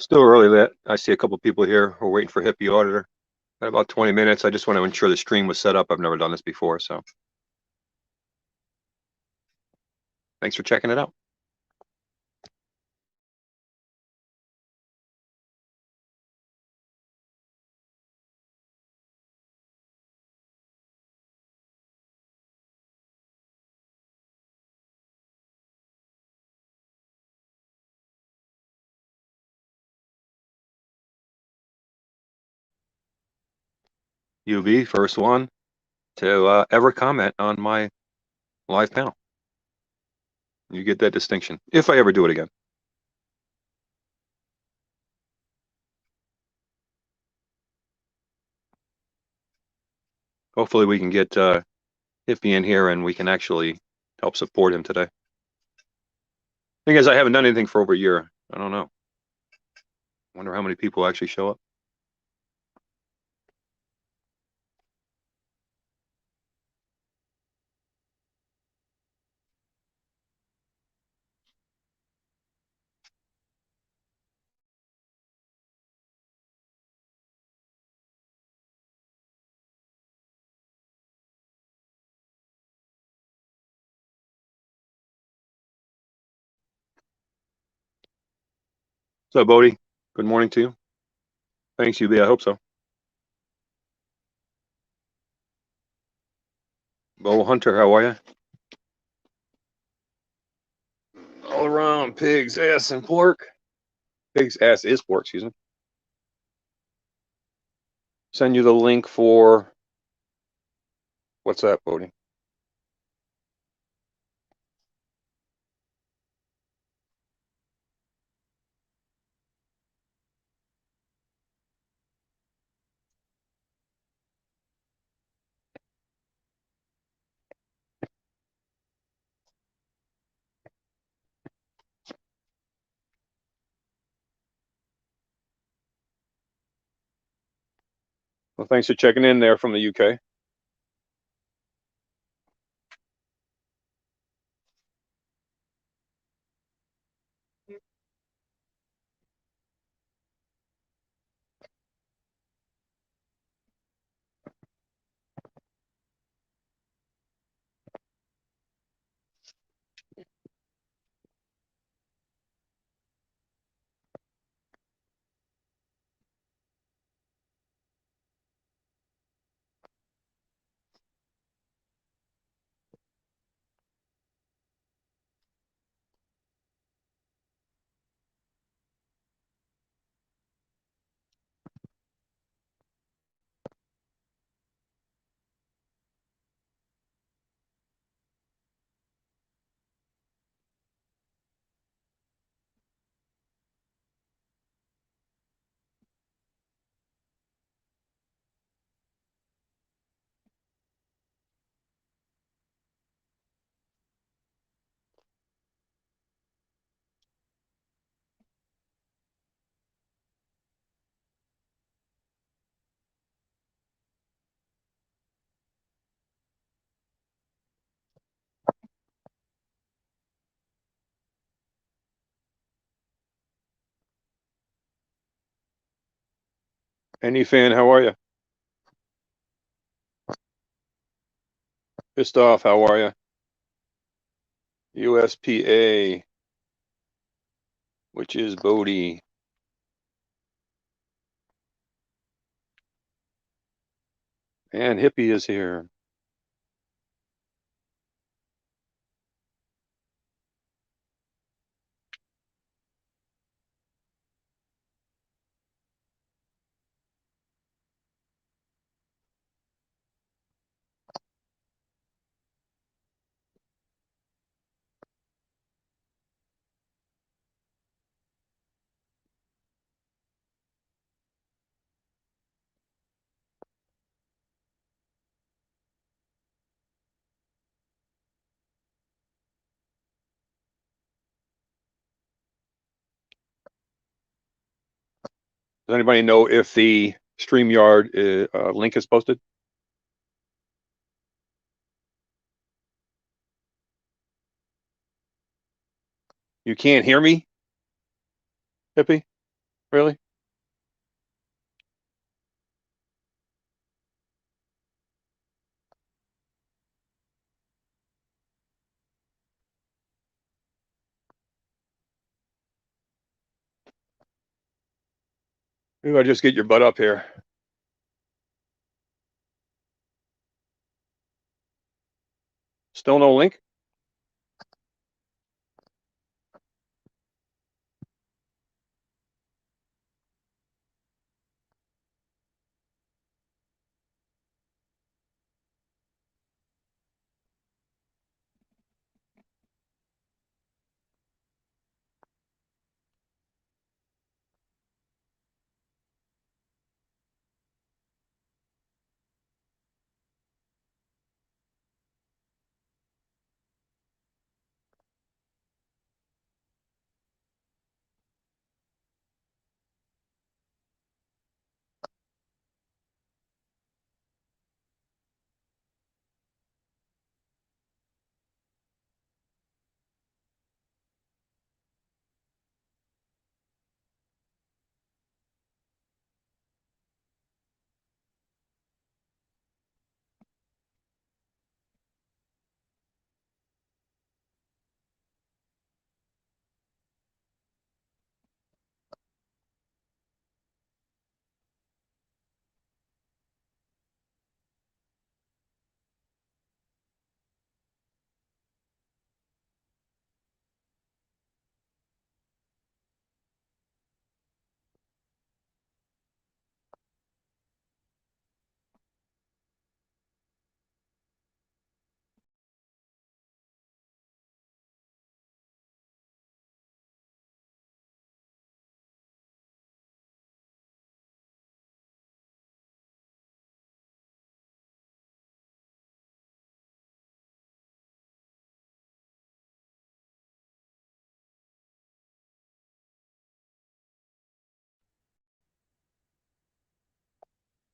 Still early that I see a couple people here. We're waiting for Hippie Auditor. Got about 20 minutes. I just want to ensure the stream was set up. I've never done this before, so thanks for checking it out. UB, first one to ever comment on my live panel. You get that distinction if I ever do it again. Hopefully we can get Hippie in here and we can actually help support him today. Thing is, I haven't done anything for over a year. I don't know. Wonder how many people actually show up. So, Bodie, good morning to you. Thanks, UB. I hope so. Bo Hunter, how are you? All around pig's ass and pork. Pig's ass is pork, excuse me. Send you the link for, what's that, Bodie? Well, thanks for checking in there from the UK. Any fan, how are you? Pissed off, how are you? USPA, which is Bodie. And Hippie is here. Does anybody know if the StreamYard link is posted? You can't hear me, Hippie? Really? Maybe I just get your butt up here. Still no link?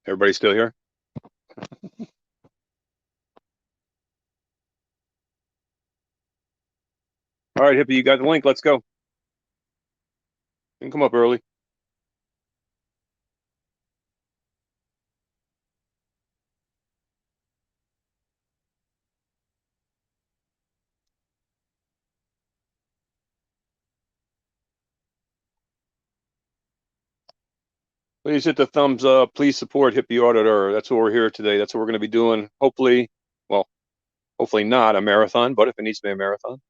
Everybody still here? All right, Hippie, you got the link. Let's go. You can come up early. Please hit the thumbs up. Please support Hippie Auditor. That's what we're here today. That's what we're going to be doing. Hopefully, well, hopefully not a marathon, but if it needs to be a marathon.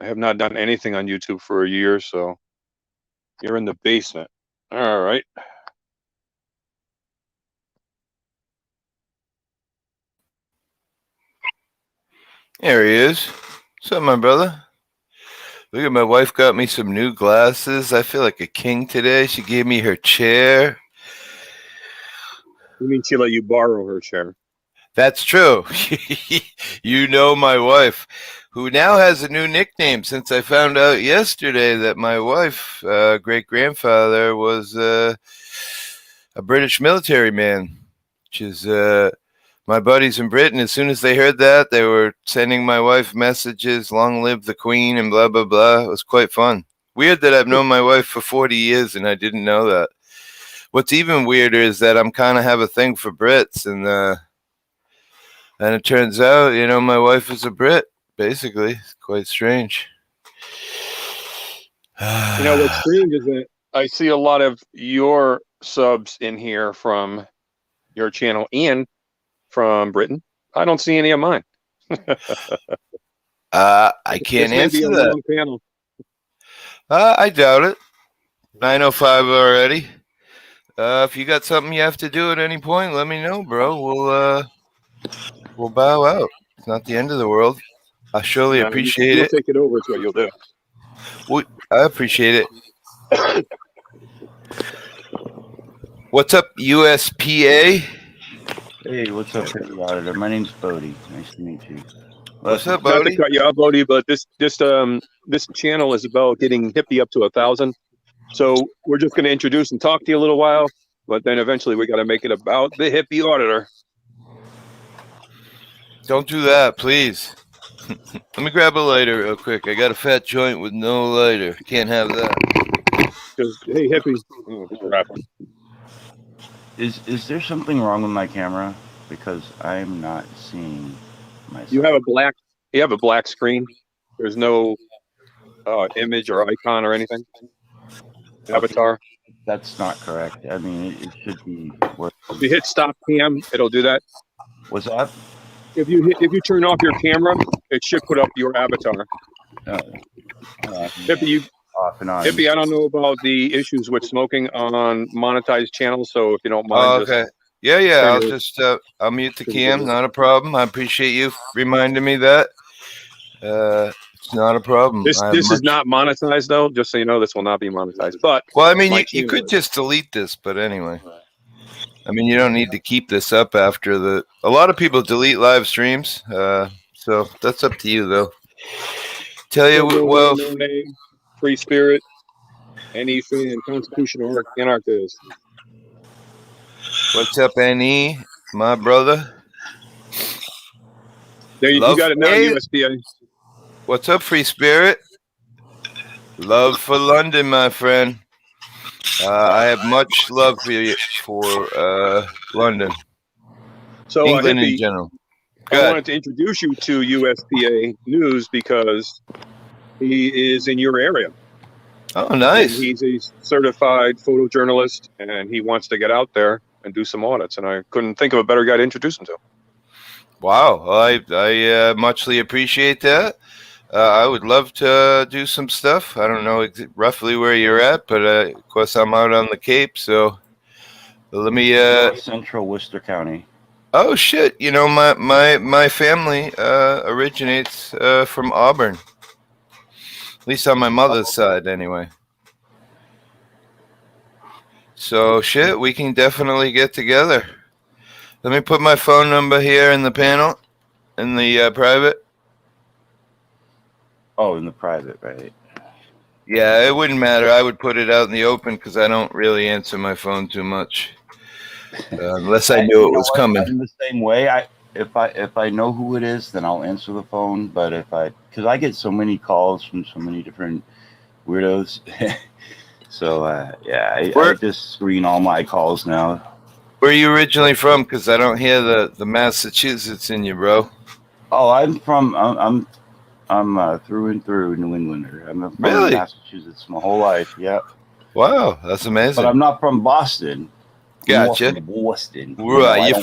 I have not done anything on YouTube for a year, so you're in the basement. All right. There he is. What's up, my brother? Look at my wife got me some new glasses. I feel like a king today. She gave me her chair. You mean she let you borrow her chair? That's true. You know my wife, who now has a new nickname since I found out yesterday that my wife, great-grandfather, was a British military man, which is my buddies in Britain. As soon as they heard that, they were sending my wife messages, long live the Queen and blah, blah, blah. It was quite fun. Weird that I've known my wife for 40 years and I didn't know that. What's even weirder is that I'm kind of have a thing for Brits, and it turns out, my wife is a Brit, basically. It's quite strange. What's strange is that I see a lot of your subs in here from your channel and from Britain. I don't see any of mine. I can't answer that. Panel. I doubt it. 9:05 already. If you got something you have to do at any point, let me know, bro. We'll bow out. It's not the end of the world. I surely appreciate you'll it. Take it over is what you'll do. Well, I appreciate it. What's up, USPA? Hey, what's up, Hippie Auditor? My name's Bodie. Nice to meet you. What's up, Not Bodie? to cut you off, Bodie, but this channel is about getting Hippie up to 1,000. So we're just going to introduce and talk to you a little while, but then eventually we got to make it about the Hippie Auditor. Don't do that, please. Let me grab a lighter real quick. I got a fat joint with no lighter. Can't have that. because, hey, hippie. Oh, crap. Is there something wrong with my camera? Because I'm not seeing myself. You have a black screen. There's no image or icon or anything. Avatar. That's not correct. I mean, it should be. If you hit stop cam, it'll do that. What's that? If you turn off your camera, it should put up your avatar. Hippie, off and on. Hippie, I don't know about the issues with smoking on monetized channels, so if you don't mind, okay. I'll mute the cam. Not a problem. I appreciate you reminding me that. It's not a problem. This is not monetized though. Just so you know, this will not be monetized. But well, I mean, you could just delete this, but anyway. I mean, you don't need to keep this up after the. A lot of people delete live streams, so that's up to you, though. Tell you well. No name, free spirit, any fan, constitutional anarchist. What's up, NE, my brother? There you got it now, USPA. What's up, free spirit? Love for London, my friend. I have much love for London. So, England Hippie, in general. I wanted to introduce you to USPA News because he is in your area. Oh, nice. And he's a certified photojournalist, and he wants to get out there and do some audits. And I couldn't think of a better guy to introduce him to. Wow, I muchly appreciate that. I would love to do some stuff. I don't know roughly where you're at, but of course I'm out on the Cape, so let me. Central Worcester County. Oh shit! You know my family originates from Auburn. At least on my mother's side, anyway. So shit, we can definitely get together. Let me put my phone number here in the panel, in the private. Oh, in the private, right? Yeah, it wouldn't matter. I would put it out in the open because I don't really answer my phone too much, unless I knew it was coming. I'm the same way. If I know who it is, then I'll answer the phone. But because I get so many calls from so many different weirdos, so I just screen all my calls now. Where are you originally from? Because I don't hear the Massachusetts in you, bro. Oh, I'm through and through New Englander. I'm from Massachusetts my whole life. Yep. Wow, that's amazing. But I'm not from Boston. Gotcha. I'm from Boston. Right, you're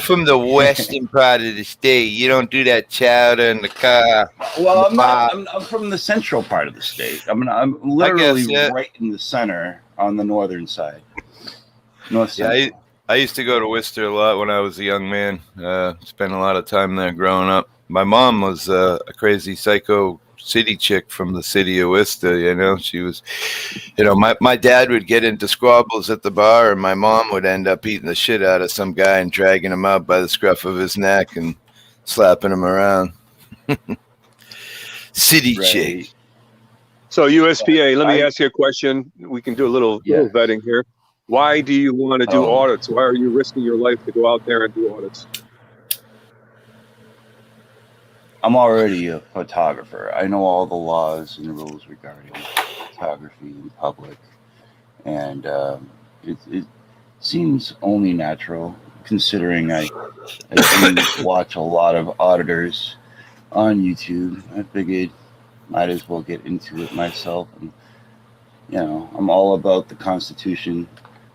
from the western part of the state. You don't do that chowder in the car. Well, I'm from the central part of the state. I'm literally right in the center on the northern side. North Central. Yeah, I used to go to Worcester a lot when I was a young man. Spent a lot of time there growing up. My mom was a crazy psycho city chick from the city of Worcester. You know, she was, my dad would get into squabbles at the bar, and my mom would end up beating the shit out of some guy and dragging him out by the scruff of his neck and slapping him around. City chick. So USPA, let me ask you a question. We can do a little vetting here. Why do you want to do audits? Why are you risking your life to go out there and do audits? I'm already a photographer. I know all the laws and rules regarding photography in public. And it seems only natural, considering I do watch a lot of auditors on YouTube. I figured might as well get into it myself. And, I'm all about the Constitution,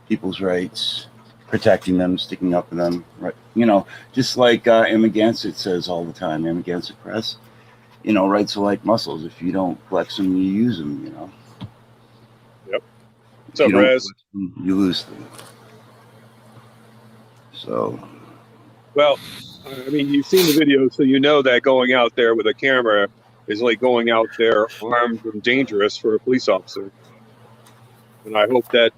people's rights, protecting them, sticking up for them, right? Just like Amagansett says all the time, Amagansett Press, rights are like muscles. If you don't flex them, you use them, Yep. So, Rez, you lose them. So. Well, I mean, you've seen the video, so you know that going out there with a camera is like going out there armed and dangerous for a police officer. And I hope that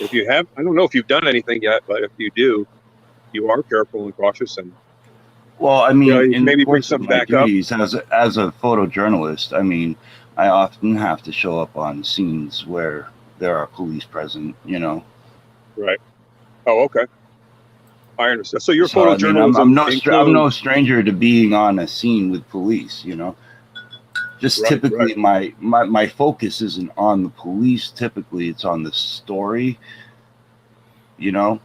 if you have, I don't know if you've done anything yet, but if you do, you are careful and cautious. And well, I mean, maybe bring something back up. As a photojournalist, I mean, I often have to show up on scenes where there are police present. Right. Oh, okay. I understand. So you're photojournalism. I'm no stranger to being on a scene with police. Just Right, typically my focus isn't on the police. Typically it's on the story, you know?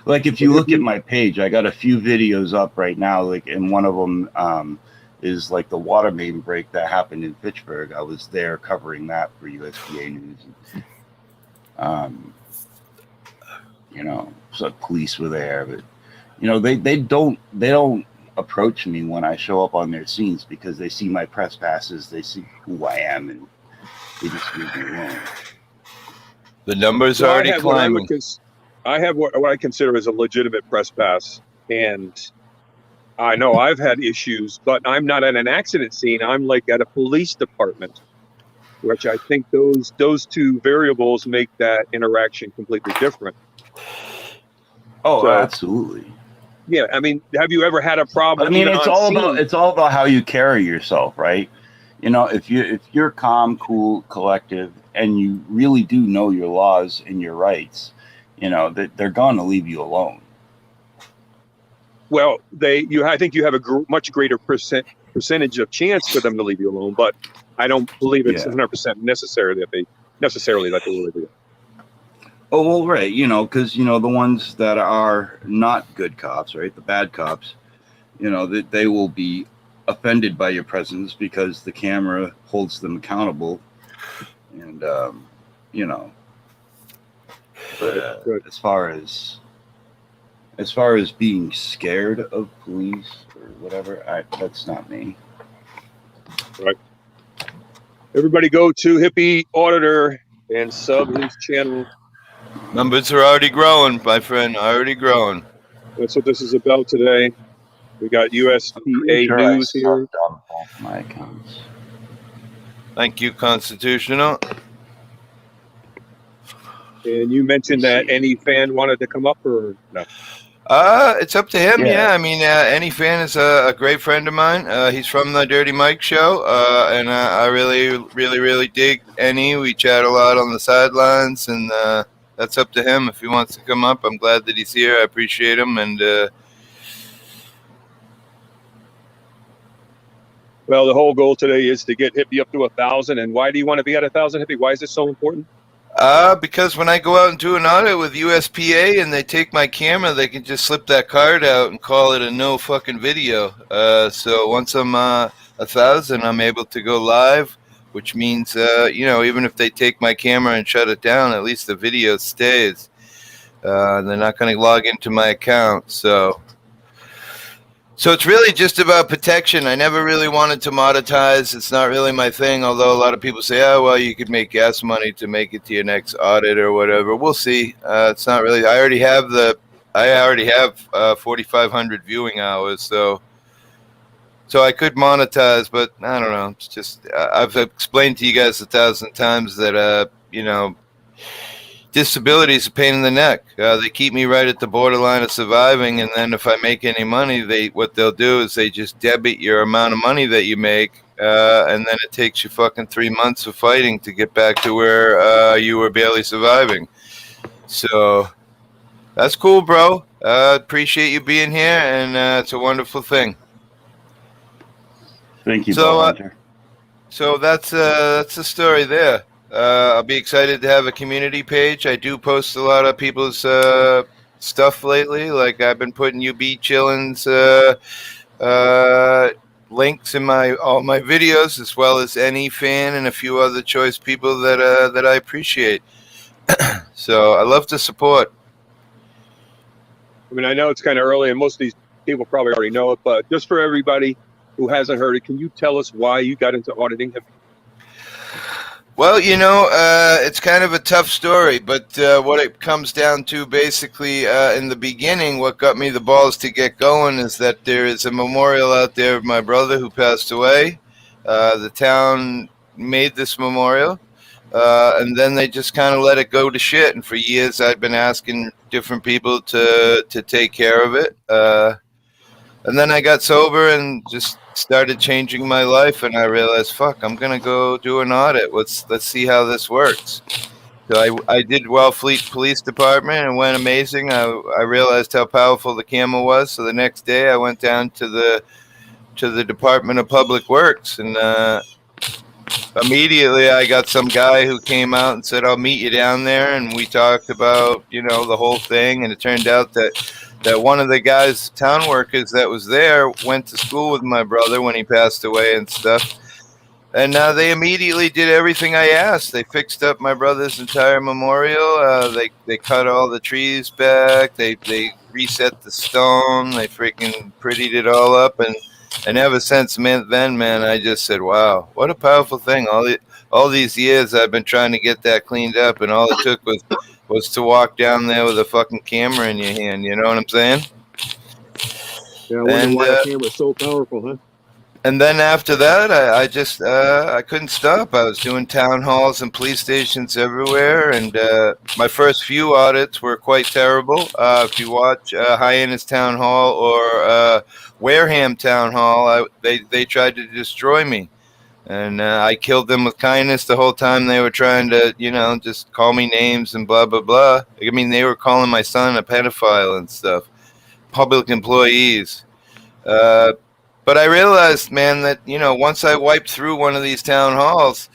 Like if you look at my page, I got a few videos up right now, like, and one of them is like the water main break that happened in Fitchburg. I was there covering that for USPA News. You know, so police were there, but you know, they don't approach me when I show up on their scenes because they see my press passes, they see who I am, and they just leave me alone. The numbers So already climbing. I have what I consider as a legitimate press pass, and I know I've had issues, but I'm not at an accident scene. I'm like at a police department, which I think those two variables make that interaction completely different. Oh, So, absolutely. Yeah, I mean, have you ever had a problem? I mean, it's all about how you carry yourself, right? You know, if you're calm, cool, collective, and you really do know your laws and your rights, you know that they're going to leave you alone. Well, I think you have a much greater percentage of chance for them to leave you alone, but I don't believe it's 100% necessary that they let you leave you. Oh, well, right. You know, because, you know, the ones that are not good cops, right? The bad cops, you know, that they will be offended by your presence because the camera holds them accountable. And, you know, but as far as being scared of police or whatever, that's not me. Right. Everybody go to Hippie Auditor and sub his channel. Numbers are already growing, my friend, already growing. That's what this is about today. We got USPA News here. My accounts. Thank you, Constitutional. And you mentioned that any fan wanted to come up or no? It's up to him. Yeah, I mean, any fan is a great friend of mine. He's from the Dirty Mike show, and I really dig Any. We chat a lot on the sidelines, and that's up to him if he wants to come up. I'm glad that he's here. I appreciate him, and well, the whole goal today is to get Hippie up to 1,000. And why do you want to be at 1,000, Hippie? Why is this so important? Because when I go out and do an audit with USPA and they take my camera, they can just slip that card out and call it a no fucking video. So once I'm 1,000, I'm able to go live, which means, you know, even if they take my camera and shut it down, at least the video stays. They're not going to log into my account. So it's really just about protection. I never really wanted to monetize. It's not really my thing, although a lot of people say, oh, well, you could make gas money to make it to your next audit or whatever. We'll see. It's not really. I already have 4,500 viewing hours, so I could monetize, but I don't know. It's just I've explained to you guys 1,000 times that, you know, disability is a pain in the neck. They keep me right at the borderline of surviving, and then if I make any money, what they'll do is they just debit your amount of money that you make, and then it takes you fucking 3 months of fighting to get back to where you were barely surviving. So that's cool, bro. Appreciate you being here, and it's a wonderful thing. Thank you, so that's the story there. I'll be excited to have a community page. I do post a lot of people's stuff lately. Like I've been putting UB Chillin's links in all my videos, as well as Any fan and a few other choice people that I appreciate. So I love to support. I mean, I know it's kind of early, and most of these people probably already know it, but just for everybody who hasn't heard it, can you tell us why you got into auditing? Well, you know, it's kind of a tough story, but what it comes down to basically in the beginning, what got me the balls to get going is that there is a memorial out there of my brother who passed away. The town made this memorial, and then they just kind of let it go to shit. And for years, I'd been asking different people to take care of it. And then I got sober and just started changing my life, and I realized, fuck, I'm gonna go do an audit. Let's see how this works. So I did Wellfleet Police Department and went amazing. I realized how powerful the camera was. So the next day I went down to the Department of Public Works, and immediately I got some guy who came out and said, I'll meet you down there. And we talked about, the whole thing. And it turned out that one of the guys, town workers that was there, went to school with my brother when he passed away and stuff. And they immediately did everything I asked. They fixed up my brother's entire memorial. They cut all the trees back. They reset the stone. They freaking prettied it all up. And ever since then, man, I just said, wow, what a powerful thing. All these years I've been trying to get that cleaned up, and all it took was to walk down there with a fucking camera in your hand. You know what I'm saying? Yeah, I wonder why the camera's so powerful, huh? And then after that, I just I couldn't stop. I was doing town halls and police stations everywhere, and my first few audits were quite terrible. If you watch Hyannis Town Hall or Wareham Town Hall, they tried to destroy me, and I killed them with kindness the whole time they were trying to, just call me names and blah blah blah. I mean, they were calling my son a pedophile and stuff. Public employees. But I realized, man, that, once I wiped through one of these town halls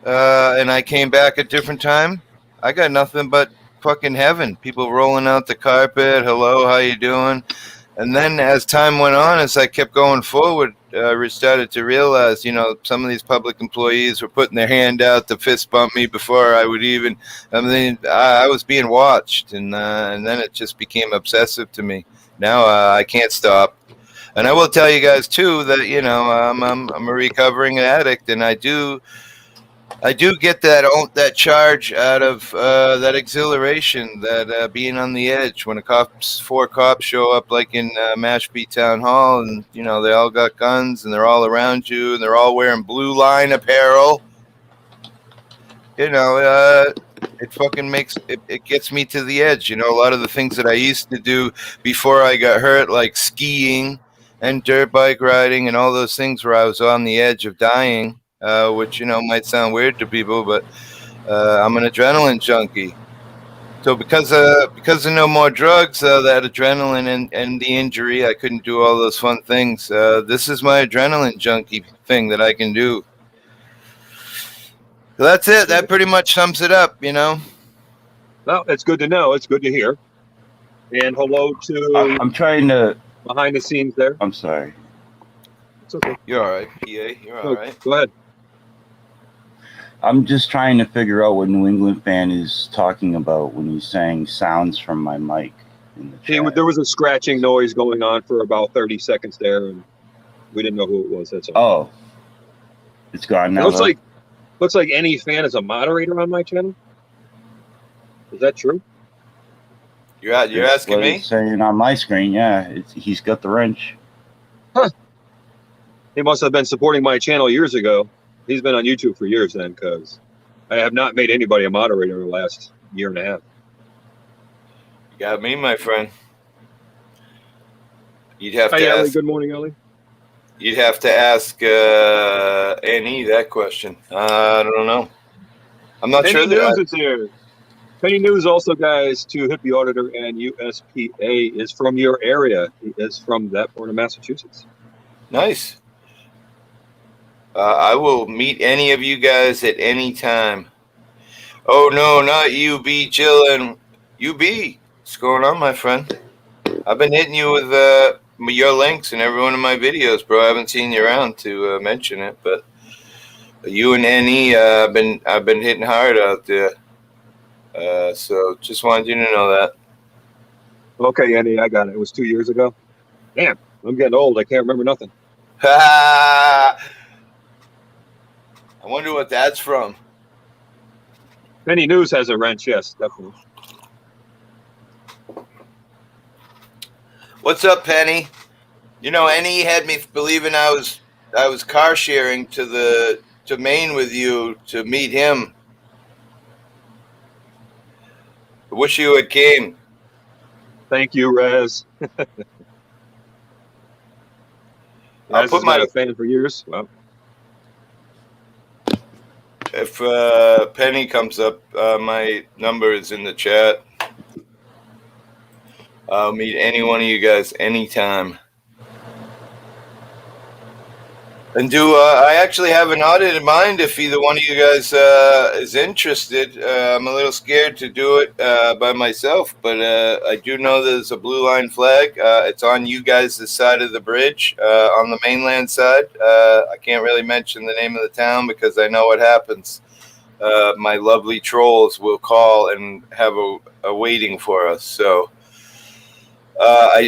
and I came back a different time, I got nothing but fucking heaven. People rolling out the carpet. Hello, how you doing? And then as time went on, as I kept going forward, I started to realize, some of these public employees were putting their hand out to fist bump me before I would even, I was being watched. And then it just became obsessive to me. Now I can't stop. And I will tell you guys too that I'm a recovering addict, and I do get that charge out of that exhilaration, that being on the edge when four cops show up, like in Mashpee Town Hall, and they all got guns and they're all around you and they're all wearing Blue Line apparel. It fucking it gets me to the edge. A lot of the things that I used to do before I got hurt, like skiing and dirt bike riding and all those things where I was on the edge of dying, which, might sound weird to people, but I'm an adrenaline junkie. So because of no more drugs, that adrenaline and the injury, I couldn't do all those fun things. This is my adrenaline junkie thing that I can do. So that's it. That pretty much sums it up, Well, it's good to know. It's good to hear. And hello to I'm trying to behind the scenes there. I'm sorry. It's okay. You're all right, PA. You're all right. Go ahead. I'm just trying to figure out what New England fan is talking about when he's saying sounds from my mic in the chat. There was a scratching noise going on for about 30 seconds there, and we didn't know who it was. That's all. Oh, it's gone now. Looks like any fan is a moderator on my channel. Is that true? You're asking me? It's saying on my screen, yeah. He's got the wrench. Huh. He must have been supporting my channel years ago. He's been on YouTube for years then, because I have not made anybody a moderator in the last year and a half. You got me, my friend. You'd have to Hi, ask. Ellie. Good morning, Ellie. You'd have to ask Annie that question. I don't know. I'm not sure. Penny News is here. Penny News also, guys, to Hippie Auditor and USPA is from your area. He is from that part of Massachusetts. Nice. I will meet any of you guys at any time. Oh, no, not you, B. Jill and UB. What's going on, my friend? I've been hitting you with your links in every one of my videos, bro. I haven't seen you around to mention it, but you and NE, I've been hitting hard out there. So just wanted you to know that. Okay, NE, I got it. It was 2 years ago. Damn, I'm getting old. I can't remember nothing. I wonder what that's from. Penny News has a wrench, yes, definitely. What's up, Penny? NE had me believing I was car sharing to Maine with you to meet him. I wish you had came. Thank you, Rez. I'll put my a fan for years. Well, if Penny comes up, my number is in the chat. I'll meet any one of you guys anytime. And I actually have an audit in mind if either one of you guys is interested. I'm a little scared to do it by myself, but I do know there's a blue line flag. It's on you guys' side of the bridge on the mainland side. I can't really mention the name of the town because I know what happens. My lovely trolls will call and have a waiting for us. So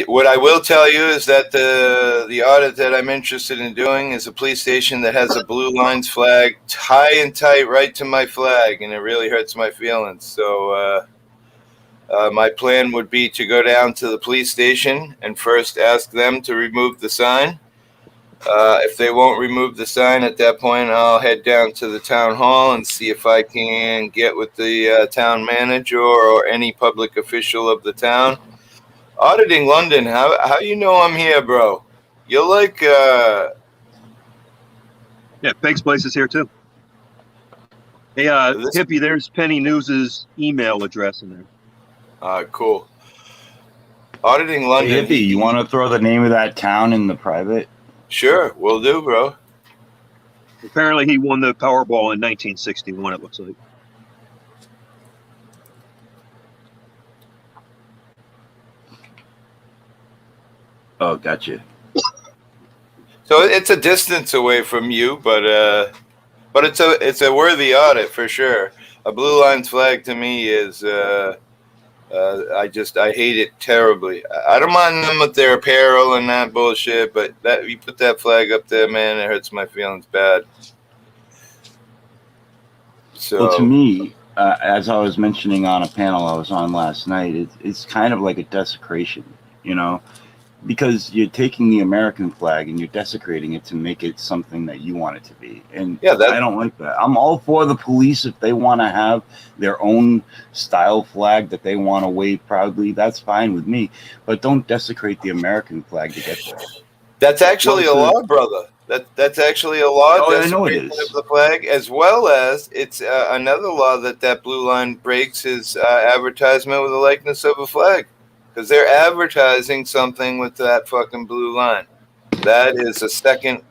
what I will tell you is that the audit that I'm interested in doing is a police station that has a blue lines flag high and tight right to my flag, and it really hurts my feelings. So my plan would be to go down to the police station and first ask them to remove the sign. If they won't remove the sign at that point, I'll head down to the town hall and see if I can get with the town manager or any public official of the town. Auditing London, how you know I'm here, bro? You're like Yeah, Peg's place is here too. Hey, Hippie, there's Penny News's email address in there. Cool. Auditing London. Hey, Hippie, you want to throw the name of that town in the private? Sure, will do, bro. Apparently, he won the Powerball in 1961. It looks like. Oh, gotcha. So it's a distance away from you, but it's a worthy audit for sure. A blue lines flag to me is I hate it terribly. I don't mind them with their apparel and that bullshit, but that you put that flag up there, man, it hurts my feelings bad. So Well, to me, as I was mentioning on a panel I was on last night, it's kind of like a desecration, you know, because you're taking the American flag and you're desecrating it to make it something that you want it to be. And yeah, I don't like that. I'm all for the police if they want to have their own style flag that they want to wave proudly. That's fine with me, but don't desecrate the American flag to get there. That's actually a law, brother. That's actually a law. Oh, I know it is. Of the flag, as well as it's another law that blue line breaks is advertisement with the likeness of a flag, because they're advertising something with that fucking blue line. That is a second,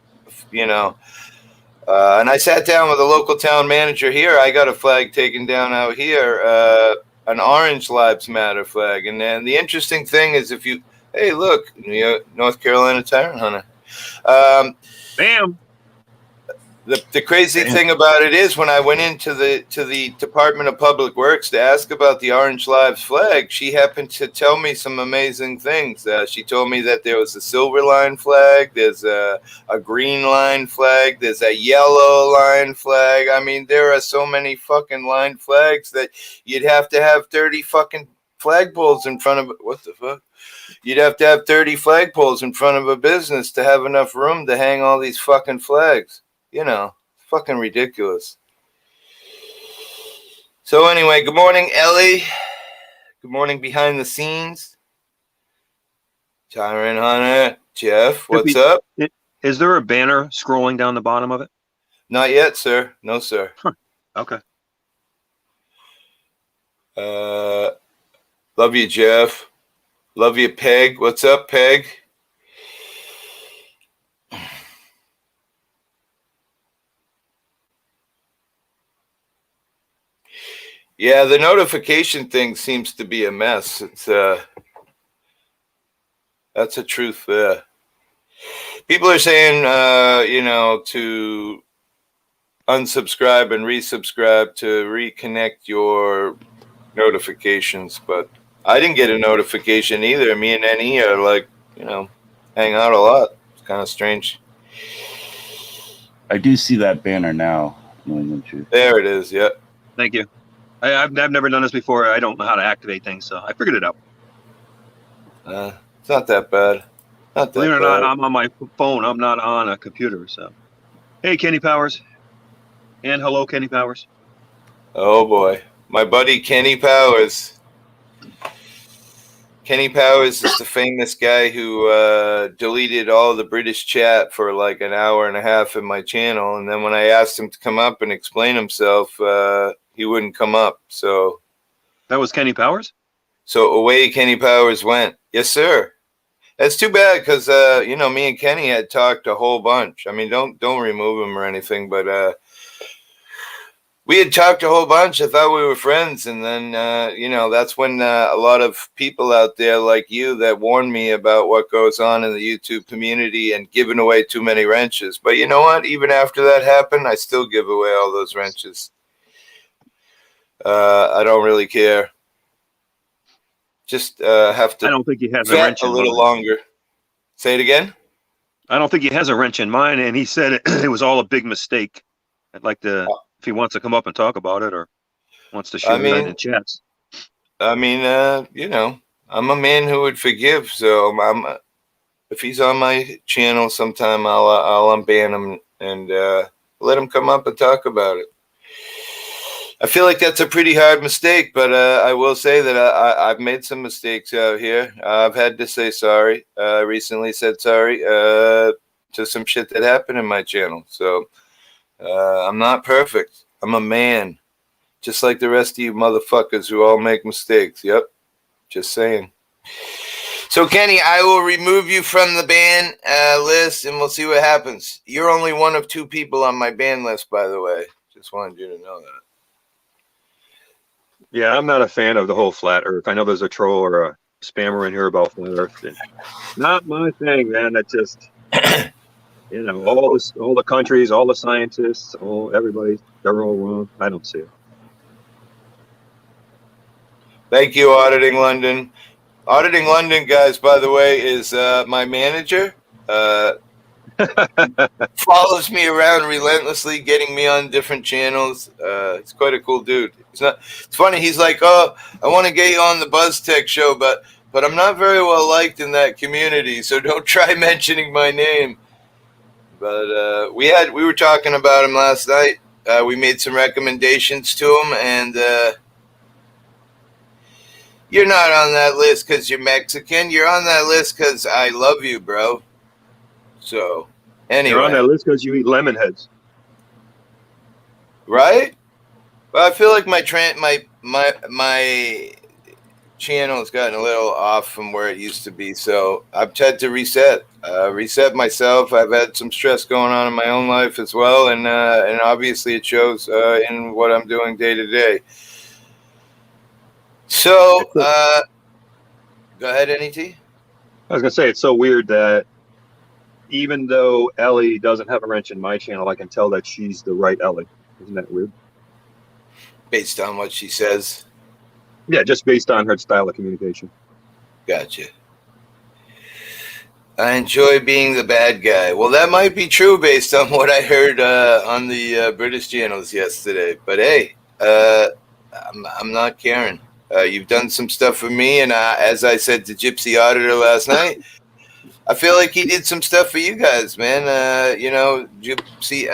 you know. And I sat down with a local town manager here. I got a flag taken down out here, an Orange Lives Matter flag. And then the interesting thing is, if you, hey, look, North Carolina Tyrant Hunter. Bam. The crazy thing about it is, when I went into the Department of Public Works to ask about the Orange Lives flag, she happened to tell me some amazing things. She told me that there was a silver line flag, there's a green line flag, there's a yellow line flag. I mean, there are so many fucking line flags that you'd have to have 30 fucking flagpoles in front of it. What the fuck? You'd have to have 30 flagpoles in front of a business to have enough room to hang all these fucking flags. You know, fucking ridiculous. So anyway, good morning, Ellie. Good morning, behind the scenes. Tyrant Hunter, Jeff, what's up? Is there a banner scrolling down the bottom of it? Not yet, sir. No, sir. Huh. Okay. Love you, Jeff. Love you, Peg. What's up, Peg? Yeah, the notification thing seems to be a mess. It's that's a truth there. People are saying, to unsubscribe and resubscribe to reconnect your notifications, but I didn't get a notification either. Me and NE are like, hang out a lot. It's kind of strange. I do see that banner now. There it is. Yeah. Thank you. I've never done this before. I don't know how to activate things, so I figured it out. It's not that bad. Not that Believe it or bad. not, I'm on my phone. I'm not on a computer. So, hey, Kenny Powers, and hello, Kenny Powers. Oh boy, my buddy Kenny Powers. Kenny Powers is the famous guy who deleted all the British chat for like an hour and a half in my channel, and then when I asked him to come up and explain himself, he wouldn't come up. So that was Kenny Powers? So away Kenny Powers went. Yes, sir. It's too bad because me and Kenny had talked a whole bunch. I mean, don't remove him or anything, but we had talked a whole bunch. I thought we were friends, and then that's when a lot of people out there like you that warned me about what goes on in the YouTube community and giving away too many wrenches. But you know what? Even after that happened, I still give away all those wrenches. I don't really care. Just have to. I don't think he has a vet wrench a in little mine. longer. Say it again. I don't think he has a wrench in mine, and he said it was all a big mistake. I'd like to, if he wants to come up and talk about it, or wants to shoot it in chats. I mean, I'm a man who would forgive. So if he's on my channel sometime, I'll unban him and let him come up and talk about it. I feel like that's a pretty hard mistake, but I will say that I've made some mistakes out here. I've had to say sorry. I recently said sorry to some shit that happened in my channel. So I'm not perfect. I'm a man, just like the rest of you motherfuckers who all make mistakes. Yep, just saying. So, Kenny, I will remove you from the ban list, and we'll see what happens. You're only one of 2 people on my ban list, by the way. Just wanted you to know that. Yeah, I'm not a fan of the whole flat Earth. I know there's a troll or a spammer in here about flat Earth. Not my thing, man. That's just, all the countries, all the scientists, everybody, they're all wrong. I don't see it. Thank you, Auditing London. Auditing London, guys, by the way, is my manager. Follows me around relentlessly, getting me on different channels. He's quite a cool dude. It's funny. He's like, "Oh, I want to get you on the Buzz Tech show, but I'm not very well liked in that community, so don't try mentioning my name." But we were talking about him last night. We made some recommendations to him, and you're not on that list because you're Mexican. You're on that list because I love you, bro. So. Anyway. You're on that list because you eat lemon heads, right? Well, I feel like my channel has gotten a little off from where it used to be, so I've had to reset myself. I've had some stress going on in my own life as well, and obviously it shows in what I'm doing day to day. So, go ahead, NET. I was gonna say, it's so weird that even though Ellie doesn't have a wrench in my channel, I can tell that she's the right Ellie. Isn't that weird? Based on what she says? Yeah, just based on her style of communication. Gotcha. I enjoy being the bad guy. Well, that might be true based on what I heard on the British channels yesterday. But hey, I'm not caring. You've done some stuff for me, and as I said to Gypsy Auditor last night, I feel like he did some stuff for you guys, man. Gypsy,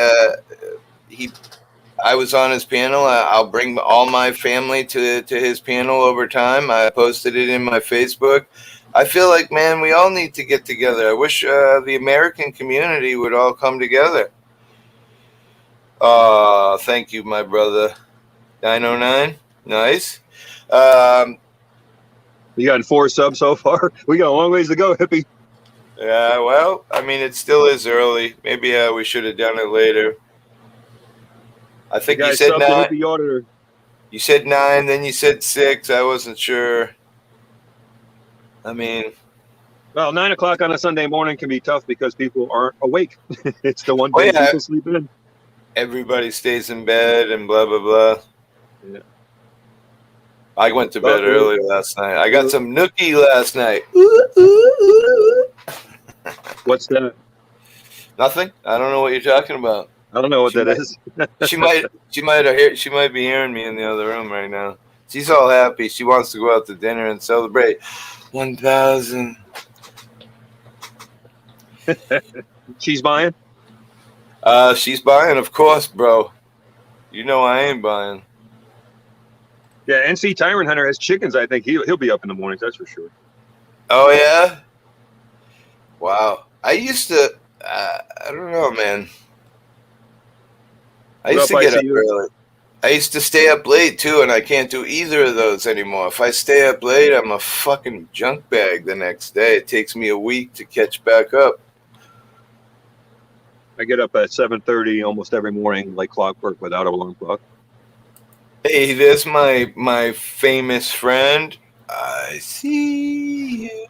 I was on his panel. I'll bring all my family to his panel over time. I posted it in my Facebook. I feel like, man, we all need to get together. I wish the American community would all come together. Thank you, my brother. 909. Nice. You got 4 subs so far? We got a long ways to go, Hippie. Yeah, well, I mean, it still is early. Maybe we should have done it later. I think you said 9. The auditor. You said 9, then you said 6. I wasn't sure. I mean, well, 9 o'clock on a Sunday morning can be tough because people aren't awake. It's the one day people sleep in. Everybody stays in bed and blah blah blah. Yeah. I went to bed early last night. I got some nookie last night. What's that? Nothing. I don't know what you're talking about. I don't know what that is. She might be hearing me in the other room right now. She's all happy. She wants to go out to dinner and celebrate 1,000. She's buying? She's buying, of course, bro. You know I ain't buying. Yeah, NC Tyrant Hunter has chickens. I think he'll be up in the mornings. That's for sure. Oh yeah. Wow. I used to. I don't know, man. I used to get up early. I used to stay up late too, and I can't do either of those anymore. If I stay up late, I'm a fucking junk bag the next day. It takes me a week to catch back up. I get up at 7:30 almost every morning, like clockwork, without a alarm clock. Hey, there's my famous friend. I see you.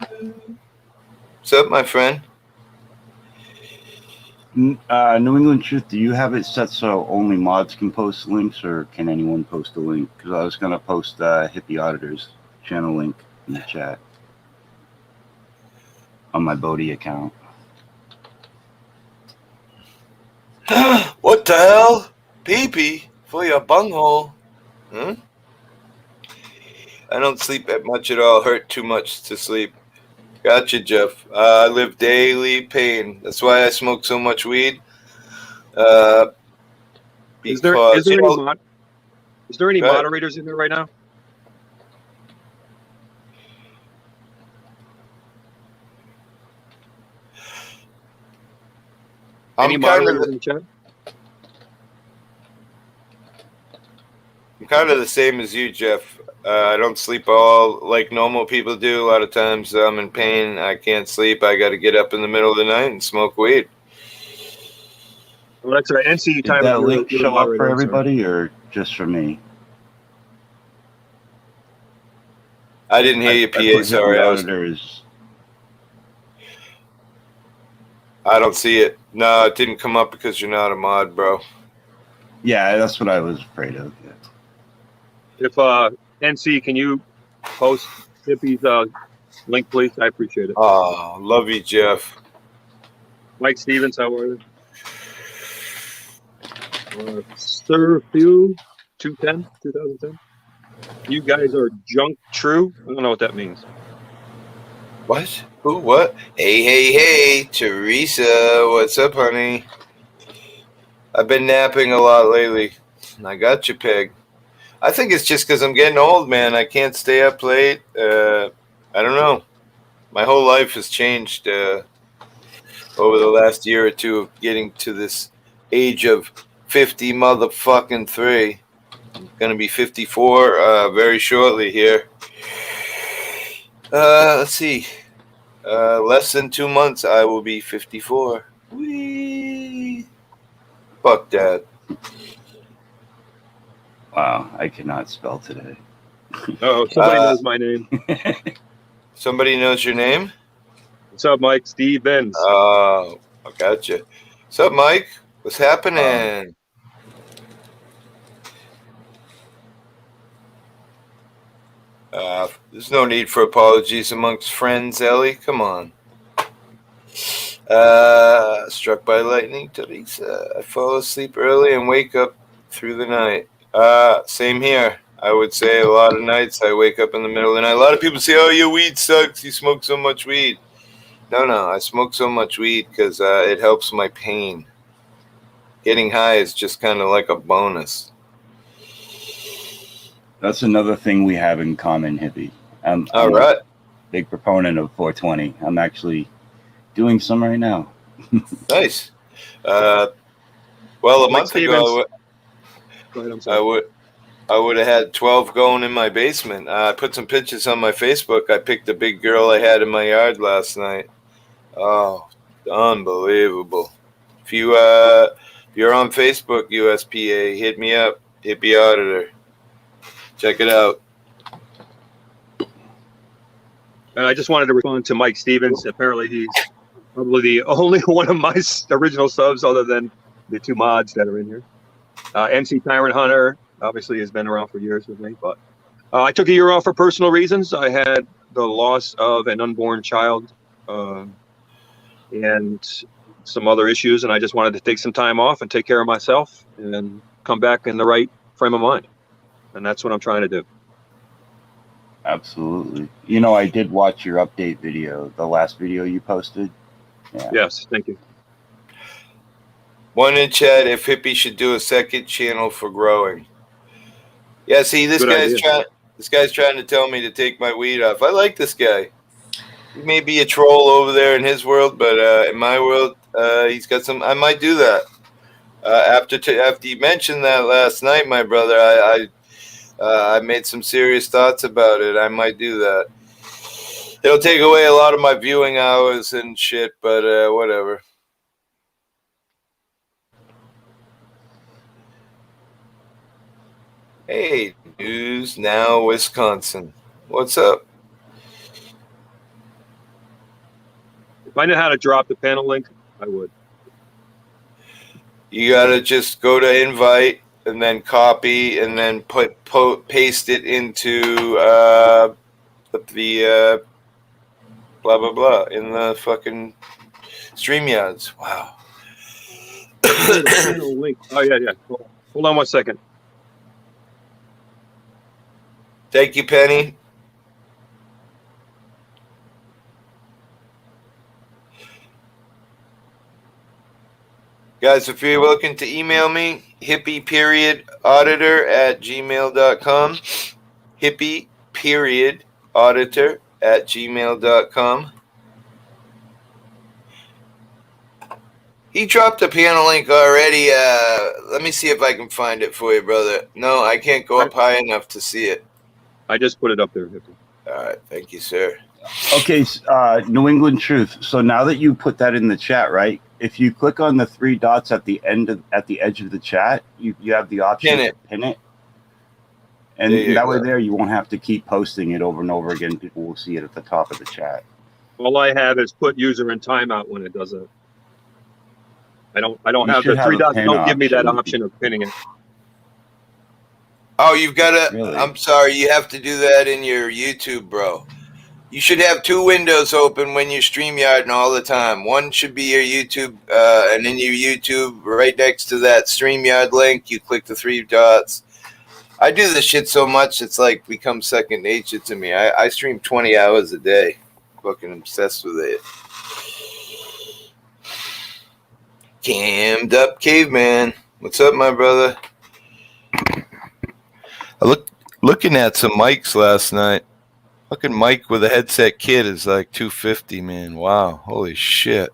What's up, my friend? New England Truth, do you have it set so only mods can post links, or can anyone post a link? Because I was going to post Hippie Auditor's channel link in the chat on my Bodhi account. What the hell? Pee-pee for your bunghole. Huh? I don't sleep that much at all. Hurt too much to sleep. Gotcha, Jeff. I live daily pain. That's why I smoke so much weed. Is there any moderators in there right now? Any moderators in the chat? I'm kind of the same as you, Jeff. I don't sleep all like normal people do. A lot of times I'm in pain. I can't sleep. I got to get up in the middle of the night and smoke weed. Well, that's right. NC Did time. that link show up for everybody or just for me? I didn't hear you, PA. Sorry. I don't see it. No, it didn't come up because you're not a mod, bro. Yeah, that's what I was afraid of. Yeah. If NC, can you post Hippie's link, please? I appreciate it. Oh, love you, Jeff. Mike Stevens, how are you? Sir Few, 2010. You guys are junk true? I don't know what that means. What? Who? What? Hey, Teresa. What's up, honey? I've been napping a lot lately. I got you, pig. I think it's just because I'm getting old, man. I can't stay up late. I don't know. My whole life has changed over the last year or two of getting to this age of 50 motherfucking 3. I'm going to be 54 very shortly here. Let's see. Less than 2 months, I will be 54. Whee! Fuck that. Wow, I cannot spell today. Oh, somebody knows my name. Somebody knows your name? What's up, Mike? Stevens. Oh, I gotcha. What's up, Mike? What's happening? There's no need for apologies amongst friends, Ellie. Come on. Struck by lightning, Teresa. I fall asleep early and wake up through the night. Same here. I would say a lot of nights I wake up in the middle of the night. A lot of people say, oh, your weed sucks. You smoke so much weed. No. I smoke so much weed because it helps my pain. Getting high is just kind of like a bonus. That's another thing we have in common, Hippie. I'm right. a big proponent of 420. I'm actually doing some right now. Nice. Well, a month ago, I would have had 12 going in my basement. I put some pictures on my Facebook. I picked a big girl I had in my yard last night. Oh, unbelievable. If you're on Facebook, USPA, hit me up. Hippie Auditor. Check it out. And I just wanted to respond to Mike Stevens. Apparently, he's probably the only one of my original subs other than the 2 mods that are in here. NC Tyrant Hunter obviously has been around for years with me, but I took a year off for personal reasons. I had the loss of an unborn child and some other issues, and I just wanted to take some time off and take care of myself and come back in the right frame of mind. And that's what I'm trying to do. Absolutely. You know, I did watch your update video, the last video you posted. Yeah. Yes, thank you. One in chat, if Hippie should do a second channel for growing. Yeah, see, this guy's trying to tell me to take my weed off. I like this guy. He may be a troll over there in his world, but in my world, he's got some. I might do that. After you mentioned that last night, my brother, I made some serious thoughts about it. I might do that. It'll take away a lot of my viewing hours and shit, but whatever. Hey, News Now, Wisconsin. What's up? If I knew how to drop the panel link, I would. You gotta just go to invite and then copy and then paste it into the blah blah blah in the fucking StreamYards. Wow. Panel link. Oh yeah. Hold on 1 second. Thank you, Penny. Guys, if you're looking to email me, hippie.auditor@gmail.com. hippie.auditor@gmail.com. He dropped a piano link already. Let me see if I can find it for you, brother. No, I can't go up high enough to see it. I just put it up there. All right. Thank you, sir. Okay, New England Truth. So now that you put that in the chat, right? If you click on the three dots at the edge of the chat, you have the option to pin it. And that way there you won't have to keep posting it over and over again. People will see it at the top of the chat. All I have is put user in timeout when it does it. I don't have the three dots. Don't give me that option of pinning it. Oh, you've got to. Really? I'm sorry. You have to do that in your YouTube, bro. You should have two windows open when you StreamYard all the time. One should be your YouTube, and in your YouTube, right next to that StreamYard link, you click the three dots. I do this shit so much, it's like becomes second nature to me. I stream 20 hours a day. Fucking obsessed with it. Cammed up caveman. What's up, my brother? I looking at some mics last night. Fucking mic with a headset kit is like $250, man. Wow, holy shit.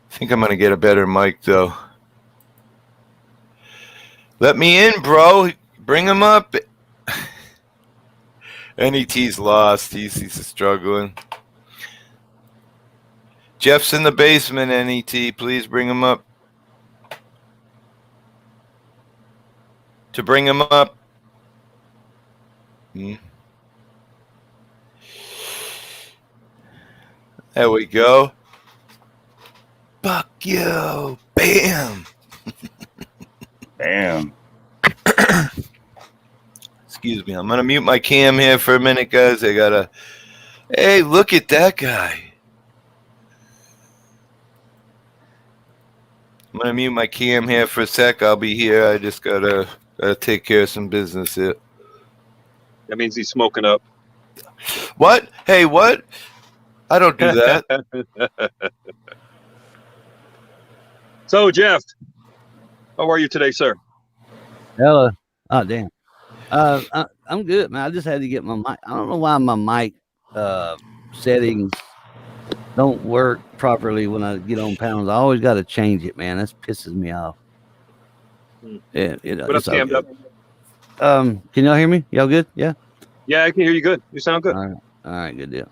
I think I'm gonna get a better mic though. Let me in, bro. Bring him up. NET's lost. He's struggling. Jeff's in the basement, NET. Please bring him up. To bring him up. There we go. Fuck you. Bam. Bam. Excuse me. I'm going to mute my cam here for a minute, guys. I got to. Hey, look at that guy. I'm going to mute my cam here for a sec. I'll be here. I just got to take care of some business here. That means he's smoking up. What? Hey, what? I don't do that. So, Jeff, how are you today, sir? Hello. Oh, damn. I'm good, man. I just had to get my mic. I don't know why my mic settings don't work properly when I get on panels. I always got to change it, man. That pisses me off. Yeah, What up, Cammed up? Can y'all hear me? Y'all good? Yeah. Yeah, I can hear you good. You sound good. All right, good deal.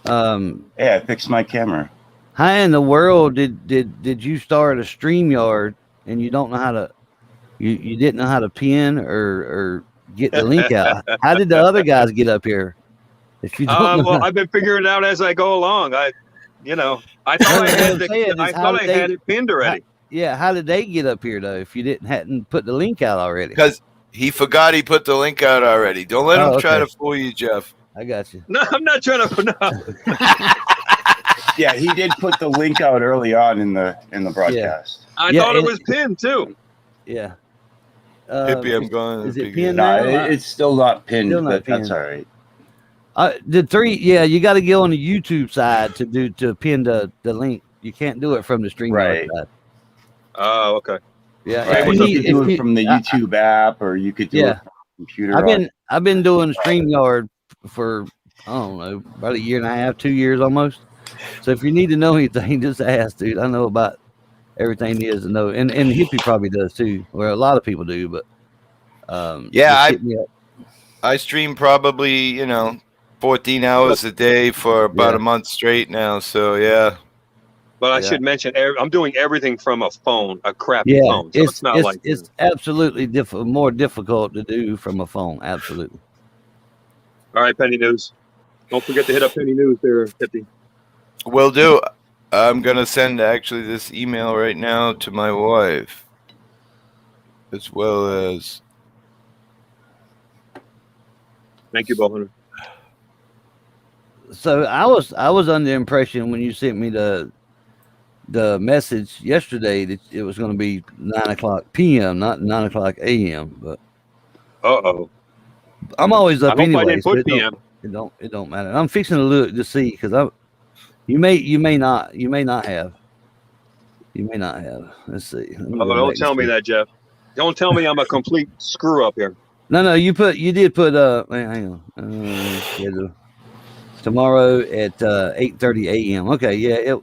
Yeah, I fixed my camera. How in the world did you start a StreamYard and you don't know how to you didn't know how to pin or get the link out? How did the other guys get up here? If you don't well, I've been figuring it out as I go along. I thought I had it pinned already. How did they get up here though? If you hadn't put the link out already? Because he forgot he put the link out already. Don't let him try to fool you, Jeff. I got you. No, I'm not trying to. No. Yeah, he did put the link out early on in the broadcast. I thought it was pinned too. Yeah. Hippie, I'm going. Is it pinned No, now? it's still not pinned, Still not but pinned. that's all right. You got to go on the YouTube side to pin the link. You can't do it from the StreamYard side. Oh, okay. Yeah, Right. You could do it from the YouTube app, or you could do it from the computer. I've been doing StreamYard for I don't know, about a year and a half, 2 years almost. So if you need to know anything, just ask, dude. I know about everything is to know. And Hippie probably does too. Well, a lot of people do, but Yeah, just hit me up. I stream probably 14 hours a day for about Yeah. a month straight now. So yeah. But I Yeah. should mention, I'm doing everything from a phone, a crappy Yeah, phone. So it's not like it's absolutely more difficult to do from a phone. Absolutely. All right, Penny News. Don't forget to hit up Penny News there, Hippie. Will do. I'm gonna send actually this email right now to my wife, as well as. Thank you, Bowhunter. So I was under the impression when you sent me the message yesterday that it was going to be 9:00 p.m., not 9:00 a.m. But Uh-oh. I'm always I up hope I anyway, didn't so put it PM. don't matter. I'm fixing to look to see because you may not have. Let's see. Let me Oh, go back don't and tell me see. that, Jeff. Don't tell me I'm a complete screw up here. No, you did put hang on. Schedule. Tomorrow at 8:30 a.m. Okay, yeah,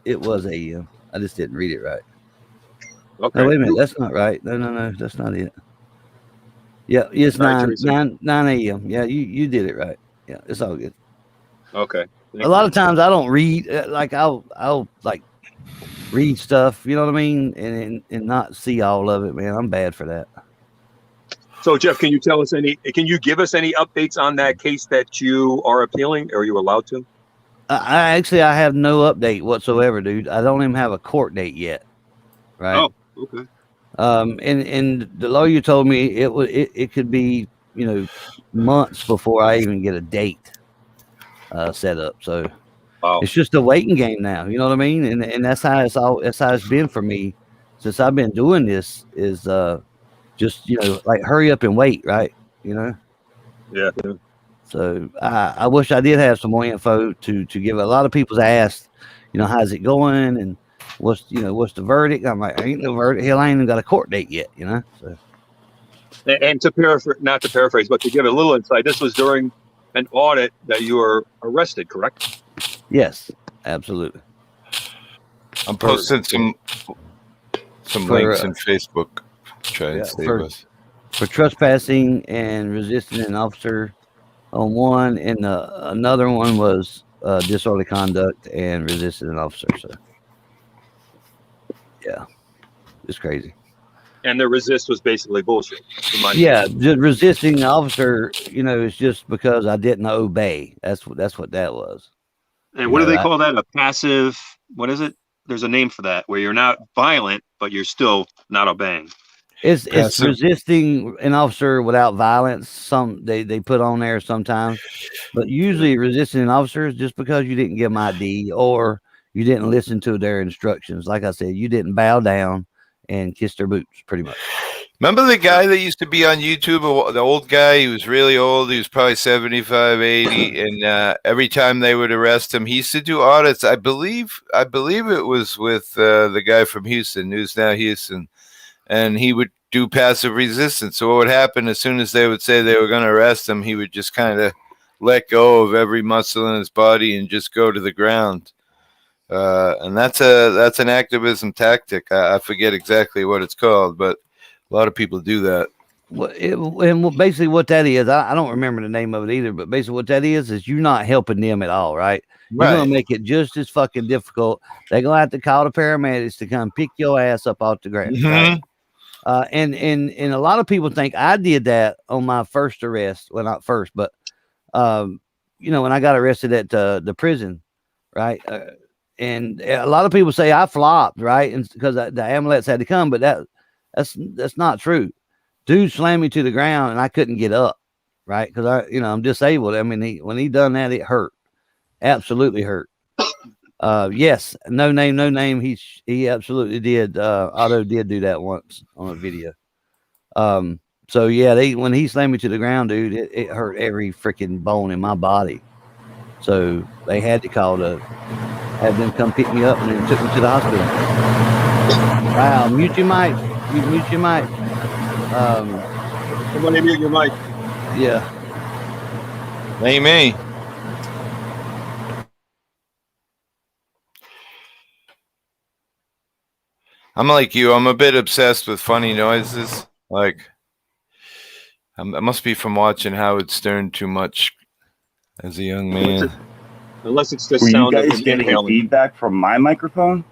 it was a.m. I just didn't read it right. Okay. No, wait a minute, that's not right. No, that's not it. Yeah, it's All right, 9 Teresa. 9 a.m. Yeah, you did it right. Yeah, it's all good. Okay. A lot of times I don't read like I'll like read stuff, you know what I mean, and not see all of it, man. I'm bad for that. So, Jeff, can you give us any updates on that case that you are appealing? Are you allowed to? I have no update whatsoever, dude. I don't even have a court date yet. Right. Oh, okay. And the lawyer told me it could be, months before I even get a date set up. So Wow. it's just a waiting game now. You know what I mean? And that's how it's been for me since I've been doing this is just, like hurry up and wait. Right. Yeah. So I wish I did have some more info to give. A lot of people's asked, how's it going and what's the verdict? I'm like, ain't no verdict. Hell, I ain't even got a court date yet. So. And to paraphrase, not to paraphrase, but to give a little insight, this was during an audit that you were arrested, correct? Yes, absolutely. I'm posting some links in Facebook. Try and save us. For trespassing and resisting an officer on one, and another one was disorderly conduct and resisting an officer. So, yeah, it's crazy. And the resist was basically bullshit. Yeah, just resisting the officer, is just because I didn't obey. That's what that was. And what do they call that? A passive? What is it? There's a name for that where you're not violent, but you're still not obeying. It's resisting an officer without violence. Some they put on there sometimes, but usually resisting an officer is just because you didn't give them ID or you didn't listen to their instructions. Like I said, you didn't bow down and kiss their boots, pretty much. Remember the guy that used to be on YouTube, the old guy? He was really old. He was probably 75, 80. And every time they would arrest him, he used to do audits. I believe it was with the guy from Houston, News Now Houston. And he would do passive resistance. So what would happen as soon as they would say they were going to arrest him, he would just kind of let go of every muscle in his body and just go to the ground. And that's an activism tactic. I forget exactly what it's called, but a lot of people do that. And basically what that is, I don't remember the name of it either, but basically what that is you're not helping them at all, right? You're going to make it just as fucking difficult. They're going to have to call the paramedics to come pick your ass up off the ground. Mm-hmm. Right? And a lot of people think I did that on my first arrest. Well, not first, but, when I got arrested at the prison, right? And a lot of people say I flopped, right? And because the ambulance had to come, but that's not true. Dude slammed me to the ground and I couldn't get up, right? Because I'm disabled. I mean, when he done that, it hurt, absolutely hurt. Yes, no name. He absolutely did. Otto did do that once on a video. So yeah, when he slammed me to the ground, dude, it hurt every freaking bone in my body. So they had to have them come pick me up and then took me to the hospital. Wow, mute your mic. You mute your mic. Somebody mute your mic. Yeah. Ain't me. I'm like you. I'm a bit obsessed with funny noises. Like, I must be from watching Howard Stern too much as a young man. Unless it's the Were you sound of guys him getting inhaling. feedback from my microphone?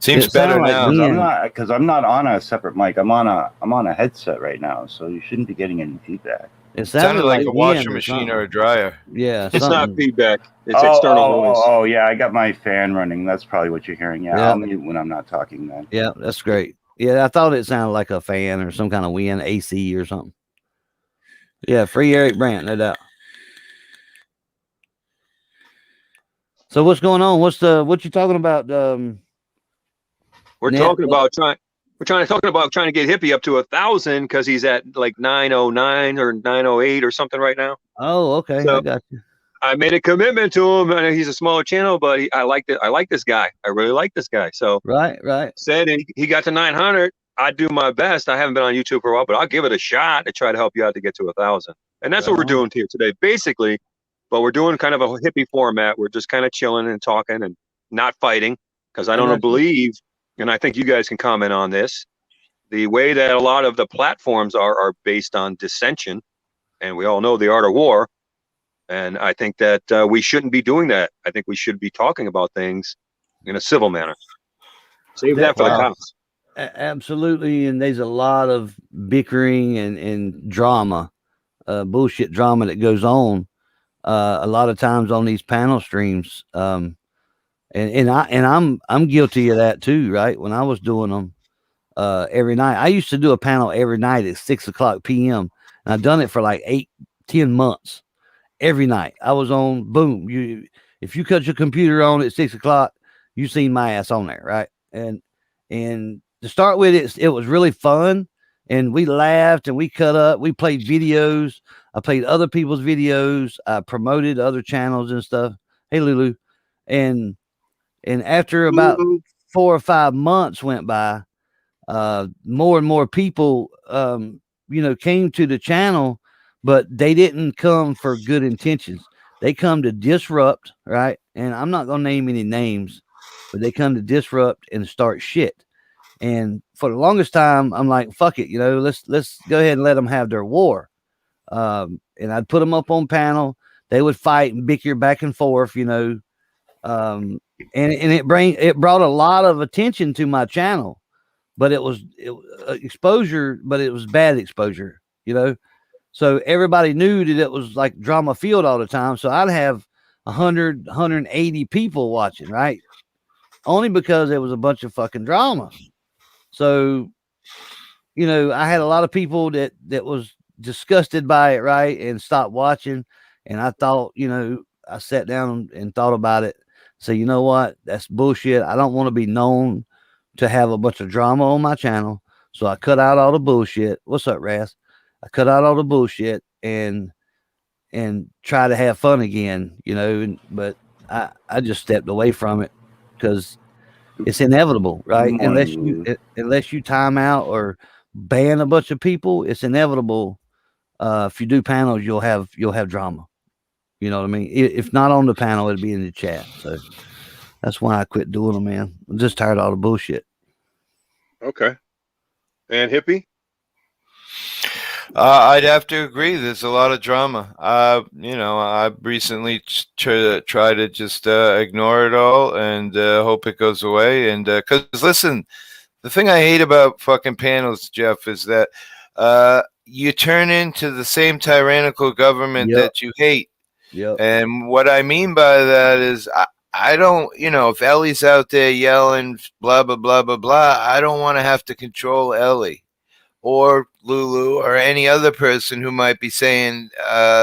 Seems It better sounded like now. wind. Because I'm not on a separate mic. I'm on a headset right now, so you shouldn't be getting any feedback. It Sounded like a wind washing or machine something. or a dryer. Yeah, It's not something. feedback. It's external noise. Oh, yeah, I got my fan running. That's probably what you're hearing. Yeah, Yeah. I'll mute when I'm not talking then. Yeah, that's great. Yeah, I thought it sounded like a fan or some kind of wind, AC or something. Yeah, free Eric Brandt, no doubt. So what's going on? What you talking about? We're Net- talking about trying to get Hippie up to 1,000 because he's at like 909 or 908 or something right now. Oh, okay, So- I got you. I made a commitment to him, and he's a smaller channel, but I like this guy. I really like this guy. So Right. said he got to 900. I do my best. I haven't been on YouTube for a while, but I'll give it a shot to try to help you out to get to 1,000. And that's what we're doing here today, basically. But we're doing kind of a hippie format. We're just kind of chilling and talking and not fighting, because I don't believe, and I think you guys can comment on this, the way that a lot of the platforms are based on dissension, and we all know the art of war. And I think that we shouldn't be doing that. I think we should be talking about things in a civil manner. Save that for the cops. Absolutely, and there's a lot of bickering and drama, bullshit drama that goes on a lot of times on these panel streams. And I'm guilty of that too, right? When I was doing them every night, I used to do a panel every night at 6:00 p.m. and I've done it for like 8-10 months. Every night I was on. Boom! If you cut your computer on at 6:00, you seen my ass on there, right? And to start with, it was really fun, and we laughed and we cut up. We played videos. I played other people's videos. I promoted other channels and stuff. Hey, Lulu, and after about 4 or 5 months went by, more and more people, came to the channel. But they didn't come for good intentions. They come to disrupt, right? And I'm not going to name any names, but they come to disrupt and start shit. And for the longest time, I'm like, fuck it, let's go ahead and let them have their war. And I'd put them up on panel. They would fight and bicker back and forth, and it brought a lot of attention to my channel, but it was exposure, but it was bad exposure, So everybody knew that it was like drama field all the time. So I'd have 100, 180 people watching, right? Only because there was a bunch of fucking drama. So, I had a lot of people that was disgusted by it, right? And stopped watching. And I thought, I sat down and thought about it. So, you know what? That's bullshit. I don't want to be known to have a bunch of drama on my channel. So I cut out all the bullshit. What's up, Raz? I cut out all the bullshit and try to have fun again, but I just stepped away from it because it's inevitable, right? Unless you time out or ban a bunch of people, it's inevitable. If you do panels, you'll have drama. You know what I mean? If not on the panel, it'll be in the chat. So that's why I quit doing them, man. I'm just tired of all the bullshit. Okay. And Hippie? I'd have to agree. There's a lot of drama. I recently try to just ignore it all and hope it goes away. And because listen, the thing I hate about fucking panels, Jeff, is that you turn into the same tyrannical government that you hate. Yep. And what I mean by that is I don't, if Ellie's out there yelling blah, blah, blah, blah, blah, I don't want to have to control Ellie or Lulu or any other person who might be saying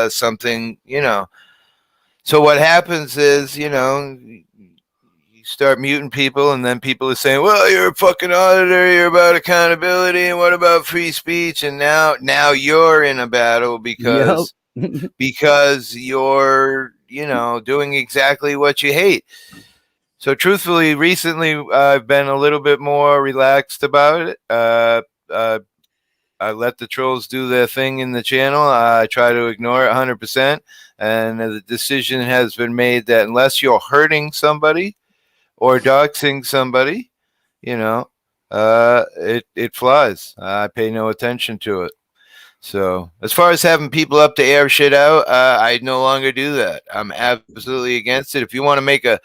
something, So what happens is, you start muting people, and then people are saying, well, you're a fucking auditor, you're about accountability, and what about free speech? And now you're in a battle because you're, doing exactly what you hate. So truthfully, recently, I've been a little bit more relaxed about it. I let the trolls do their thing in the channel. I try to ignore it 100%. And the decision has been made that unless you're hurting somebody or doxing somebody, it flies. I pay no attention to it. So as far as having people up to air shit out, I no longer do that. I'm absolutely against it. If you want to make an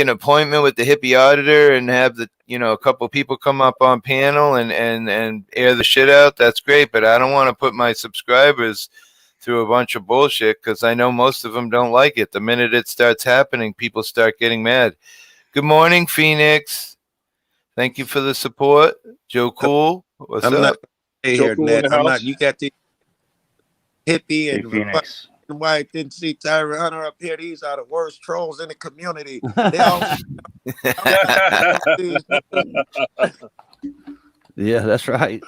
appointment with the hippie auditor and have a couple people come up on panel and air the shit out, that's great. But I don't want to put my subscribers through a bunch of bullshit because I know most of them don't like it. The minute it starts happening, people start getting mad. Good morning, Phoenix. Thank you for the support. Joe Cool, what's I'm up? not here, Cool in Ned. the I'm not. house. You got the hippie Hey, and Phoenix. white. Didn't see Tyra Hunter up here. These are the worst trolls in the community. They all. Yeah, that's right.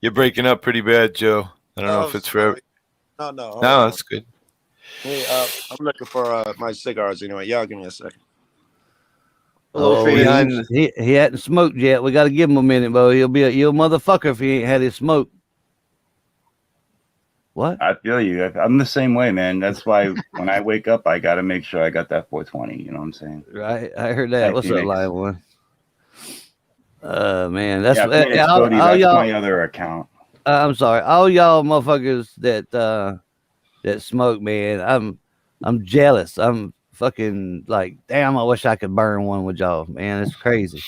You're breaking up pretty bad, Joe. I don't know if it's for. No, hold No, on. that's good. Hey, I'm looking for my cigars anyway. Y'all give me a second. Hello, he, Phoenix. he hadn't smoked yet. We got to give him a minute, Bo. He'll be a motherfucker if he ain't had his smoke. What? I feel you. I'm the same way, man. That's why when I wake up, I got to make sure I got that 420. You know what I'm saying? Right. I heard that. Hi, What's Phoenix. up, Lion One? Man, that's Phoenix all Cody, that's y'all. my other account. I'm sorry, all y'all motherfuckers that smoke, man. I'm jealous. I'm fucking like, damn. I wish I could burn one with y'all, man. It's crazy.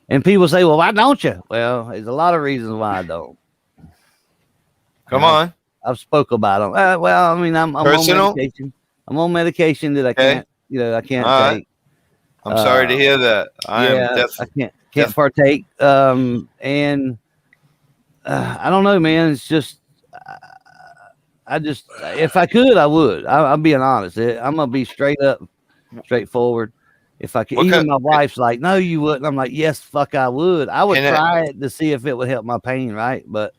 And people say, well, why don't you? Well, there's a lot of reasons why I don't. Come on. I've spoke about them. Well, I mean, I'm on Personal? medication. I'm on medication that I Okay. can't, I can't All right. take. I'm sorry to hear that. I can't partake. And I don't know, man. It's just, I just, if I could, I would. I'm being honest. I'm gonna be straight up, straightforward. If I could, even my wife's like, no, you wouldn't. I'm like, yes, fuck, I would. I would try it to see if it would help my pain, right? But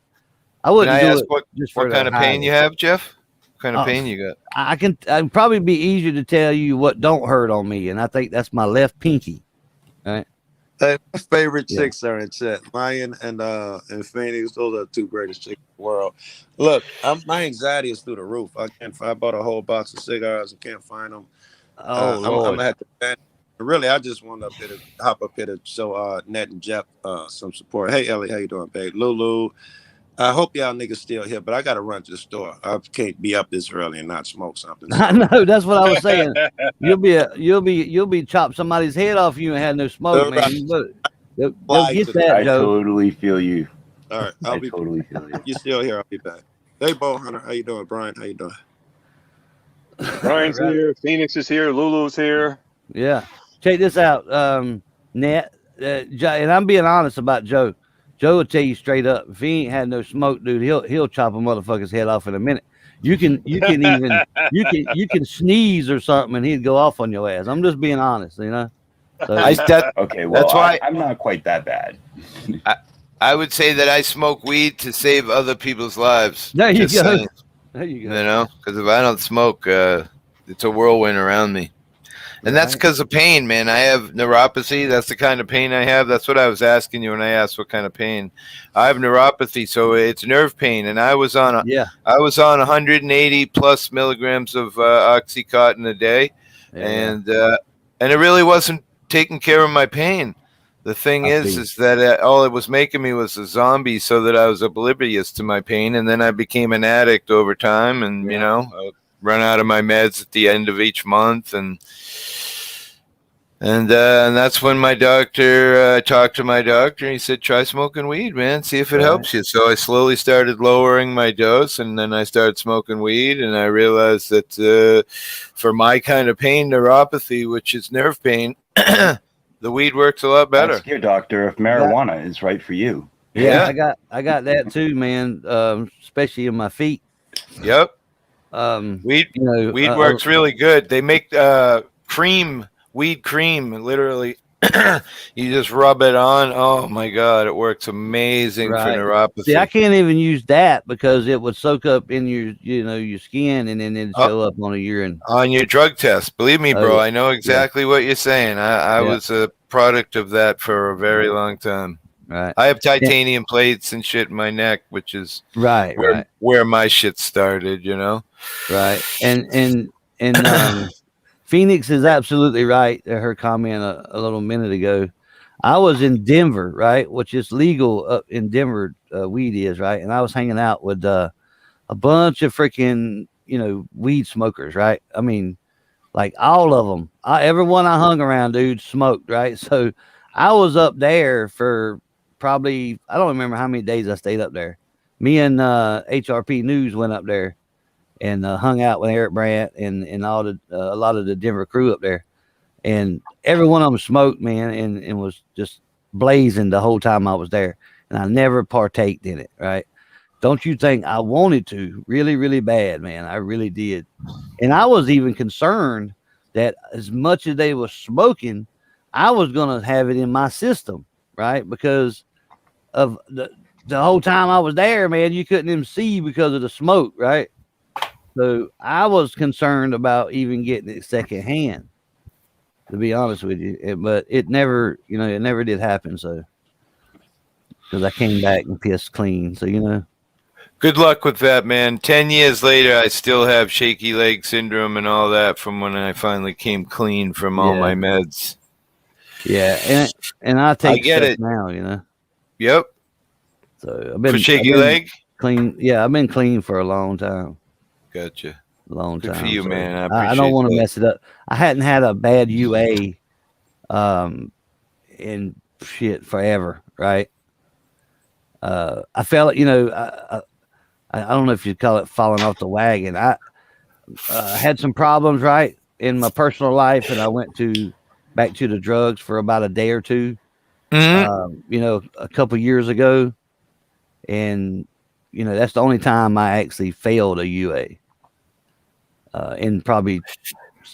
I wouldn't do it just for what kind of pain you have, Jeff? What kind of pain you got? I'd probably be easier to tell you what don't hurt on me, and I think that's my left pinky. All right. My favorite chicks are in chat. Lion and Phoenix. Those are the two greatest chicks in the world. Look, my anxiety is through the roof. I bought a whole box of cigars and can't find them. Oh Lord. I'm gonna have to. Really, I just want to hop up here to show Ned and Jeff some support. Hey, Ellie, how you doing, babe? Lulu. I hope y'all niggas still here, but I gotta run to the store. I can't be up this early and not smoke something. So. I know, that's what I was saying. You'll be chop somebody's head off you and had no smoke, man. Go get that, I Joe. totally feel you. All right, I totally feel you. You still here? I'll be back. Hey, Bo Hunter, how you doing? Brian, how you doing? Brian's here. Phoenix is here. Lulu's here. Yeah, check this out, Net. And I'm being honest about Joe. Joe will tell you straight up, if he ain't had no smoke, dude, he'll chop a motherfucker's head off in a minute. You can sneeze or something and he'd go off on your ass. I'm just being honest, you know. So, okay, well, that's why I'm not quite that bad. I would say that I smoke weed to save other people's lives. There you go. Saying, there you go. You know, because if I don't smoke, it's a whirlwind around me. And that's because of pain, man. I have neuropathy. That's the kind of pain I have. That's what I was asking you when I asked what kind of pain. I have neuropathy, so it's nerve pain. And I was on 180 plus milligrams of Oxycontin a day, and it really wasn't taking care of my pain. The thing is that all it was making me was a zombie, so that I was oblivious to my pain, and then I became an addict over time, and you know, I would run out of my meds at the end of each month, and that's when my doctor talked to my doctor, and he said, try smoking weed, man, see if it helps you. So I slowly started lowering my dose, and then I started smoking weed, and I realized that for my kind of pain, neuropathy, which is nerve pain, the weed works a lot better. Ask your doctor if marijuana is right for you. Yeah, I got that too, man. Especially in my feet. Yep. Weed works really good. They make weed cream, literally. You just rub it on. Oh my God, it works amazing for neuropathy. See, I can't even use that because it would soak up in your skin, and then it'd show up on a urine. On your drug test. Believe me, bro, I know exactly what you're saying. I was a product of that for a very long time. Right. I have titanium plates and shit in my neck, which is where my shit started, you know? Right. And Phoenix is absolutely right. Her comment a little minute ago. I was in Denver, right, which is legal up in Denver. Weed is right, and I was hanging out with a bunch of freaking weed smokers, right? I mean, like all of them. Everyone I hung around, dude, smoked, right? So I was up there for probably, I don't remember how many days I stayed up there. Me and HRP News went up there and hung out with Eric Brandt and all the a lot of the Denver crew up there. And every one of them smoked, man, and was just blazing the whole time I was there. And I never partaked in it, right? Don't you think I wanted to really, really bad, man? I really did. And I was even concerned that as much as they were smoking, I was going to have it in my system, right? Because of the whole time I was there, man, you couldn't even see because of the smoke, right? So I was concerned about even getting it secondhand, to be honest with you. But it never, it never did happen. So, because I came back and pissed clean. So, Good luck with that, man. 10 years later, I still have shaky leg syndrome and all that from when I finally came clean from all my meds. Yeah, and I take get stuff it now, Yep. So I've been For shaky leg? clean. Yeah, I've been clean for a long time. Gotcha. Long Good time. for you, so man. I I appreciate don't want to that. mess it up. I hadn't had a bad UA in shit forever, right? I felt, I don't know if you'd call it falling off the wagon. I had some problems, right, in my personal life, and I went back to the drugs for about a day or two, a couple years ago, and that's the only time I actually failed a UA in probably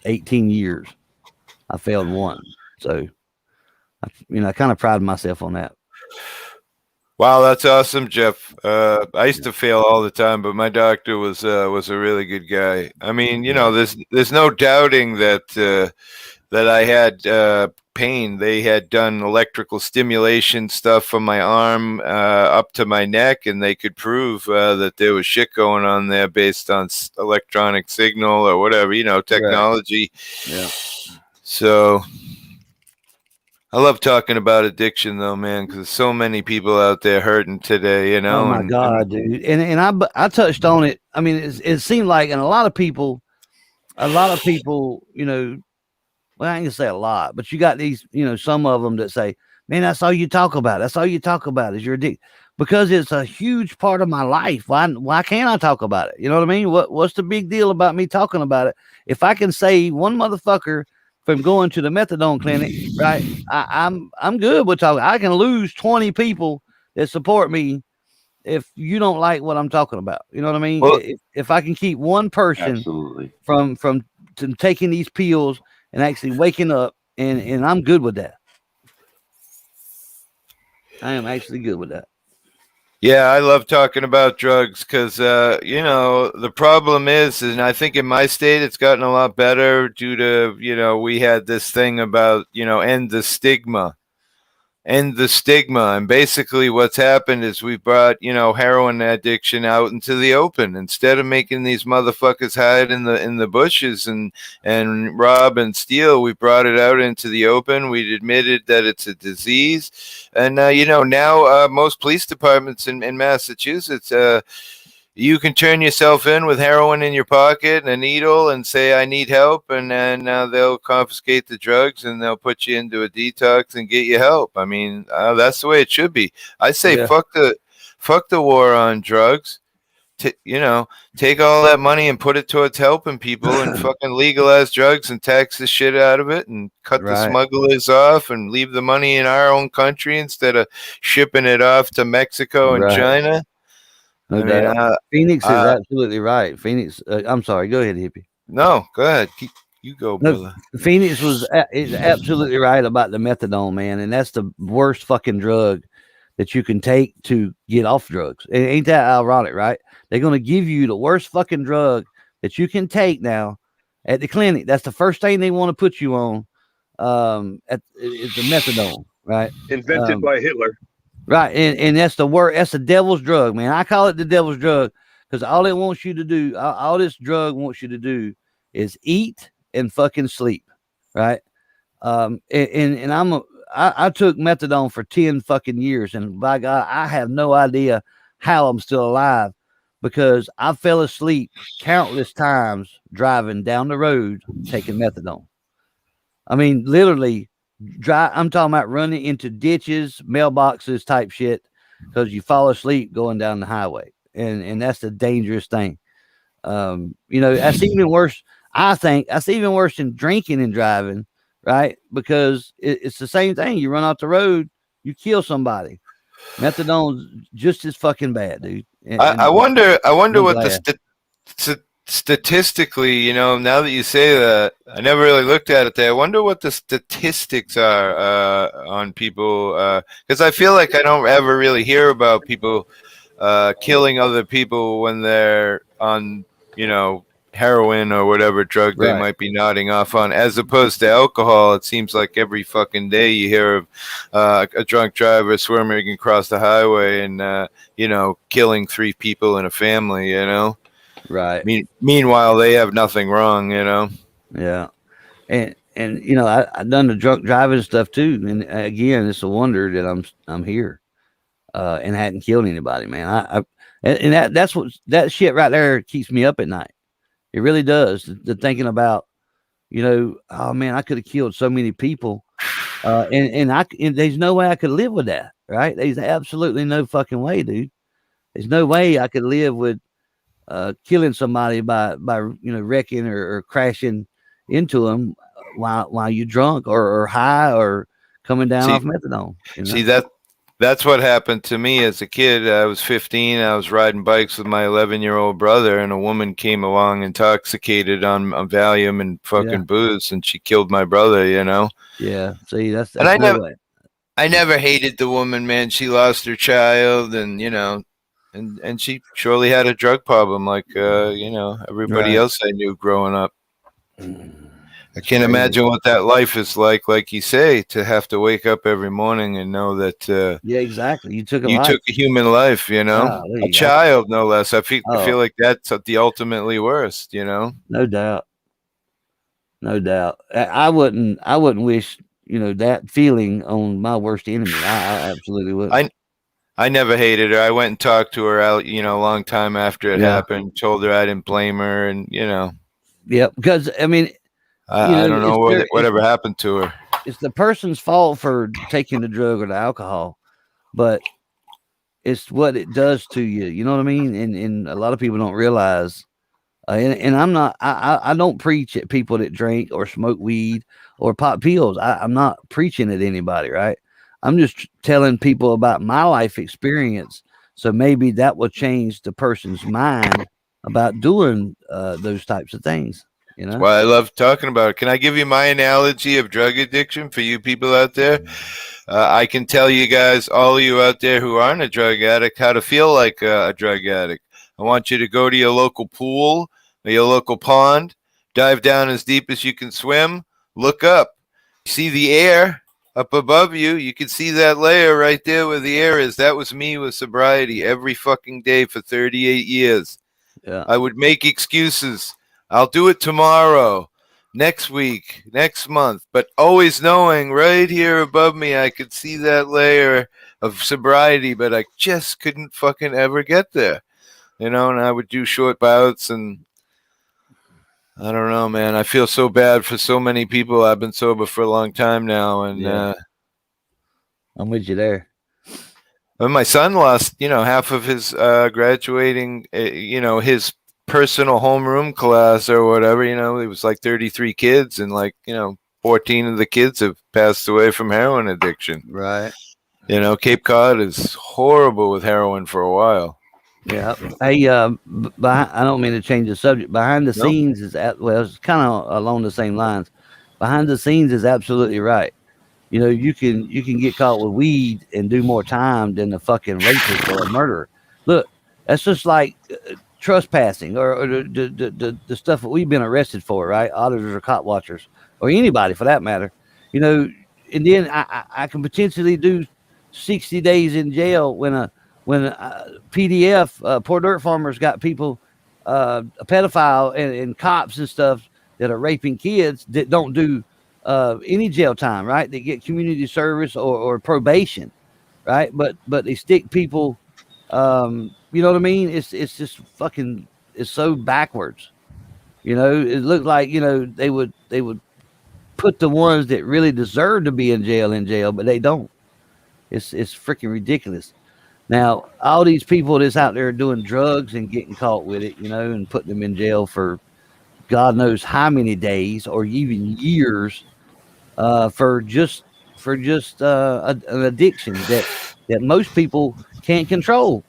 18 years. I failed one, so I kind of pride myself on that. Wow, that's awesome, Jeff. I used to fail all the time, but my doctor was a really good guy. I mean, there's no doubting that I had pain. They had done electrical stimulation stuff from my arm up to my neck, and they could prove that there was shit going on there based on electronic signal or whatever, technology. Right. Yeah. So I love talking about addiction, though, man, because there's so many people out there hurting today, Oh my God, dude! And I touched on it. I mean, it seemed like, and a lot of people, well, I ain't gonna say a lot, but you got these, some of them that say, "Man, that's all you talk about. That's all you talk about is your addiction," because it's a huge part of my life. Why can't I talk about it? You know what I mean? What's the big deal about me talking about it? If I can save one motherfucker from going to the methadone clinic, right? I'm good with talking. I can lose 20 people that support me if you don't like what I'm talking about. You know what I mean? Well, if I can keep one person Absolutely. from taking these pills and actually waking up, and I'm good with that. I am actually good with that. Yeah, I love talking about drugs because, the problem is, and I think in my state it's gotten a lot better due to, we had this thing about, end the stigma. And basically what's happened is we brought, heroin addiction out into the open instead of making these motherfuckers hide in the bushes and rob and steal. We brought it out into the open. We admitted that it's a disease. And, now most police departments in Massachusetts, you can turn yourself in with heroin in your pocket and a needle and say, I need help. And then they'll confiscate the drugs and they'll put you into a detox and get you help. I mean, that's the way it should be. I say, fuck the war on drugs. Take all that money and put it towards helping people and fucking legalize drugs and tax the shit out of it and cut the smugglers off and leave the money in our own country instead of shipping it off to Mexico and China. No doubt. Phoenix is absolutely right. Phoenix, I'm sorry. Go ahead, Hippie. No, go ahead. You go, brother. Phoenix is absolutely right about the methadone, man, and that's the worst fucking drug that you can take to get off drugs. Ain't that ironic, right? They're going to give you the worst fucking drug that you can take now at the clinic. That's the first thing they want to put you on. It's the methadone, right? Invented by Hitler. Right, and that's the word. That's the devil's drug, man. I call it the devil's drug because all it wants you to do, all this drug wants you to do, is eat and fucking sleep, right? And I took methadone for 10 fucking years, and by God, I have no idea how I'm still alive, because I fell asleep countless times driving down the road taking methadone. I mean, literally, I'm talking about running into ditches, mailboxes type shit, because you fall asleep going down the highway, and that's the dangerous thing. That's even worse. I think that's even worse than drinking and driving, right? Because it's the same thing. You run off the road, you kill somebody. Methadone's just as fucking bad, dude. I wonder I'm what glad. statistically, now that you say that, I never really looked at it there. I wonder what the statistics are on people, because I feel like I don't ever really hear about people killing other people when they're on, heroin or whatever drug they Right. might be nodding off on, as opposed to alcohol. It seems like every fucking day you hear of a drunk driver swimming across the highway and killing 3 people in a family. Right. Meanwhile, they have nothing wrong. Yeah. And I done the drunk driving stuff too. And again, it's a wonder that I'm here and hadn't killed anybody, man. That's what that shit right there keeps me up at night. It really does. The thinking about, oh man, I could have killed so many people. And there's no way I could live with that, right? There's absolutely no fucking way, dude. There's no way I could live with killing somebody by wrecking or crashing into them while you drunk or high or coming down off methadone. See that's what happened to me as a kid. I was 15. I was riding bikes with my 11-year-old brother, and a woman came along intoxicated on Valium and fucking booze, and she killed my brother. Yeah. See, that's and way. I never hated the woman, man. She lost her child, and and she surely had a drug problem, like everybody else I knew growing up. I can't imagine what that life is like you say, to have to wake up every morning and know that. Yeah, exactly. You took a human life, a child, no less. I feel like that's the ultimately worst, No doubt. No doubt. I wouldn't wish that feeling on my worst enemy. I absolutely would. I never hated her. I went and talked to her out, a long time after it happened. Told her I didn't blame her, and Yeah, because I mean, I don't know whatever happened to her. It's the person's fault for taking the drug or the alcohol, but it's what it does to you. You know what I mean? And a lot of people don't realize. And I'm not. I don't preach at people that drink or smoke weed or pop pills. I'm not preaching at anybody, right? I'm just telling people about my life experience, so maybe that will change the person's mind about doing those types of things. That's why I love talking about it. Can I give you my analogy of drug addiction for you people out there? I can tell you guys, all of you out there who aren't a drug addict, how to feel like a drug addict. I want you to go to your local pool or your local pond, dive down as deep as you can swim, look up, see the air up above you. You can see that layer right there where the air is. That was me with sobriety every fucking day for 38 years. Yeah. I would make excuses. I'll do it tomorrow, next week, next month, but always knowing right here above me, I could see that layer of sobriety, but I just couldn't fucking ever get there, and I would do short bouts, and I don't know, man. I feel so bad for so many people. I've been sober for a long time now, and I'm with you there. When my son lost, half of his graduating, his personal homeroom class or whatever, it was like 33 kids, and 14 of the kids have passed away from heroin addiction. Right. Cape Cod is horrible with heroin for a while. Yeah. Hey, I don't mean to change the subject. Behind the scenes is it's kind of along the same lines. Behind the scenes is absolutely right. You can get caught with weed and do more time than the fucking rapist or a murderer. Look, that's just like trespassing or the stuff that we've been arrested for, right? Auditors or cop watchers or anybody for that matter. And then I can potentially do 60 days in jail when a PDF poor dirt farmers got people a pedophile and cops and stuff that are raping kids that don't do any jail time, right? They get community service or probation, right? But they stick people. You know what I mean? It's just fucking. It's so backwards. You know, it looked like they would put the ones that really deserve to be in jail, but they don't. It's freaking ridiculous. Now, all these people that's out there doing drugs and getting caught with it, and putting them in jail for God knows how many days or even years, for just an addiction that most people can't control.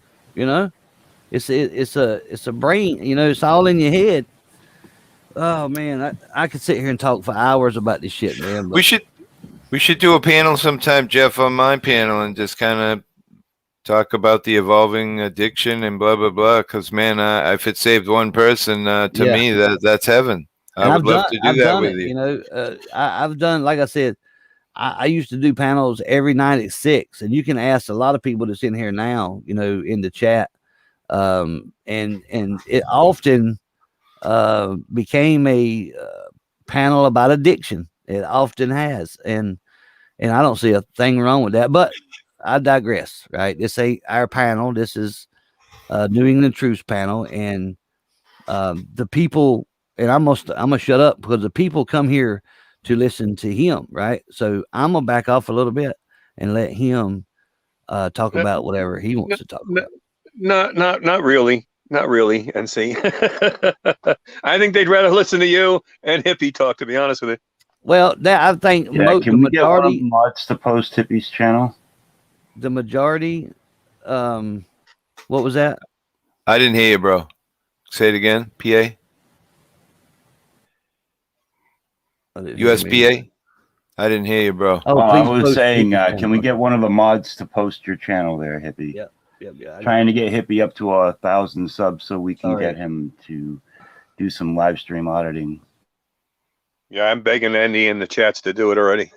It's a brain. It's all in your head. Oh man, I could sit here and talk for hours about this shit, man. But We should do a panel sometime, Jeff, on my panel, and just kind of talk about the evolving addiction and blah blah blah. Because man, if it saved one person, to Yeah. me that's heaven. I would love to do that with you. I've done, like I said, I used to do panels every night at 6, and you can ask a lot of people that's in here now, in the chat, and it often became a panel about addiction. It often has, and I don't see a thing wrong with that. But I digress. Right? This ain't our panel. This is New England Truth panel, and the people. And I'm gonna shut up because the people come here to listen to him. Right? So I'm gonna back off a little bit and let him talk about whatever he wants to talk about. Not really. Not really, NC. I think they'd rather listen to you and Hippie talk, to be honest with you. Well, I think can we get one of the mods to post Hippie's channel? The majority. What was that? I didn't hear you, bro. Say it again. PA. USPA. I didn't hear you, bro. I was saying, can we get one of the mods to post your channel there, Hippie? Yeah. Trying to get Hippie up to 1,000 subs so we can get him to do some live stream auditing. Yeah, I'm begging Andy in the chats to do it already.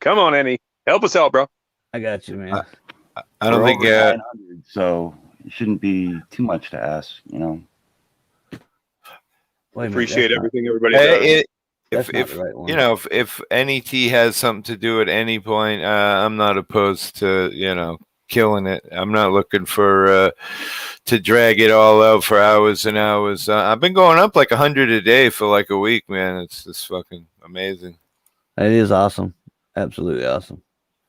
Come on, Andy, help us out, bro. I got you, man. I don't think 900, so it shouldn't be too much to ask, Appreciate everything everybody does. If NET has something to do at any point, I'm not opposed to killing it. I'm not looking for to drag it all out for hours and hours. I've been going up like 100 a day for like a week, man. It's just fucking amazing. It is awesome, absolutely awesome.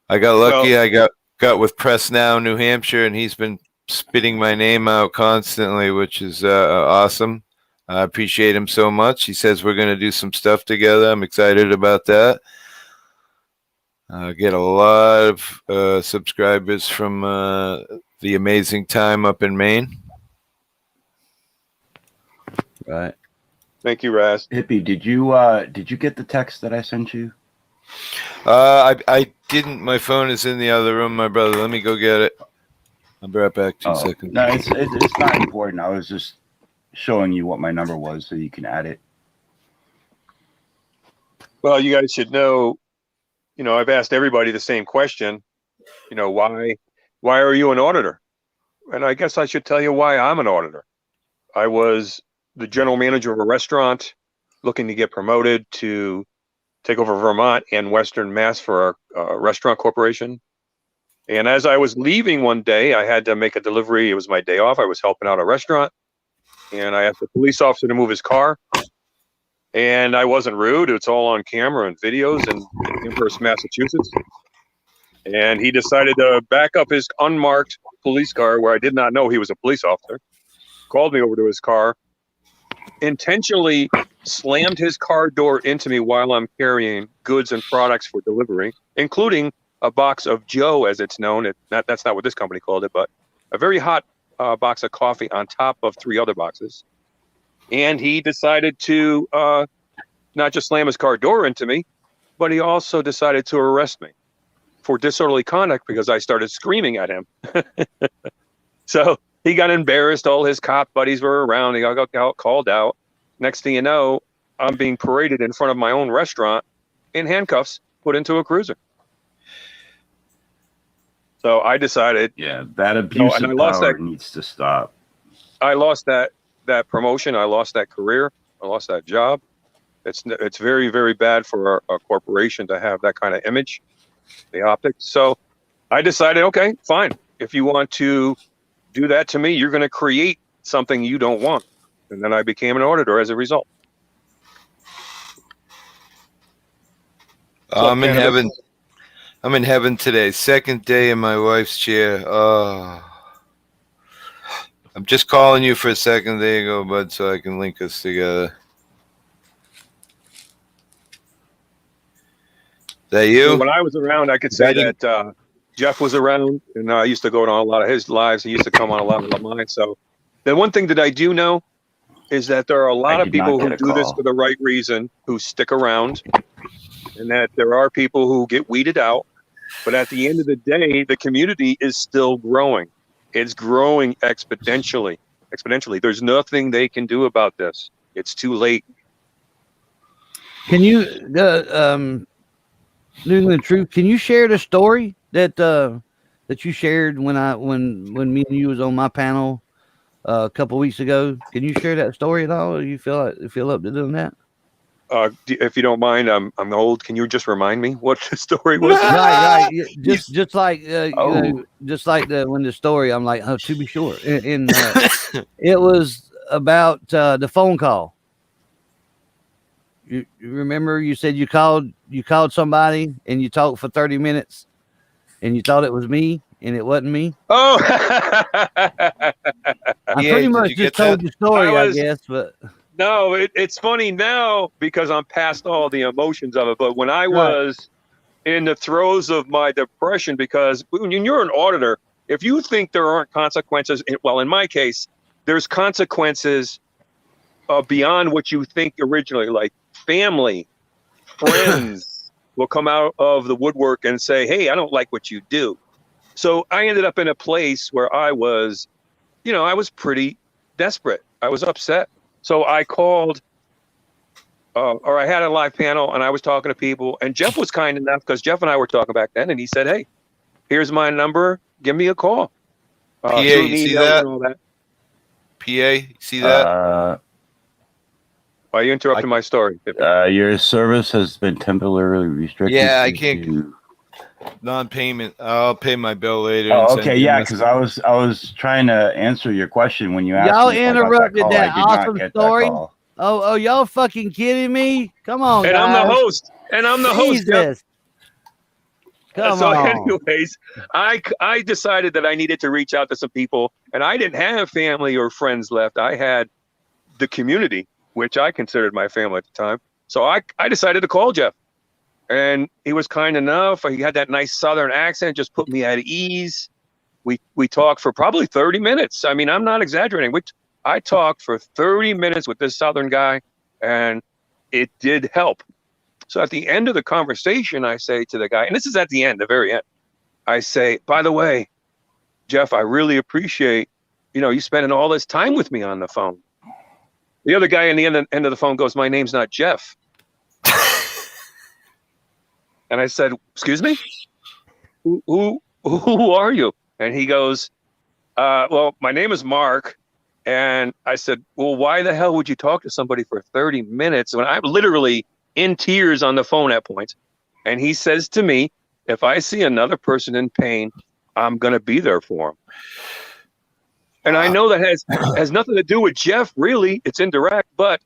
I got lucky. I got with Press Now, New Hampshire, and he's been spitting my name out constantly, which is awesome. I appreciate him so much. He says we're going to do some stuff together. I'm excited about that. Get a lot of subscribers from the amazing time up in Maine. Right. Thank you, Raz. Hippie, did you get the text that I sent you? I didn't. My phone is in the other room, my brother. Let me go get it. I'll be right back. 2 seconds. No, it's not important. I was just showing you what my number was so you can add it. Well, you guys should know, I've asked everybody the same question, why are you an auditor? And I guess I should tell you why I'm an auditor. I was the general manager of a restaurant looking to get promoted to take over Vermont and Western Mass for our restaurant corporation. And as I was leaving one day, I had to make a delivery. It was my day off. I was helping out a restaurant, and I asked the police officer to move his car. And I wasn't rude. It's all on camera and videos in Amherst, Massachusetts. And he decided to back up his unmarked police car where I did not know he was a police officer, called me over to his car, intentionally slammed his car door into me while I'm carrying goods and products for delivery, including a box of Joe, as it's known. That's not what this company called it, but a very hot box of coffee on top of 3 other boxes. And he decided to not just slam his car door into me, but he also decided to arrest me for disorderly conduct because I started screaming at him. So he got embarrassed. All his cop buddies were around. He got called out. Next thing you know, I'm being paraded in front of my own restaurant in handcuffs, put into a cruiser. So I decided, that abuse of power needs to stop. I lost that promotion. I lost that career. I lost that job. It's very, very bad for a corporation to have that kind of image, the optics. So I decided, okay, fine. If you want to do that to me, you're going to create something you don't want. And then I became an auditor as a result. I'm in heaven. I'm in heaven today. Second day in my wife's chair. Oh. I'm just calling you for a second. There you go, bud, so I can link us together. Is that you? So when I was around, I could say that Jeff was around, and I used to go on a lot of his lives. He used to come on a lot of mine. So the one thing that I do know is that there are a lot of people who do this for the right reason, who stick around, and that there are people who get weeded out. But at the end of the day, the community is still growing. It's growing exponentially. There's nothing they can do about this. It's too late. Can you, New England Truth, can you share the story that that you shared when me and you was on my panel a couple weeks ago? Can you share that story at all? Or you feel up to doing that? If you don't mind, I'm old. Can you just remind me what the story was? Right. Just like you know, just like when the story, I'm like, oh, to be sure. And it was about the phone call. You remember you said you called somebody and you talked for 30 minutes and you thought it was me and it wasn't me. Oh, I pretty much just told the story, I guess, but no, it's funny now because I'm past all the emotions of it. But when I was in the throes of my depression, because when you're an auditor, if you think there aren't consequences, well, in my case, there's consequences beyond what you think originally, like family, friends will come out of the woodwork and say, hey, I don't like what you do. So I ended up in a place where I was pretty desperate. I was upset. So I called, or I had a live panel and I was talking to people, and Jeff was kind enough, because Jeff and I were talking back then, and he said, hey, here's my number. Give me a call. PA, you see that? PA, you see that? Why you interrupting my story? Your service has been temporarily restricted. Yeah, I can't. Non-payment. I'll pay my bill later. Oh, okay, yeah, because I was trying to answer your question when you asked. Y'all me interrupted that awesome story. Oh, y'all fucking kidding me? Come on, and guys. I'm the host. And I'm the host. Jesus. Come on. Anyways, I decided that I needed to reach out to some people, and I didn't have family or friends left. I had the community, which I considered my family at the time. So I decided to call Jeff. And he was kind enough. He had that nice Southern accent, just put me at ease. We talked for probably 30 minutes. I mean, I'm not exaggerating. I talked for 30 minutes with this Southern guy, and it did help. So at the end of the conversation, I say to the guy, and this is at the end, the very end, I say, by the way, Jeff, I really appreciate, you spending all this time with me on the phone. The other guy on the end of the phone goes, my name's not Jeff. And I said, excuse me? Who are you? And he goes, well, my name is Mark. And I said, well, why the hell would you talk to somebody for 30 minutes when I'm literally in tears on the phone at points? And he says to me, if I see another person in pain, I'm going to be there for him. And I know that has nothing to do with Jeff, really. It's indirect. But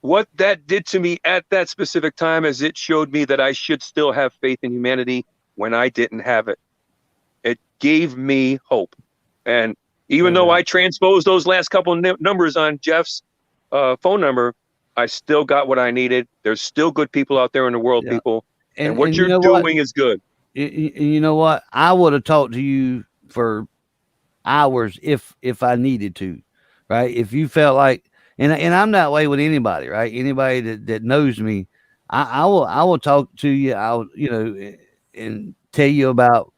what that did to me at that specific time is it showed me that I should still have faith in humanity when I didn't have it. It gave me hope. And even though I transposed those last couple numbers on Jeff's phone number, I still got what I needed. There's still good people out there in the world, people. And what you're doing is good. You know what? I would have talked to you for hours if I needed to, right? If you felt like, and I'm that way with anybody, right? Anybody that knows me, I will talk to you. I'll and tell you about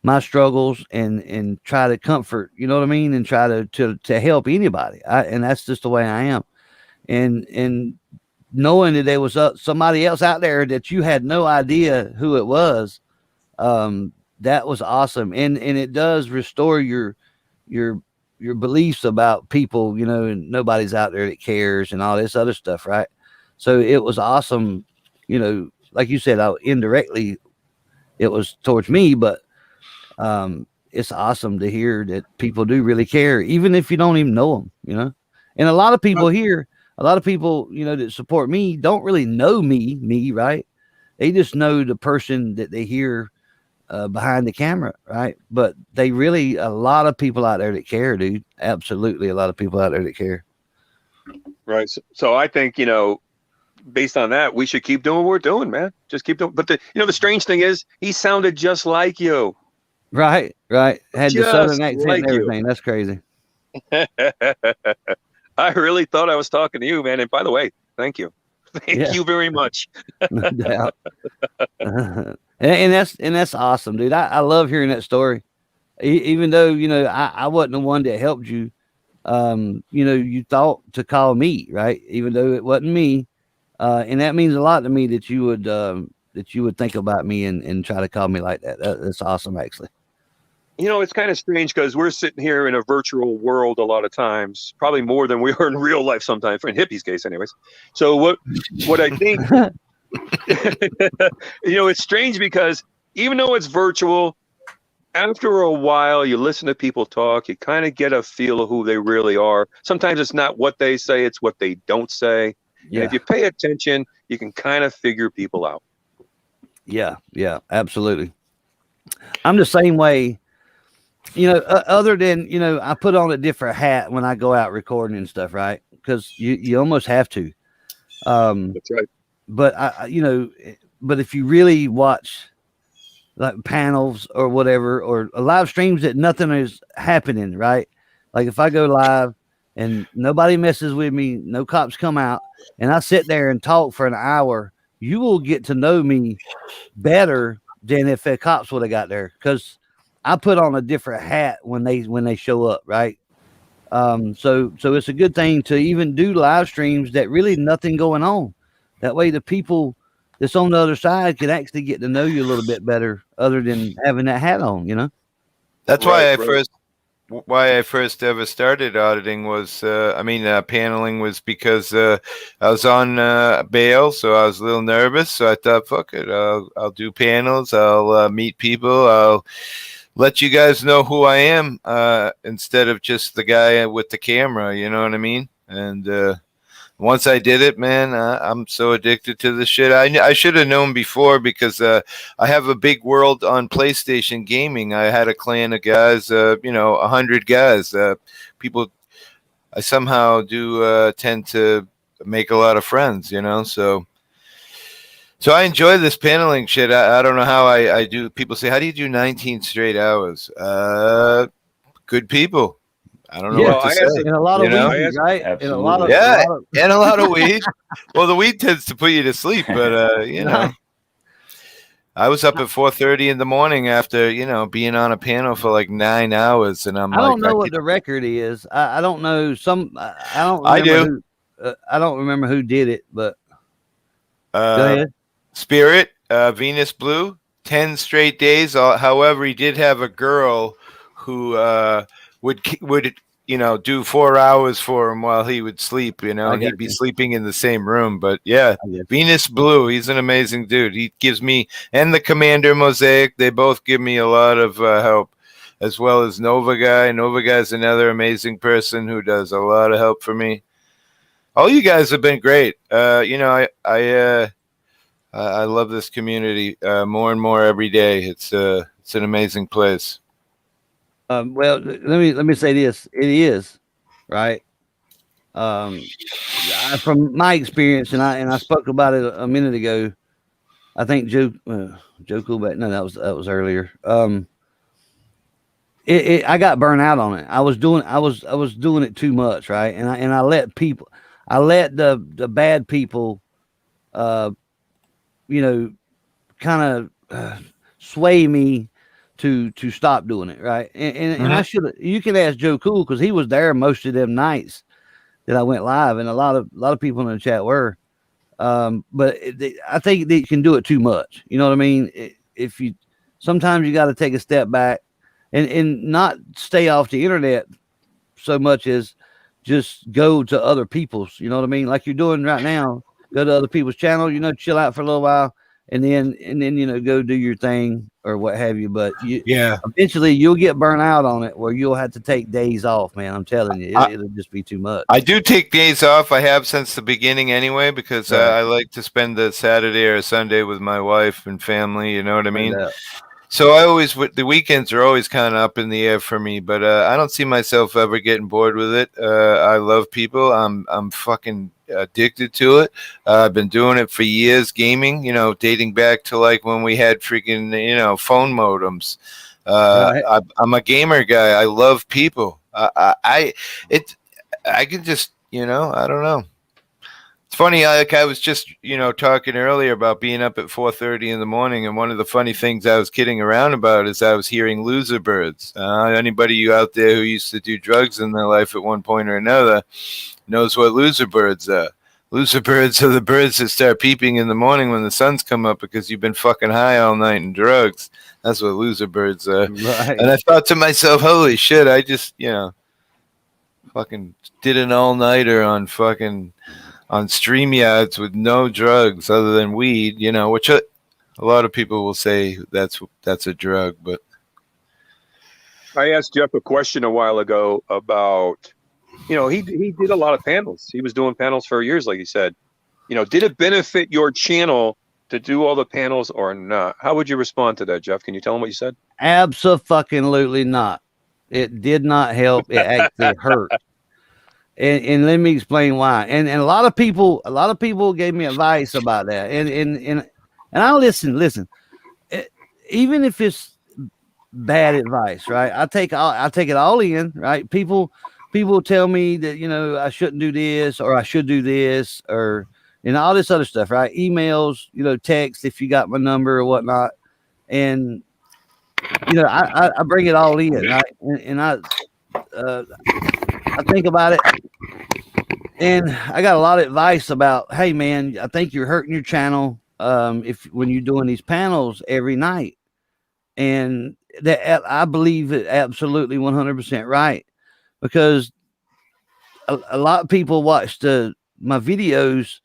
my struggles and try to comfort, you know what I mean, and try to help anybody. And that's just the way I am. And knowing that there was somebody else out there that you had no idea who it was, that was awesome. And it does restore your beliefs about people, and nobody's out there that cares and all this other stuff, right? So it was awesome, you know, like you said, indirectly it was towards me, but it's awesome to hear that people do really care, even if you don't even know them, you know. And a lot of people here, a lot of people, you know, that support me don't really know me, right? They just know the person that they hear behind the camera, right? But they really, a lot of people out there that care, dude. Absolutely, a lot of people out there that care. Right. So I think, you know, based on that, we should keep doing what we're doing, man. Just keep doing. But the strange thing is, he sounded just like you. Right. Had the Just southern accent like and everything. That's crazy. I really thought I was talking to you, man. And by the way, thank you. Thank you very much. No doubt. and that's awesome, dude. I love hearing that story. Even though, you know, I wasn't the one that helped you. You know, you thought to call me, right? Even though it wasn't me. And that means a lot to me that you would think about me and try to call me like that. That's awesome, actually. You know, it's kind of strange because we're sitting here in a virtual world a lot of times, probably more than we are in real life sometimes, in Hippie's case anyways. So what I think, you know, it's strange because even though it's virtual, after a while, you listen to people talk, you kind of get a feel of who they really are. Sometimes it's not what they say, it's what they don't say. Yeah. And if you pay attention, you can kind of figure people out. Yeah, absolutely. I'm the same way. You know, other than, you know, I put on a different hat when I go out recording and stuff, right? Because you almost have to. That's right. But you know, but if you really watch like panels or whatever, or live streams that nothing is happening, right? Like if I go live and nobody messes with me, no cops come out, and I sit there and talk for an hour, you will get to know me better than if the cops would have got there, because I put on a different hat when they show up, right? So it's a good thing to even do live streams that really nothing going on. That way the people that's on the other side can actually get to know you a little bit better, other than having that hat on, you know? That's why I first ever started auditing was, paneling was because I was on bail, so I was a little nervous. So I thought, fuck it, I'll do panels, I'll meet people, I'll let you guys know who I am instead of just the guy with the camera, you know what I mean? And once I did it, man, I'm so addicted to this shit. I should have known before because I have a big world on PlayStation gaming. I had a clan of guys, 100 guys. People, I somehow do tend to make a lot of friends, you know, so I enjoy this paneling shit. I don't know how I do. People say, how do you do 19 straight hours? Good people. I don't know what to say. And a lot of weed, right? Absolutely. And a lot of weed. Well, the weed tends to put you to sleep, but you know, I was up at 4:30 in the morning after, you know, being on a panel for like 9 hours, and I don't know what the record is. I don't know. I do. I don't remember who did it, but go ahead. Spirit, Venus Blue, 10 straight days. However, he did have a girl who would you know, do 4 hours for him while he would sleep, you know, and he'd be sleeping in the same room. But yeah, Venus Blue, he's an amazing dude. He gives me, and the Commander Mosaic, they both give me a lot of help, as well as Nova Guy. Nova Guy's another amazing person who does a lot of help for me. All you guys have been great. You know, I love this community more and more every day. It's an amazing place. Well, let me say this. It is, right? From my experience, and I spoke about it a minute ago. I think Joe Coolback. No, that was earlier. I got burnt out on it. I was doing it too much, right? And I let the bad people, you know, kind of sway me to stop doing it, right? And I should. You can ask Joe Cool, because he was there most of them nights that I went live, and a lot of people in the chat were. But I think that you can do it too much. You know what I mean? If you sometimes you got to take a step back and not stay off the internet so much as just go to other people's. You know what I mean? Like you're doing right now. go to other people's channel, chill out for a little while, and then go do your thing or what have you. But Yeah. eventually you'll get burnt out on it, where you'll have to take days off, man. I'm telling you, it'll just be too much. I do take days off. I have since the beginning anyway, because Right. I like to spend the Saturday or Sunday with my wife and family. You know what I mean? Yeah. So I always, the weekends are always kind of up in the air for me, but I don't see myself ever getting bored with it. I love people. I'm fucking addicted to it. I've been doing it for years, gaming, dating back to like when we had freaking, phone modems. Right. I'm a gamer guy. I love people. I can just, I don't know. It's funny, like I was just, talking earlier about being up at 4:30 in the morning, and one of the funny things I was kidding around about is I was hearing loser birds. Anybody you out there who used to do drugs in their life at one point or another knows what loser birds are. Loser birds are the birds that start peeping in the morning when the sun's come up because you've been fucking high all night in drugs. That's what loser birds are. Right. And I thought to myself, holy shit, I just, fucking did an all-nighter on StreamYards with no drugs other than weed, which a lot of people will say that's a drug, but I asked Jeff a question a while ago about, he did a lot of panels. He was doing panels for years, like he said. Did it benefit your channel to do all the panels or not? How would you respond to that, Jeff? Can you tell him what you said? Abso-fucking-lutely not. It did not help. It actually hurt. And let me explain why. And a lot of people gave me advice about that. And I'll listen. Even if it's bad advice, right? I take it all in, right? People tell me that I shouldn't do this or I should do this or all this other stuff, right? Emails, text if you got my number or whatnot. And I bring it all in, right? And I think about it. And I got a lot of advice about, hey man, I think you're hurting your channel when you're doing these panels every night. And that I believe it absolutely 100% right, because a lot of people watch my videos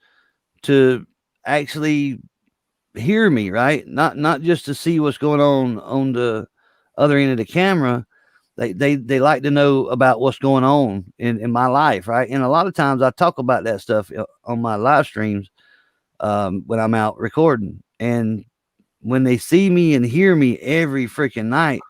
to actually hear me, right? Not just to see what's going on the other end of the camera. They like to know about what's going on in my life, right? And a lot of times I talk about that stuff on my live streams when I'm out recording. And when they see me and hear me every freaking night,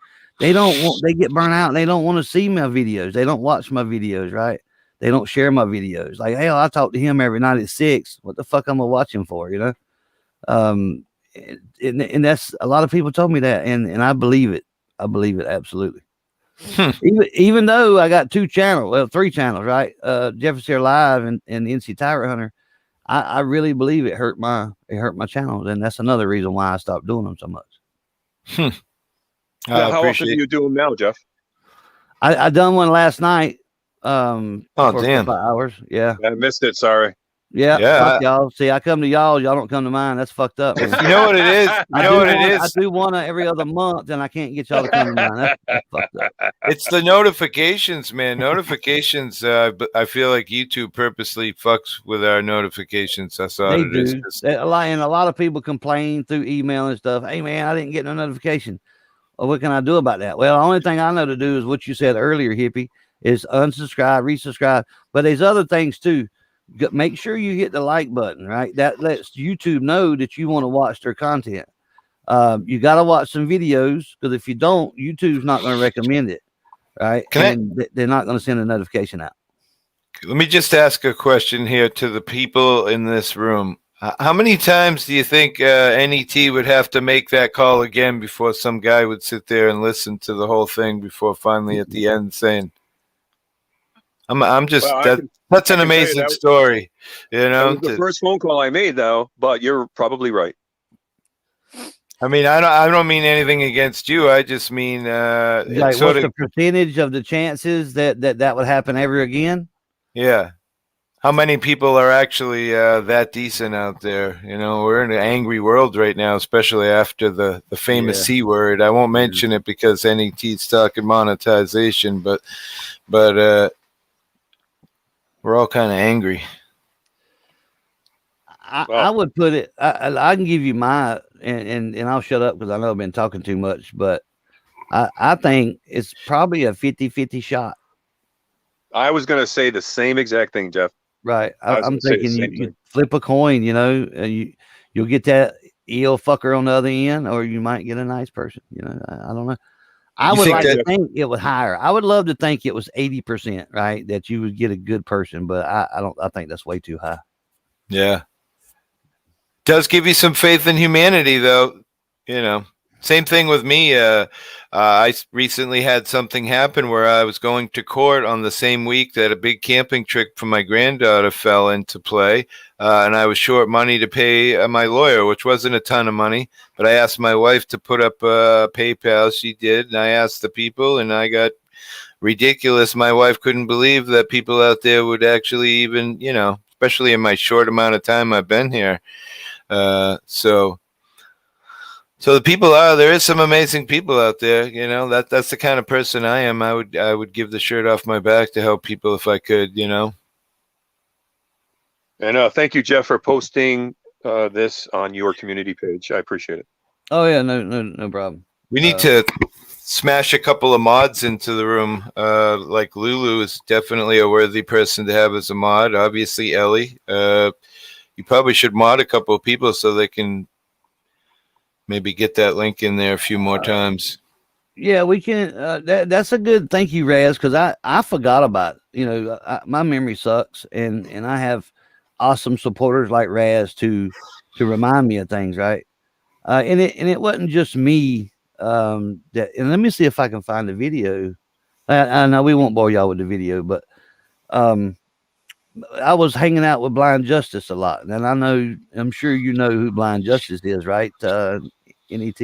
they get burnt out and they don't want to see my videos. They don't watch my videos, right? They don't share my videos. Like, hell, I talk to him every night at 6. What the fuck am I watching for, and that's, a lot of people told me that, and I believe it. I believe it absolutely. Even though I got 3 channels, right? Jefferson here Live and NC Tyrant Hunter. I really believe it hurt my channels, and that's another reason why I stopped doing them so much. Now, how often do you do them now, Jeff? I done one last night. For damn. 5 hours. Yeah. I missed it. Sorry. Yeah. Fuck y'all. See, I come to y'all don't come to mine. That's fucked up, man. You know what it is? I do one every other month, and I can't get y'all to come to mine. That's fucked up. It's the notifications, man. Notifications. I feel like YouTube purposely fucks with our notifications. That's all it is. A lot of people complain through email and stuff. Hey, man, I didn't get no notification. Well, what can I do about that? Well, the only thing I know to do is what you said earlier, Hippie, is unsubscribe, resubscribe. But there's other things too. Make sure you hit the like button, right? That lets YouTube know that you want to watch their content. You got to watch some videos, because if you don't, YouTube's not going to recommend it, right? They're not going to send a notification out. Let me just ask a question here to the people in this room. How many times do you think NET would have to make that call again before some guy would sit there and listen to the whole thing before finally at the end saying, I'm just, that's an amazing story, That was the first phone call I made, though, but you're probably right. I mean, I don't mean anything against you. I just mean, what's the percentage of the chances that would happen ever again? Yeah. How many people are actually that decent out there? We're in an angry world right now, especially after the famous C word. I won't mention it because NET's talking monetization, but we're all kind of angry. I would put it. I can give you my and I'll shut up because I know I've been talking too much. But I think it's probably a 50-50 shot. I was going to say the same exact thing, Jeff. Right. I was I'm gonna say the thinking same you thing. flip a coin, and you'll get that ill fucker on the other end, or you might get a nice person. I don't know. I You would think like to that- think it was higher. I would love to think it was 80%, right? That you would get a good person, but I don't. I think that's way too high. Yeah. Does give you some faith in humanity, though. Same thing with me. I recently had something happen where I was going to court on the same week that a big camping trip for my granddaughter fell into play, and I was short money to pay my lawyer, which wasn't a ton of money. But I asked my wife to put up PayPal. She did, and I asked the people, and I got ridiculous. My wife couldn't believe that people out there would actually even, especially in my short amount of time I've been here. So the people there is some amazing people out there, that's the kind of person I am. I would give the shirt off my back to help people if I could, And thank you, Jeff, for posting this on your community page. I appreciate it. Oh yeah, no problem. We need to smash a couple of mods into the room. Like Lulu is definitely a worthy person to have as a mod. Obviously, Ellie. You probably should mod a couple of people so they can maybe get that link in there a few more times. Yeah, we can. That's a good. Thank you, Raz, because I forgot about it. My memory sucks, and I have awesome supporters like Raz to remind me of things, right? And it wasn't just me. And let me see if I can find the video. I know we won't bore y'all with the video, but I was hanging out with Blind Justice a lot, and I'm sure you know who Blind Justice is, right? NET.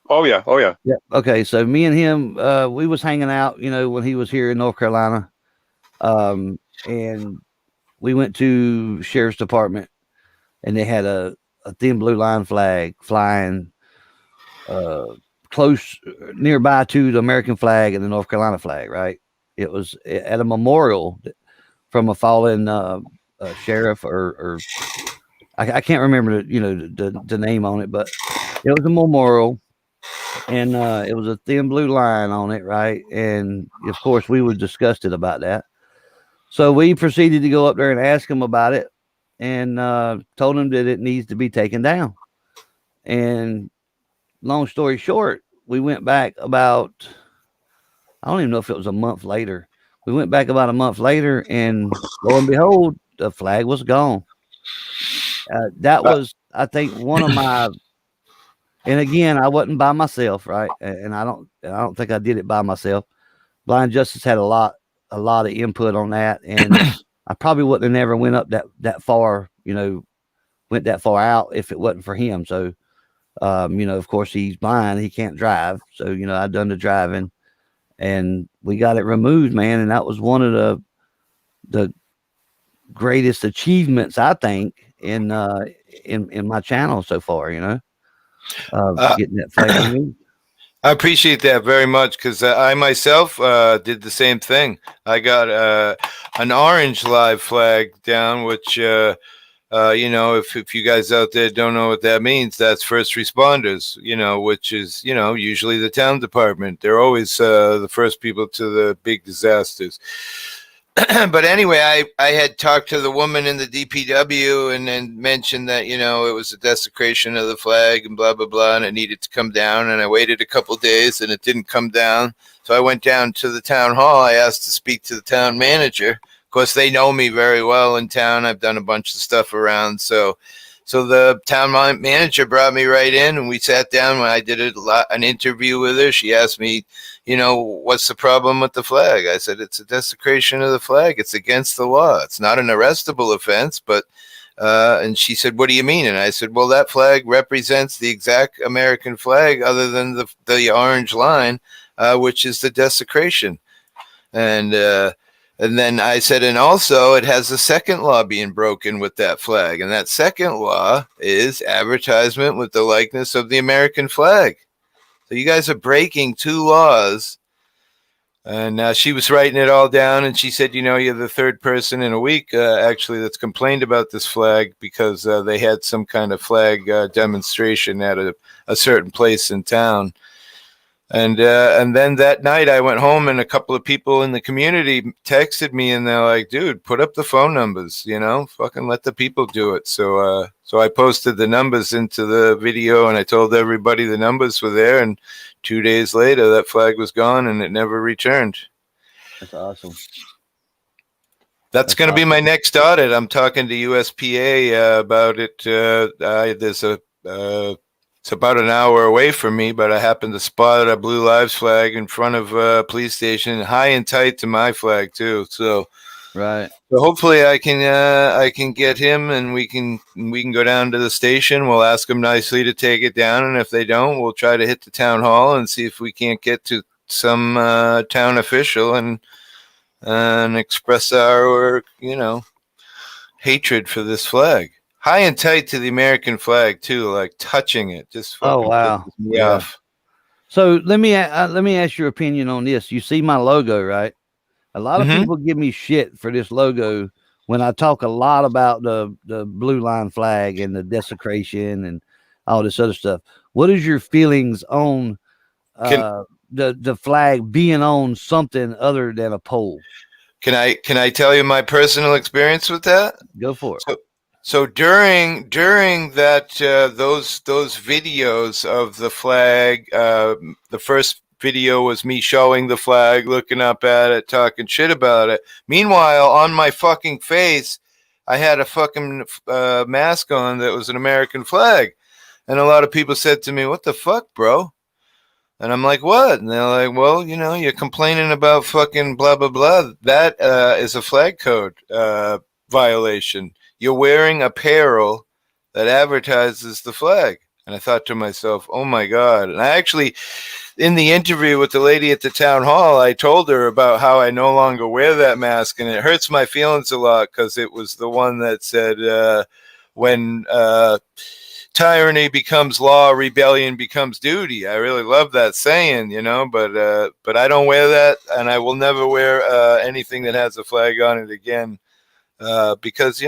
Oh yeah. Yeah. Okay. So me and him, we was hanging out, when he was here in North Carolina, and we went to sheriff's department, and they had a thin blue line flag flying close nearby to the American flag and the North Carolina flag. Right. It was at a memorial from a fallen sheriff, or I can't remember the name on it, but it was a memorial. And it was a thin blue line on it, right? And of course, we were disgusted about that. So we proceeded to go up there and ask him about it, and told him that it needs to be taken down. And long story short, we went back about, I don't even know if it was a month later. We went back about a month later, and lo and behold, the flag was gone. That was, I think, one of my. And again, I wasn't by myself, right? And I don't think I did it by myself. Blind Justice had a lot of input on that, and I probably wouldn't have never went up that far, went that far out if it wasn't for him. So, of course he's blind, he can't drive. So, I done the driving, and we got it removed, man. And that was one of the greatest achievements, I think, in my channel so far, getting that flag removed. I appreciate that very much, because I myself did the same thing. I got an orange live flag down, which, if you guys out there don't know what that means, that's first responders, which is, usually the town department. They're always the first people to the big disasters. But anyway, I had talked to the woman in the DPW and then mentioned that, it was a desecration of the flag and blah, blah, blah, and it needed to come down. And I waited a couple of days and it didn't come down. So I went down to the town hall. I asked to speak to the town manager. Of course, they know me very well in town. I've done a bunch of stuff around. So the town manager brought me right in, and we sat down. When I did an interview with her, she asked me, what's the problem with the flag? I said, it's a desecration of the flag. It's against the law. It's not an arrestable offense, but, and she said, what do you mean? And I said, well, that flag represents the exact American flag other than the orange line, which is the desecration. And then I said, and also it has a second law being broken with that flag. And that second law is advertisement with the likeness of the American flag. So you guys are breaking two laws And she was writing it all down, and she said, you're the third person in a week actually that's complained about this flag because they had some kind of flag demonstration at a certain place in town. And then that night I went home, and a couple of people in the community texted me, and they're like, dude, put up the phone numbers, fucking let the people do it. So I posted the numbers into the video, and I told everybody the numbers were there. And 2 days later, that flag was gone, and it never returned. That's awesome. That's going to be my next audit. I'm talking to USPA about it. It's about an hour away from me, but I happened to spot a Blue Lives flag in front of a police station, high and tight to my flag too. So, right. So hopefully I can get him, and we can go down to the station. We'll ask them nicely to take it down, and if they don't, we'll try to hit the town hall and see if we can't get to some town official and express our hatred for this flag. High and tight to the American flag too, like touching it. Just oh wow, yeah. Off. So let me ask your opinion on this. You see my logo, right? A lot of people give me shit for this logo when I talk a lot about the blue line flag and the desecration and all this other stuff. What is your feelings on the flag being on something other than a pole? Can I tell you my personal experience with that? Go for it. So during that those videos of the flag, the first video was me showing the flag, looking up at it, talking shit about it. Meanwhile, on my fucking face, I had a fucking mask on that was an American flag, and a lot of people said to me, "What the fuck, bro?" And I'm like, "What?" And they're like, "Well, you're complaining about fucking blah blah blah. That is a flag code violation. You're wearing apparel that advertises the flag." And I thought to myself, oh my God. And I actually, in the interview with the lady at the town hall, I told her about how I no longer wear that mask. And it hurts my feelings a lot because it was the one that said, when tyranny becomes law, rebellion becomes duty. I really love that saying, but I don't wear that. And I will never wear anything that has a flag on it again. Because,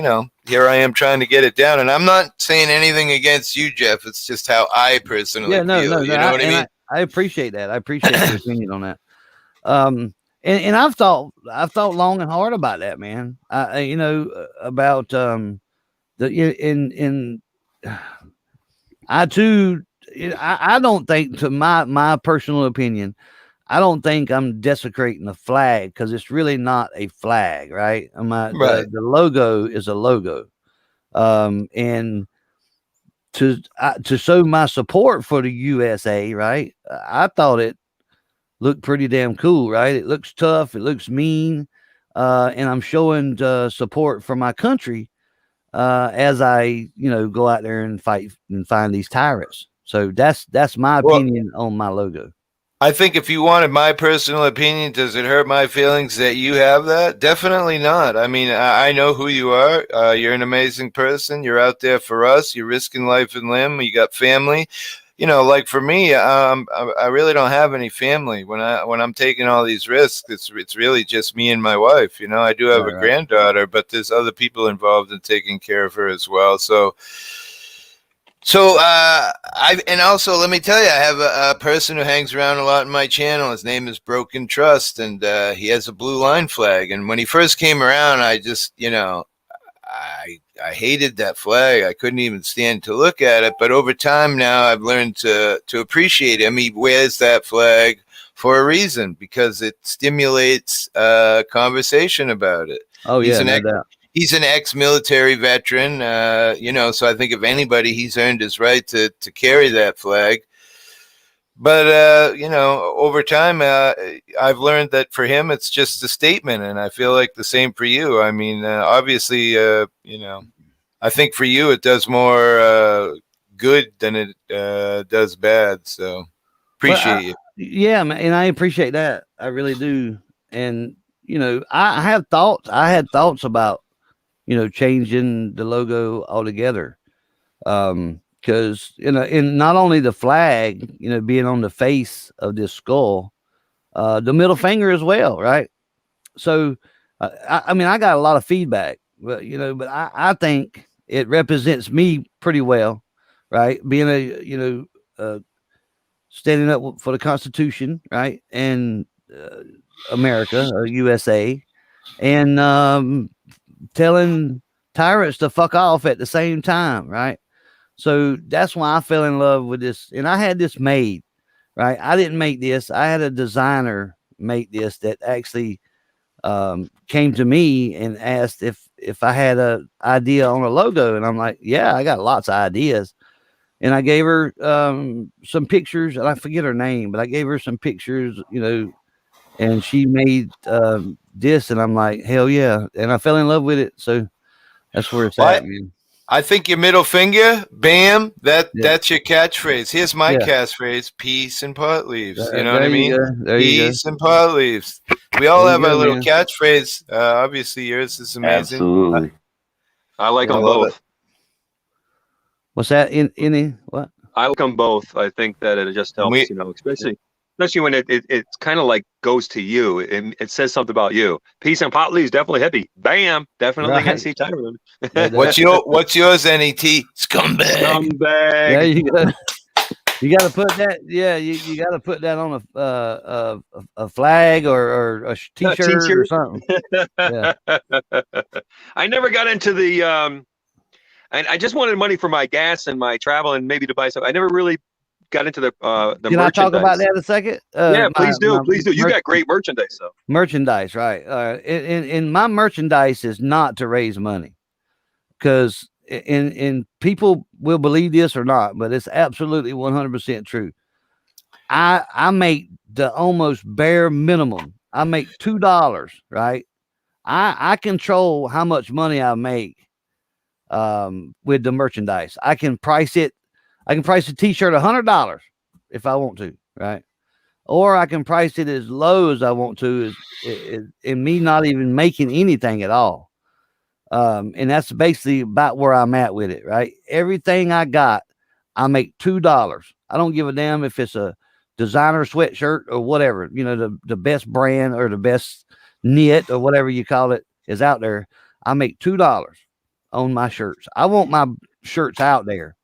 here I am trying to get it down. And I'm not saying anything against you, Jeff. It's just how I personally feel. No, you know what I mean? I appreciate that. I appreciate your opinion on that. And I've thought long and hard about that, man. About I don't think, to my personal opinion, I don't think I'm desecrating the flag because it's really not a flag, right? Right. The logo is a logo. And to show my support for the USA, right? I thought it looked pretty damn cool, right? It looks tough, it looks mean, and I'm showing support for my country as I, go out there and fight and find these tyrants. So that's my opinion on my logo. I think if you wanted my personal opinion, does it hurt my feelings that you have that? Definitely not. I mean, I know who you are. You're an amazing person. You're out there for us. You're risking life and limb. You got family. Like for me, I really don't have any family. When I'm taking all these risks, it's really just me and my wife. I do have a granddaughter, but there's other people involved in taking care of her as well. So also let me tell you, I have a person who hangs around a lot in my channel. His name is Broken Trust, and he has a blue line flag. And when he first came around, I just, I hated that flag. I couldn't even stand to look at it. But over time now, I've learned to appreciate him. He wears that flag for a reason, because it stimulates conversation about it. Oh yeah, no doubt. He's an ex-military veteran, so I think if anybody, he's earned his right to carry that flag. But, over time, I've learned that for him, it's just a statement. And I feel like the same for you. I mean, obviously, I think for you, it does more good than it does bad. So appreciate you. Yeah, man, and I appreciate that. I really do. And, I had thoughts about, changing the logo altogether. Because, in not only the flag, being on the face of this skull, the middle finger as well, right? So, I mean, I got a lot of feedback, but but I think it represents me pretty well, right? Being standing up for the Constitution, right, and America or USA, and telling tyrants to fuck off at the same time, right? So that's why I fell in love with this, and I had this made, right? I didn't make this. I had a designer make this that actually came to me and asked if I had a idea on a logo, and I'm like, yeah, I got lots of ideas. And I gave her some pictures, and I forget her name, but I gave her some pictures, and she made this, and I'm like, hell yeah, and I fell in love with it. So that's where it's at, man. I think your middle finger, bam, that's your catchphrase. Here's my catchphrase: peace and pot leaves. You know what I mean? Peace and pot leaves. We all have our little catchphrase. Obviously, yours is amazing. Absolutely. I like them both. What's that? In what? I like them both. I think that it just helps, especially when it's kind of like goes to you. It says something about you. Peace and pot leaves, definitely hippie. Bam, definitely NC Tyrone. What's yours, NET? Scumbag. Scumbag. Yeah, you got to put that. Yeah, you got to put that on a flag or a t-shirt or something. Yeah. I never got into the I just wanted money for my gas and my travel and maybe to buy stuff. I never really got into the Can I talk about that a second? Yeah, please do. You got great merchandise, though. Merchandise, right? And my merchandise is not to raise money, because in people will believe this or not, but it's absolutely 100% true. I make the almost bare minimum. I make $2, right? I control how much money I make with the merchandise. I can price it. I can price a t-shirt $100 if I want to, right? Or I can price it as low as I want to, and me not even making anything at all. And that's basically about where I'm at with it, right? Everything I got, I make $2. I don't give a damn if it's a designer sweatshirt or whatever, the best brand or the best knit or whatever you call it is out there. I make $2 on my shirts. I want my shirts out there,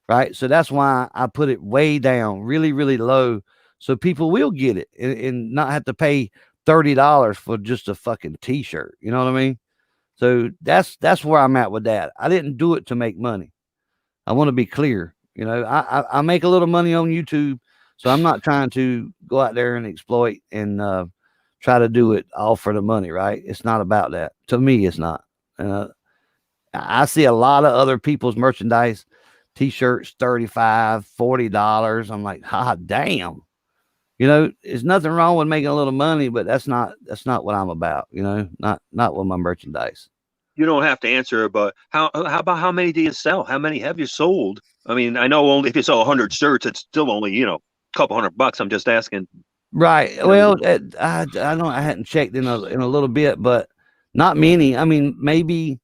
right? So that's why I put it way down, really, really low, so people will get it and not have to pay $30 for just a fucking t-shirt. You know what I mean? So that's where I'm at with that. I didn't do it to make money. I want to be clear. I make a little money on YouTube, so I'm not trying to go out there and exploit and try to do it all for the money, right? It's not about that. To me, it's not. I see a lot of other people's merchandise, t-shirts, $35, $40. I'm like, damn. There's nothing wrong with making a little money, but that's not what I'm about. Not with my merchandise. You don't have to answer, but how about how many do you sell? How many have you sold? I mean, I know only if you sell 100 shirts, it's still only a couple $100. I'm just asking. Right. Well, I hadn't checked in a little bit, but not many. I mean, maybe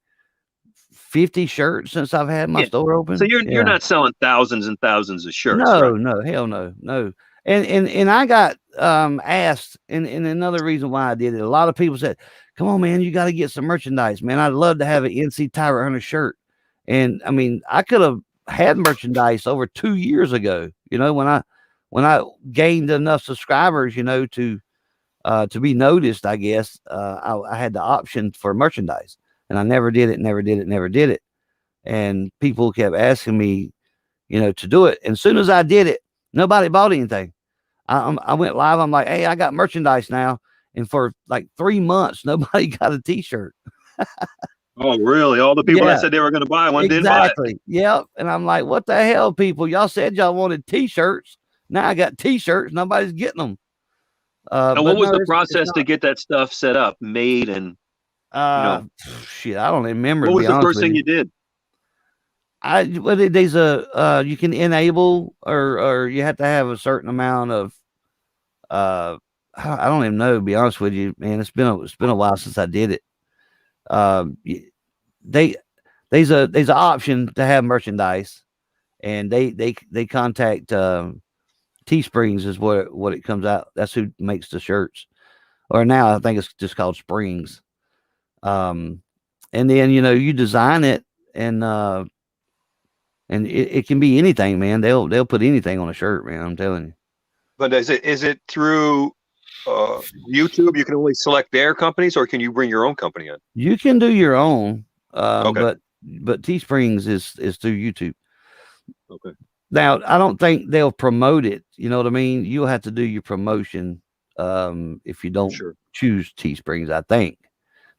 50 shirts since I've had my store open. So you're not selling thousands and thousands of shirts. No, right? no, hell no. And I got asked, and another reason why I did it, a lot of people said, come on, man, you got to get some merchandise, man. I'd love to have an NC Tyrant Hunter shirt. And I mean, I could have had merchandise over 2 years ago, when I gained enough subscribers, to be noticed. I guess I had the option for merchandise, and I never did it. And people kept asking me, to do it. And as soon as I did it, nobody bought anything. I went live. I'm like, hey, I got merchandise now. And for like 3 months, nobody got a t-shirt. Oh, really? All the people that said they were going to buy one didn't buy it. Yep. And I'm like, what the hell, people? Y'all said y'all wanted t-shirts. Now I got t-shirts. Nobody's getting them. And what was the process to get that stuff set up, made, and shit, I don't remember. What was the first thing you did? There's you can enable or you have to have a certain amount of I don't even know, to be honest with you, man. It's been a while since I did it. There's an option to have merchandise, and they contact Teesprings is what it comes out. That's who makes the shirts. Or now I think it's just called Springs. And then you design it, and it can be anything, man. They'll put anything on a shirt, man. I'm telling you. But is it through YouTube? You can only select their companies, or can you bring your own company in? You can do your own, Okay. but Teesprings is through YouTube. Okay. Now, I don't think they'll promote it. You know what I mean? You'll have to do your promotion if you don't Sure. choose Teesprings, I think.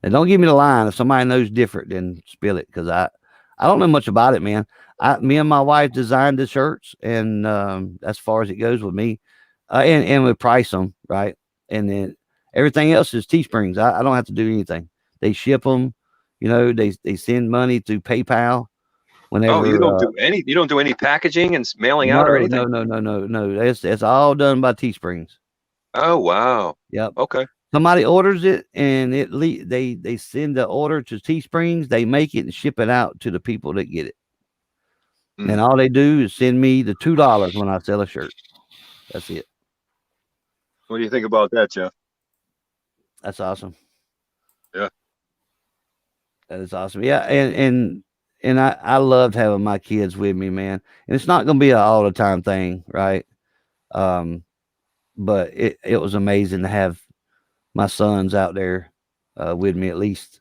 And don't give me the line. If somebody knows different, then spill it, because I don't know much about it, man. Me and my wife designed the shirts, and as far as it goes with me, and we price them, right? And then everything else is Teesprings. I don't have to do anything. They ship them. They send money through PayPal. Whenever, Oh, you don't do any packaging and mailing out or anything? No. It's all done by Teesprings. Oh, wow. Yep. Okay. Somebody orders it, and they send the order to Teesprings. They make it and ship it out to the people that get it. Mm. And all they do is send me the $2 when I sell a shirt. That's it. What do you think about that, Jeff? That's awesome. Yeah. That is awesome. Yeah, and I loved having my kids with me, man. And it's not going to be an all the time thing, right? But it was amazing to have my sons out there with me, at least,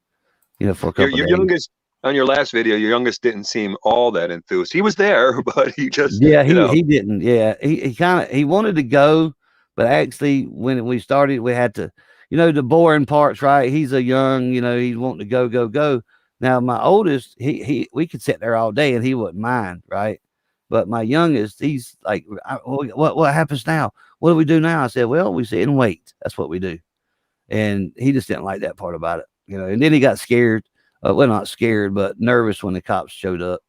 for a couple Your days. youngest, on your last video, your youngest didn't seem all that enthused. He was there, but he just he didn't. Yeah, he wanted to go, but actually when we started, we had to, the boring parts, right? He's a young, he's wanting to go. Now my oldest, we could sit there all day and he wouldn't mind, right? But my youngest, he's like, what happens now? What do we do now? I said, well, we sit and wait. That's what we do. And he just didn't like that part about it, and then he got scared. Well, not scared, but nervous when the cops showed up,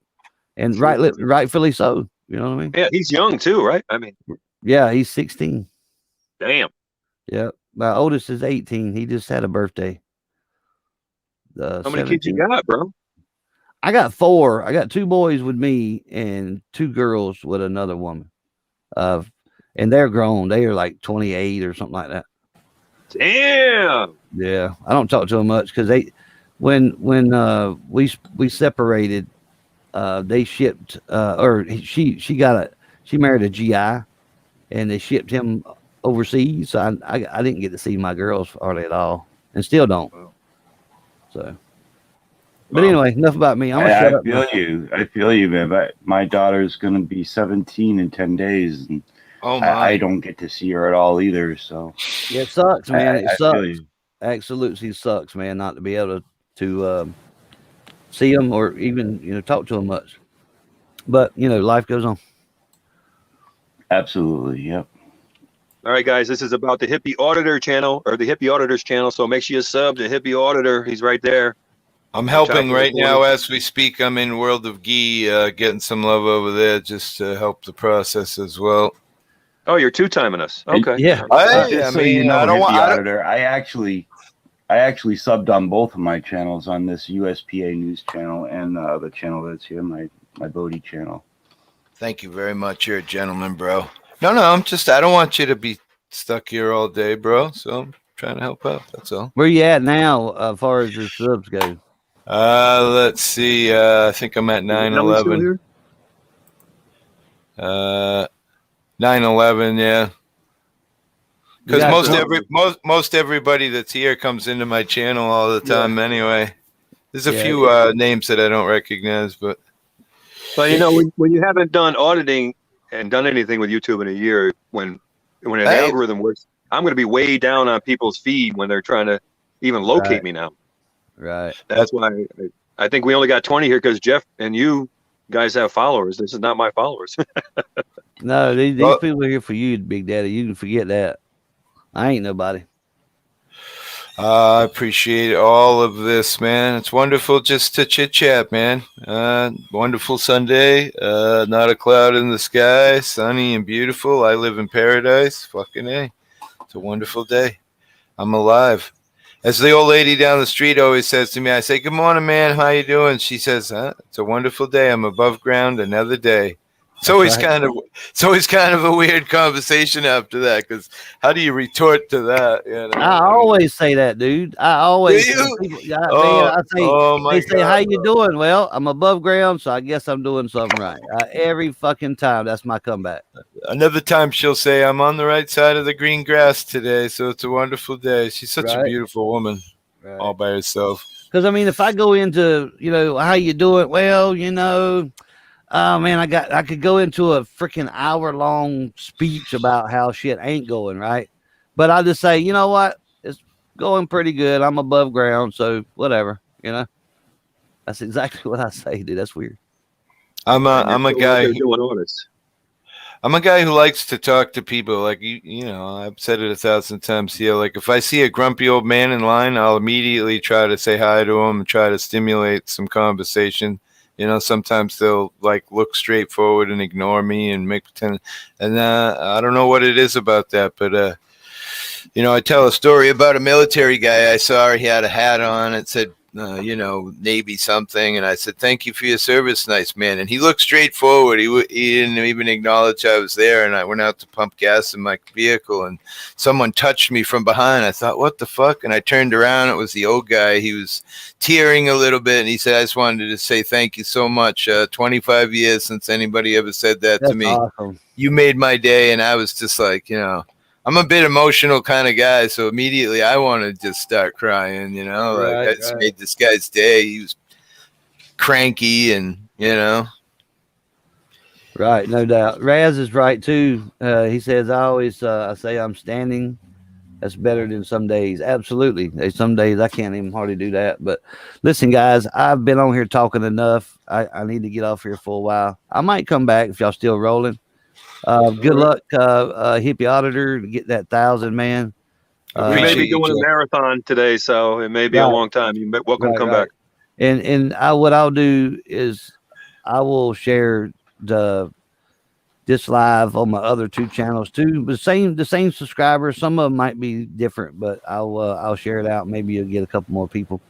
and rightfully so. You know what I mean? Yeah, he's young too, right? I mean, yeah, he's 16. Damn. Yeah, my oldest is 18. He just had a birthday. How many kids you got, bro? I got 4. I got 2 boys with me and 2 girls with another woman. And they're grown. They are like 28 or something like that. Damn. Yeah, I don't talk to them much because when we separated, they shipped or she married a GI, and they shipped him overseas. So I didn't get to see my girls hardly at all, and still don't. Wow. So, but anyway, enough about me. I feel you, man. But my daughter's gonna be 17 in 10 days, and I don't get to see her at all either. So yeah, it sucks, man. It sucks. feel you. Absolutely sucks, man, not to be able to see them or even talk to them much. But life goes on. Absolutely, yep. All right, guys, this is about the Hippie Auditor channel, or the Hippie Auditors channel. So make sure you sub to Hippie Auditor. He's right there. I'm helping right now as we speak. I'm in World of Ghee, getting some love over there just to help the process as well. Oh, you're 2-timing us. Okay. Yeah. I don't want. Auditor. I actually subbed on both of my channels, on this USPA news channel and the channel that's here, my Bodhi channel. Thank you very much. You're a gentleman, bro. No, I don't want you to be stuck here all day, bro. So I'm trying to help out. That's all. Where you at now, as far as your subs go? Let's see. I think I'm at 911. 911, yeah. Because most everybody that's here comes into my channel all the time anyway. There's a few names that I don't recognize, but when you haven't done auditing and done anything with YouTube in a year, when an algorithm works, I'm going to be way down on people's feed when they're trying to even locate me now. Right. That's why I think we only got 20 here because Jeff and you guys have followers. This is not my followers. No, these people are here for you, Big Daddy. You can forget that. I ain't nobody. I appreciate all of this, man. It's wonderful just to chit chat, man. Wonderful Sunday. Not a cloud in the sky. Sunny and beautiful. I live in paradise. Fucking A. It's a wonderful day. I'm alive. As the old lady down the street always says to me, I say, "Good morning, man. How you doing?" She says, "It's a wonderful day. I'm above ground another day." It's always right. kind of a weird conversation after that, because how do you retort to that? You know? I I mean, always say that, dude. I do always you? people, yeah, man, Oh, I say oh my they say, God, "How you bro. doing?" Well, I'm above ground, so I guess I'm doing something right. Every fucking time, that's my comeback. Another time she'll say, "I'm on the right side of the green grass today, so it's a wonderful day." She's such a Right, beautiful woman, all right. by herself. Because I mean, if I go into, how you doing? Well, oh man, I could go into a freaking hour-long speech about how shit ain't going right, but I just say, you know what, it's going pretty good. I'm above ground, so whatever. That's exactly what I say, dude. That's weird. And you're I'm a still out guy. there doing audits. I'm a guy who likes to talk to people. Like I've said it 1,000 times here. Like if I see a grumpy old man in line, I'll immediately try to say hi to him and try to stimulate some conversation. Sometimes they'll like look straight forward and ignore me and make pretend. And I don't know what it is about that, but I tell a story about a military guy I saw. He had a hat on. It said, Navy something. And I said, "Thank you for your service, nice man." And he looked straight forward. He didn't even acknowledge I was there. And I went out to pump gas in my vehicle, and someone touched me from behind. I thought, what the fuck? And I turned around. It was the old guy. He was tearing a little bit. And he said, "I just wanted to say thank you so much. 25 years since anybody ever said that to That's me. awesome. You made my day." And I was just like, I'm a bit emotional kind of guy, so immediately I want to just start crying, like I just made this guy's day. He was cranky and. Right, no doubt. Raz is right too. He says, I say I'm standing. That's better than some days. Absolutely. There's some days I can't even hardly do that. But listen, guys, I've been on here talking enough. I need to get off here for a while. I might come back if y'all still rolling. Good luck, Hippie Auditor, to get that 1,000, man. We may Appreciate be you, doing a Jeff. marathon today, so it may be a Right. long time. You're welcome to come Right. back. And what I'll do is I will share this live on my other 2 channels too. But the same subscribers. Some of them might be different, but I'll share it out. Maybe you'll get a couple more people.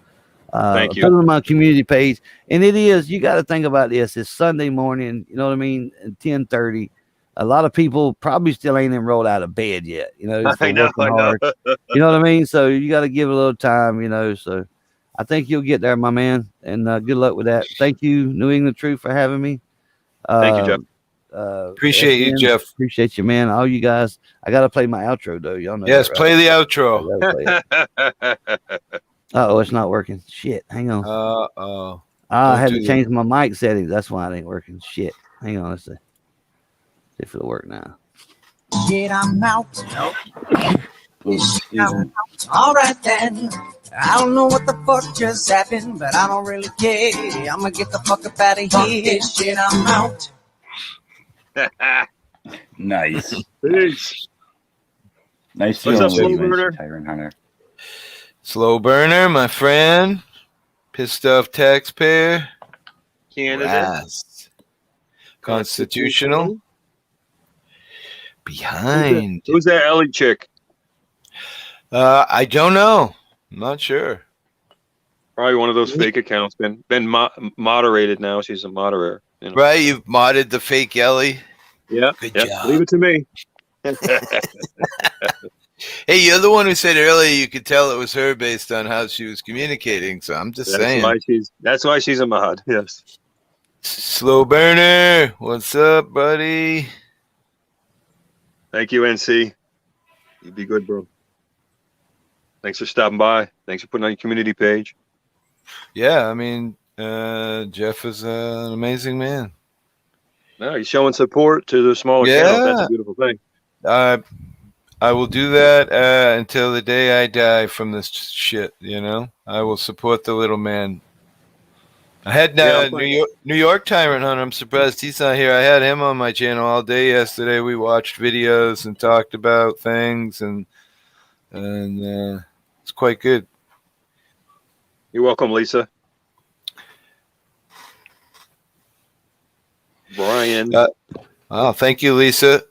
Thank you. Put it on my community page. And you got to think about this. It's Sunday morning, you know what I mean? 10:30. A lot of people probably still ain't even rolled out of bed yet, I know. hard. You know what I mean? So you got to give it a little time, so I think you'll get there, my man. And good luck with that. Thank you, New England Truth, for having me. Thank you, Jeff. Appreciate you, FN, Jeff. Appreciate you, man. All you guys. I got to play my outro, though. Y'all know Yes, that, right? play the outro. I gotta play it. Oh, it's not working. Shit. Hang on. Oh. I had do to that. change my mic settings. That's why it ain't working. Shit. Hang on. Let's see. See if it'll work now. Shit, I'm out. Steven. All right then. I don't know what the fuck just happened, but I don't really care. I'm gonna get the fuck up out of here. Shit, I'm out. Nice. Peace. Nice What's up, feeling Slow with you, Burner? Tyrant Hunter. Slow burner, my friend. Pissed off taxpayer. Canada. Raz. Constitutional. Behind. Who's that Ellie chick? I don't know. I'm not sure. Probably one of those fake accounts. Been moderated now. She's a moderator. Right, you've modded the fake Ellie. Yeah. Good Yep. job. Leave it to me. Hey, you're the one who said earlier you could tell it was her based on how she was communicating. So I'm just saying. That's why she's a mod. Yes. Slow burner, what's up, buddy? Thank you, NC. You be good, bro. Thanks for stopping by. Thanks for putting on your community page. Yeah, I mean, Jeff is an amazing man. No, he's showing support to the smaller channels. That's a beautiful thing. I will do that until the day I die from this shit. I will support the little man. I had New York Tyrant Hunter. I'm surprised he's not here. I had him on my channel all day yesterday. We watched videos and talked about things, and it's quite good. You're welcome, Lisa. Brian. Oh, thank you, Lisa.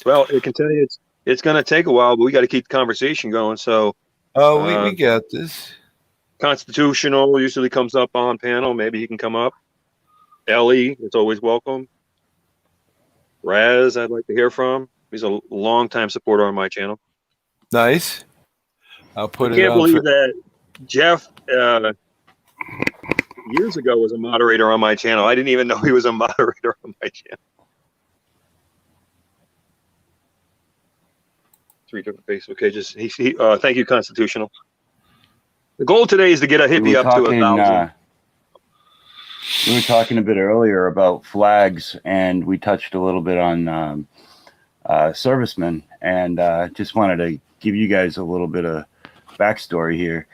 Well, I can tell you it's going to take a while, but we got to keep the conversation going. So, we got this. Constitutional usually comes up on panel. Maybe he can come up. Ellie, it's always welcome. Raz, I'd like to hear from. He's a long-time supporter on my channel. Nice. I'll put I it can't on. believe that Jeff years ago was a moderator on my channel. I didn't even know he was a moderator on my channel. 3 different Facebook pages. Thank you, Constitutional. The goal today is to get a hippie up to 1,000. We were talking a bit earlier about flags, and we touched a little bit on servicemen, and just wanted to give you guys a little bit of backstory here.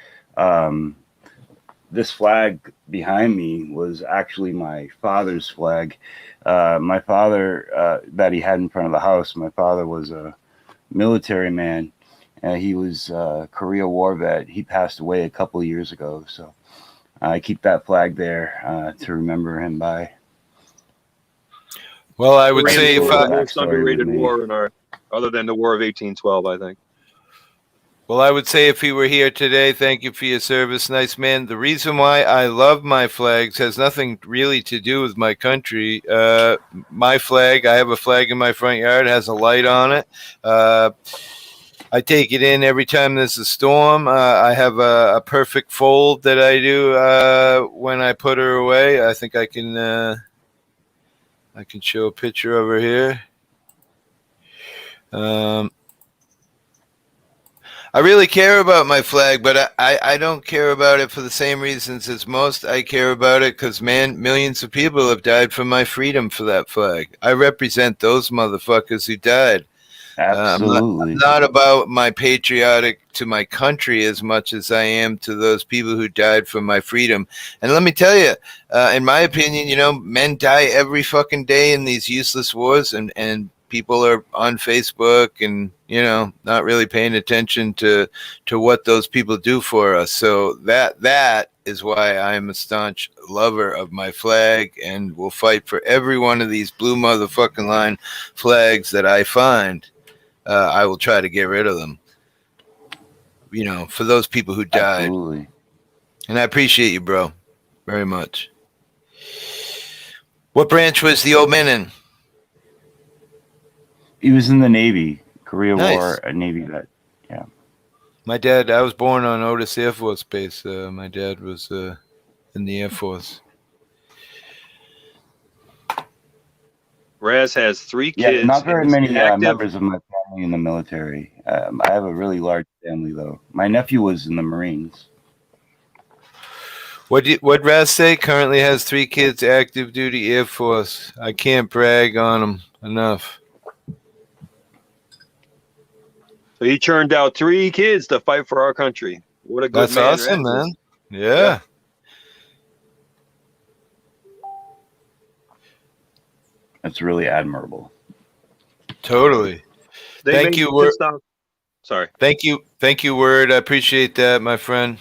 This flag behind me was actually my father's flag. My father, that he had in front of the house, my father was a military man. He was a Korea War vet. He passed away a couple of years ago, so I keep that flag there to remember him by. Well, I would say if the most underrated war in our, other than the War of 1812, I think. Well, I would say if he were here today, thank you for your service, nice man. The reason why I love my flags has nothing really to do with my country. My flag, I have a flag in my front yard, has a light on it. I take it in every time there's a storm. I have a perfect fold that I do when I put her away. I think I can show a picture of her here. I really care about my flag, but I don't care about it for the same reasons as most. I care about it because, man, millions of people have died for my freedom for that flag. I represent those motherfuckers who died. Absolutely. I'm not about my patriotic to my country as much as I am to those people who died for my freedom. And let me tell you, in my opinion, you know, men die every fucking day in these useless wars, and people are on Facebook and, you know, not really paying attention to what those people do for us. So that is why I'm a staunch lover of my flag and will fight for every one of these blue motherfucking line flags that I find. I will try to get rid of them, you know, for those people who died. Absolutely. And I appreciate you, bro, very much. What branch was the old man in? He was in the Navy, Korea Nice. War, a Navy vet. Yeah. My dad, I was born on Otis Air Force Base. My dad was in the Air Force. Raz has 3 kids. Yeah, not very many active. members of my family in the military. I have a really large family, though. My nephew was in the Marines. What Raz say? Currently has 3 kids, active duty Air Force. I can't brag on him enough. So he churned out 3 kids to fight for our country. What a good That's man. awesome, Raz man. is. Yeah. That's really admirable. Totally. They Thank made you, the Word. stop. Sorry. Thank you, Word. I appreciate that, my friend.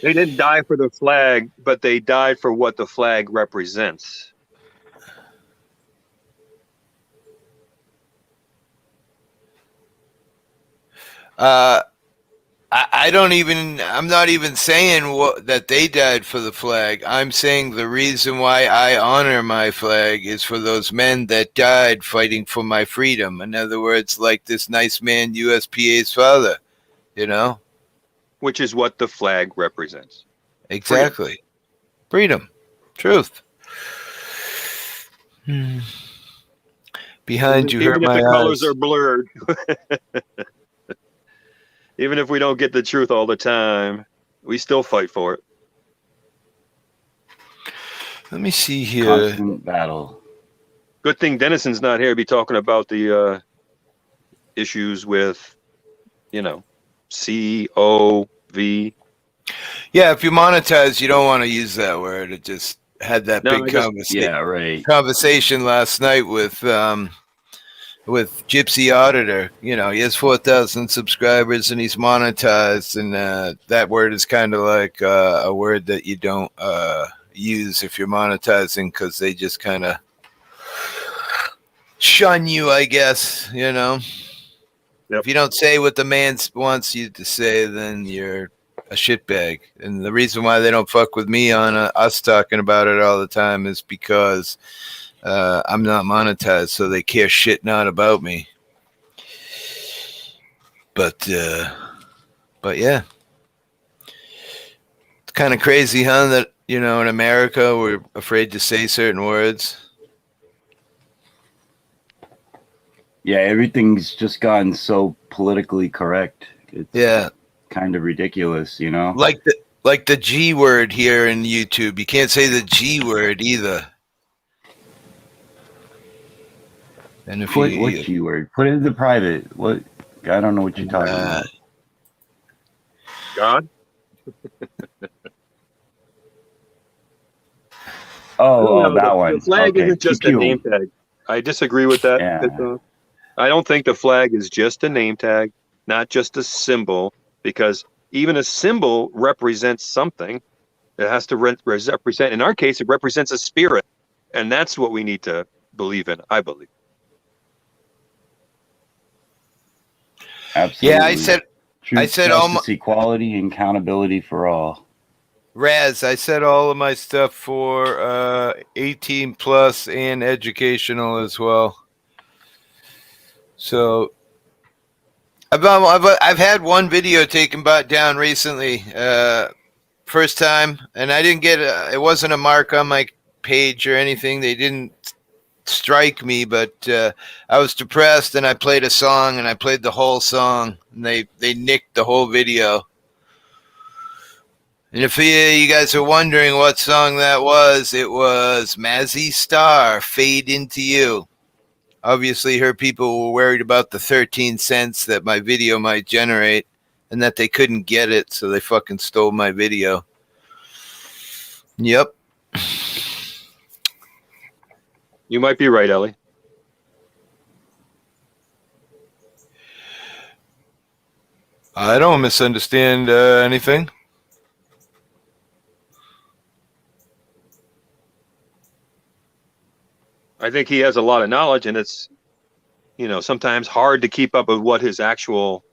They didn't die for the flag, but they died for what the flag represents. I'm not even saying that they died for the flag. I'm saying the reason why I honor my flag is for those men that died fighting for my freedom. In other words, like this nice man, USPA's father, you know? Which is what the flag represents. Exactly. Freedom. Truth. Behind you hurt Even if my the colors eyes. are blurred. Even if we don't get the truth all the time, we still fight for it. Let me see here. Constant battle. Good thing Denison's not here to be talking about the issues with, you know, COV. Yeah, if you monetize, you don't want to use that word. It just had that No, big I just- conversation. Yeah, right. Conversation last night with Gypsy Auditor. You know, he has 4,000 subscribers and he's monetized, and that word is kind of like a word that you don't use if you're monetizing, because they just kind of shun you, I guess, you know. Yep. If you don't say what the man wants you to say, then you're a shitbag. And the reason why they don't fuck with me on us talking about it all the time is because I'm not monetized, so they care shit not about me. But yeah, it's kind of crazy, huh? That, you know, in America we're afraid to say certain words. Yeah, everything's just gotten so politically correct. It's kind of ridiculous, you know? Like the G word here in YouTube. You can't say the G word either. And if What G word? Put it in the private. What? I don't know what you're talking about. God? Oh, that one. The flag Okay. isn't just a name tag. I disagree with that. Yeah. I don't think the flag is just a name tag, not just a symbol, because even a symbol represents something. It has to represent, in our case, it represents a spirit. And that's what we need to believe in, I believe. Absolutely. Yeah, I said justice, equality, and accountability for all. Raz, I said all of my stuff for 18 plus and educational as well. So I've had one video taken down recently, first time, and I didn't get it wasn't a mark on my page or anything. They didn't strike me, but I was depressed, and I played a song, and I played the whole song, and they nicked the whole video. And if you guys are wondering what song that was, it was Mazzy Star, Fade Into You. Obviously, her people were worried about the 13 cents that my video might generate and that they couldn't get it, so they fucking stole my video. Yep. You might be right, Ellie. I don't misunderstand anything. I think he has a lot of knowledge, and it's, you know, sometimes hard to keep up with what his actual,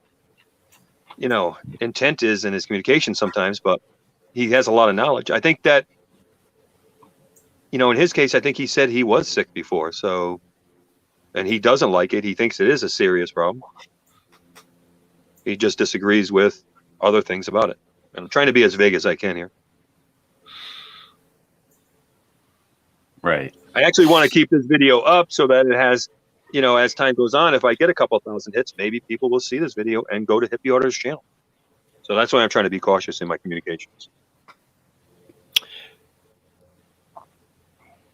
you know, intent is in his communication sometimes, but he has a lot of knowledge. I think that, you know, in his case, I think he said he was sick before, so, and he doesn't like it. He thinks it is a serious problem. He just disagrees with other things about it. And I'm trying to be as vague as I can here. Right. I actually want to keep this video up so that it has, you know, as time goes on, if I get a couple thousand hits, maybe people will see this video and go to Hippie Auditor's channel. So that's why I'm trying to be cautious in my communications.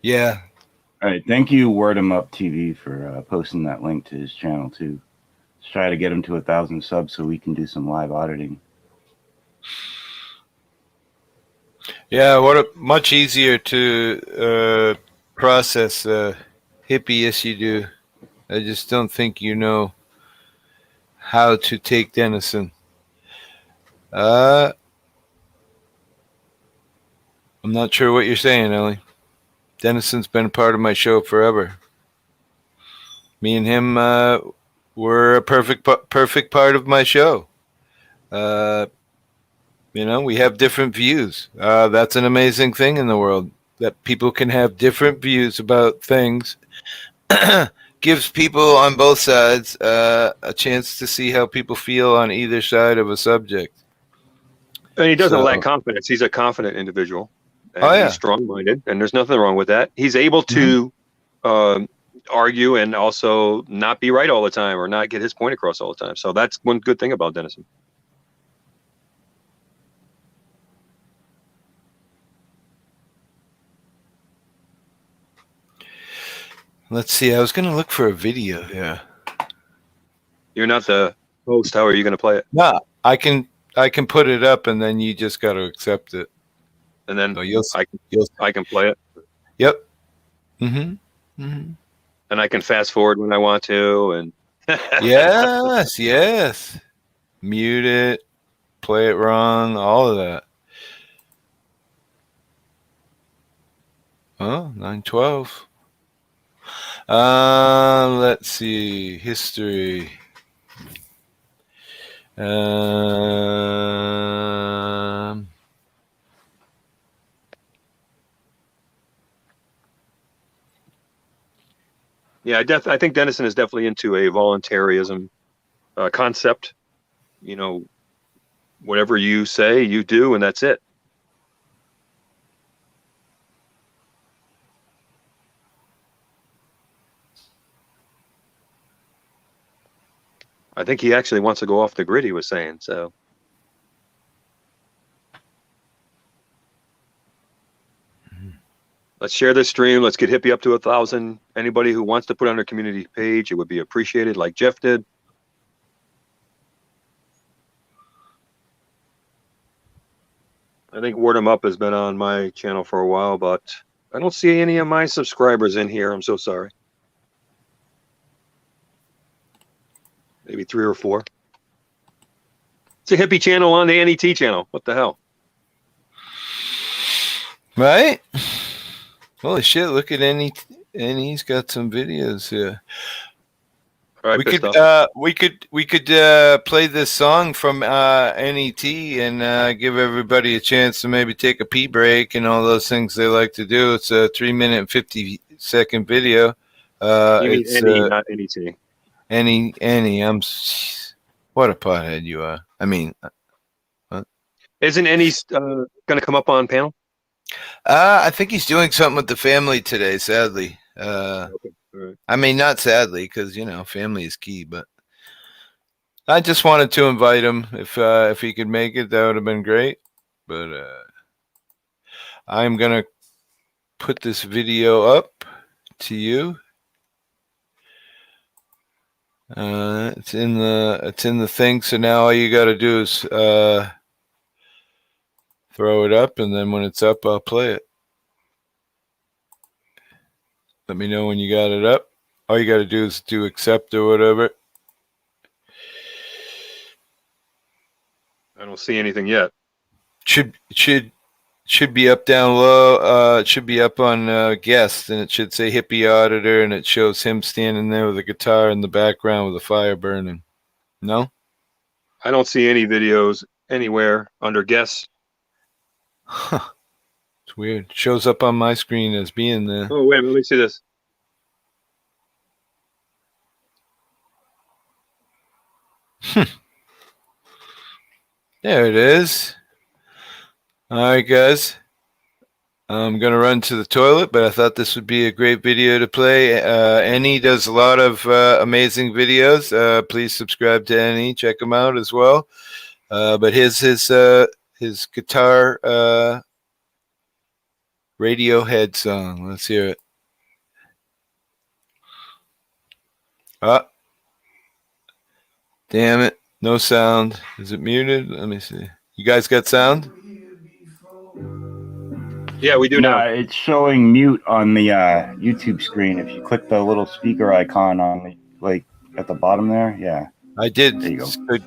Yeah. All right. Thank you, Word 'em Up TV, for posting that link to his channel too. Let's try to get him to 1,000 subs so we can do some live auditing. Yeah, much easier to process hippie as you do. I just don't think you know how to take Denison. I'm not sure what you're saying, Ellie. Denison's been a part of my show forever. Me and him were a perfect part of my show. You know, we have different views. That's an amazing thing in the world, that people can have different views about things. Gives people on both sides a chance to see how people feel on either side of a subject. And he doesn't lack confidence. He's a confident individual. And he's strong-minded, and there's nothing wrong with that. He's able to argue and also not be right all the time or not get his point across all the time. So that's one good thing about Denison. Let's see. I was going to look for a video here. You're not the host. How are you going to play it? No, I can put it up, and then you just got to accept it. And then so I can play it. Yep. Mm-hmm. Mm-hmm. And I can fast forward when I want to. And yes. Mute it, play it wrong, all of that. Oh, 912. Let's see. History. Yeah, I think Dennison is definitely into a voluntarism concept. You know, whatever you say, you do, and that's it. I think he actually wants to go off the grid, he was saying. So let's share this stream. Let's get Hippie up to 1,000. Anybody who wants to put on their community page, it would be appreciated, like Jeff did. I think Word 'em Up has been on my channel for a while, but I don't see any of my subscribers in here. I'm so sorry. Maybe 3 or 4. It's a Hippie channel on the NET channel. What the hell? Right? Holy shit! Look at He's got some videos here. All right, we could play this song from NET and give everybody a chance to maybe take a pee break and all those things they like to do. It's a 3-minute and 50-second video. You mean it's NE, not NET. Any. What a pothead you are. I mean, Isn't NE going to come up on panel? I think he's doing something with the family today. Sadly. Okay. Right. I mean, not sadly, because family is key. But I just wanted to invite him. If he could make it, that would have been great. But I'm gonna put this video up to you. It's in the thing. So now all you got to do is throw it up, and then when it's up, I'll play it. Let me know when you got it up. All you got to do is do accept or whatever. I don't see anything yet. Should be up down low. It should be up on guest, and it should say Hippie Auditor, and it shows him standing there with a guitar in the background with a fire burning. No? I don't see any videos anywhere under guests. Huh. It's weird. It shows up on my screen as being there. Oh, wait a minute. Let me see this. There it is. All right, guys. I'm going to run to the toilet, but I thought this would be a great video to play. NE does a lot of amazing videos. Please subscribe to NE. Check him out as well. But his guitar Radiohead song. Let's hear it. Ah. Damn it. No sound. Is it muted? Let me see. You guys got sound? Yeah, we do now. It's showing mute on the YouTube screen. If you click the little speaker icon on the at the bottom there, yeah. I did. There you go. Good.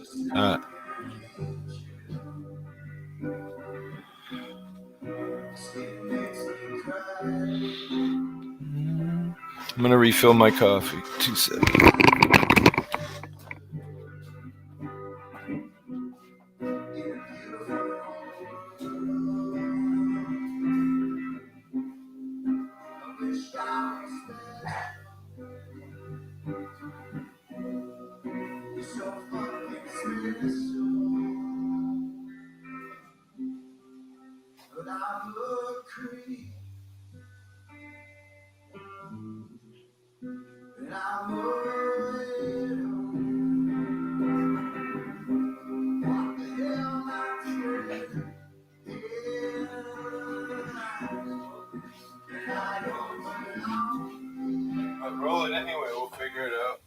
I'm gonna refill my coffee. 2 seconds. Roll it anyway, we'll figure it out.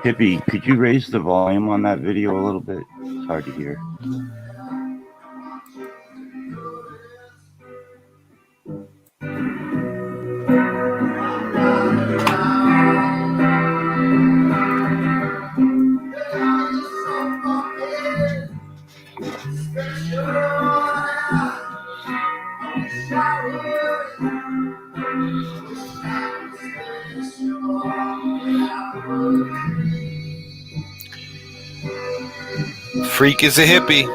Hippie, could you raise the volume on that video a little bit? It's hard to hear. Freak is a hippie.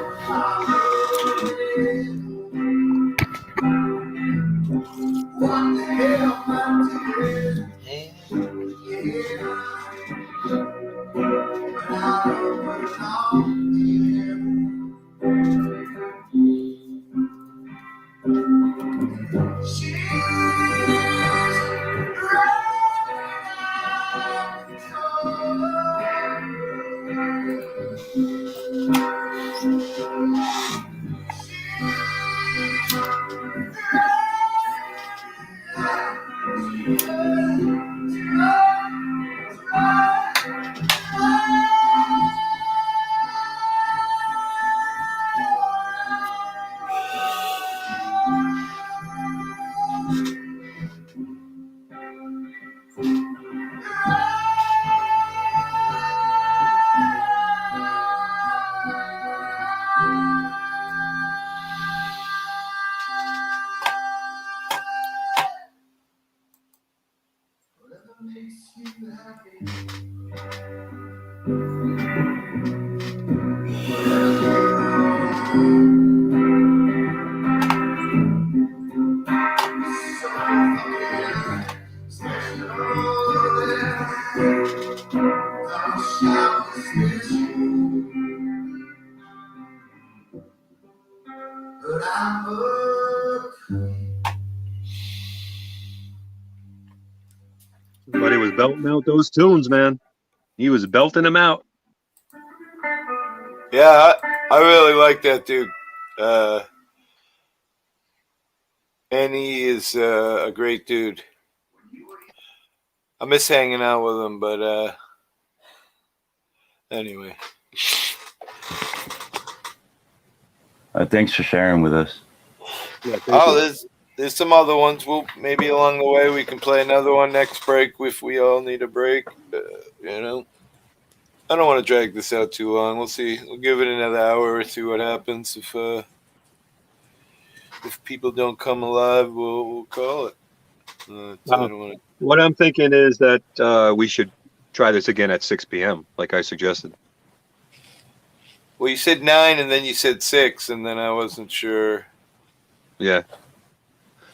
Everybody was belting out those tunes, man. He was belting them out. Yeah, I really like that dude. And he is a great dude. I miss hanging out with him, but anyway. Thanks for sharing with us. Yeah, there's some other ones. We'll maybe along the way we can play another one next break if we all need a break. You know, I don't want to drag this out too long. We'll see. We'll give it another hour or see what happens. If people don't come alive, we'll call it. I don't want to. What I'm thinking is that we should try this again at 6 p.m., like I suggested. Well, you said 9 and then you said 6, and then I wasn't sure. Yeah.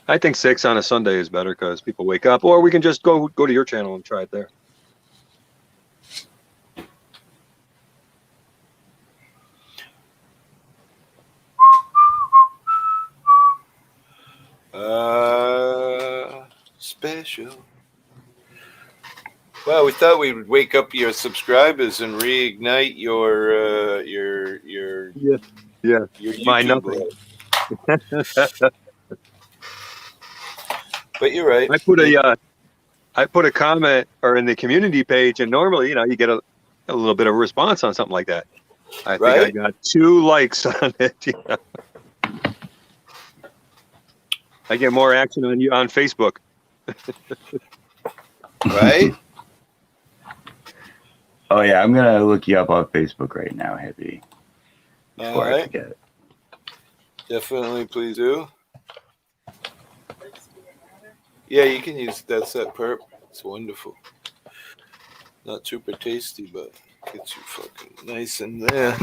I think 6 on a Sunday is better because people wake up, or we can just go to your channel and try it there. Special. Well, we thought we would wake up your subscribers and reignite your My YouTube nothing. life. But you're right. I put a comment or in the community page, and normally, you get a little bit of a response on something like that. I think I got 2 likes on it. I get more action on Facebook. Right? Oh yeah, I'm gonna look you up on Facebook right now, Hippie. Before I forget it. Definitely, please do. Yeah, you can use that set perp. It's wonderful. Not super tasty, but gets you fucking nice in there.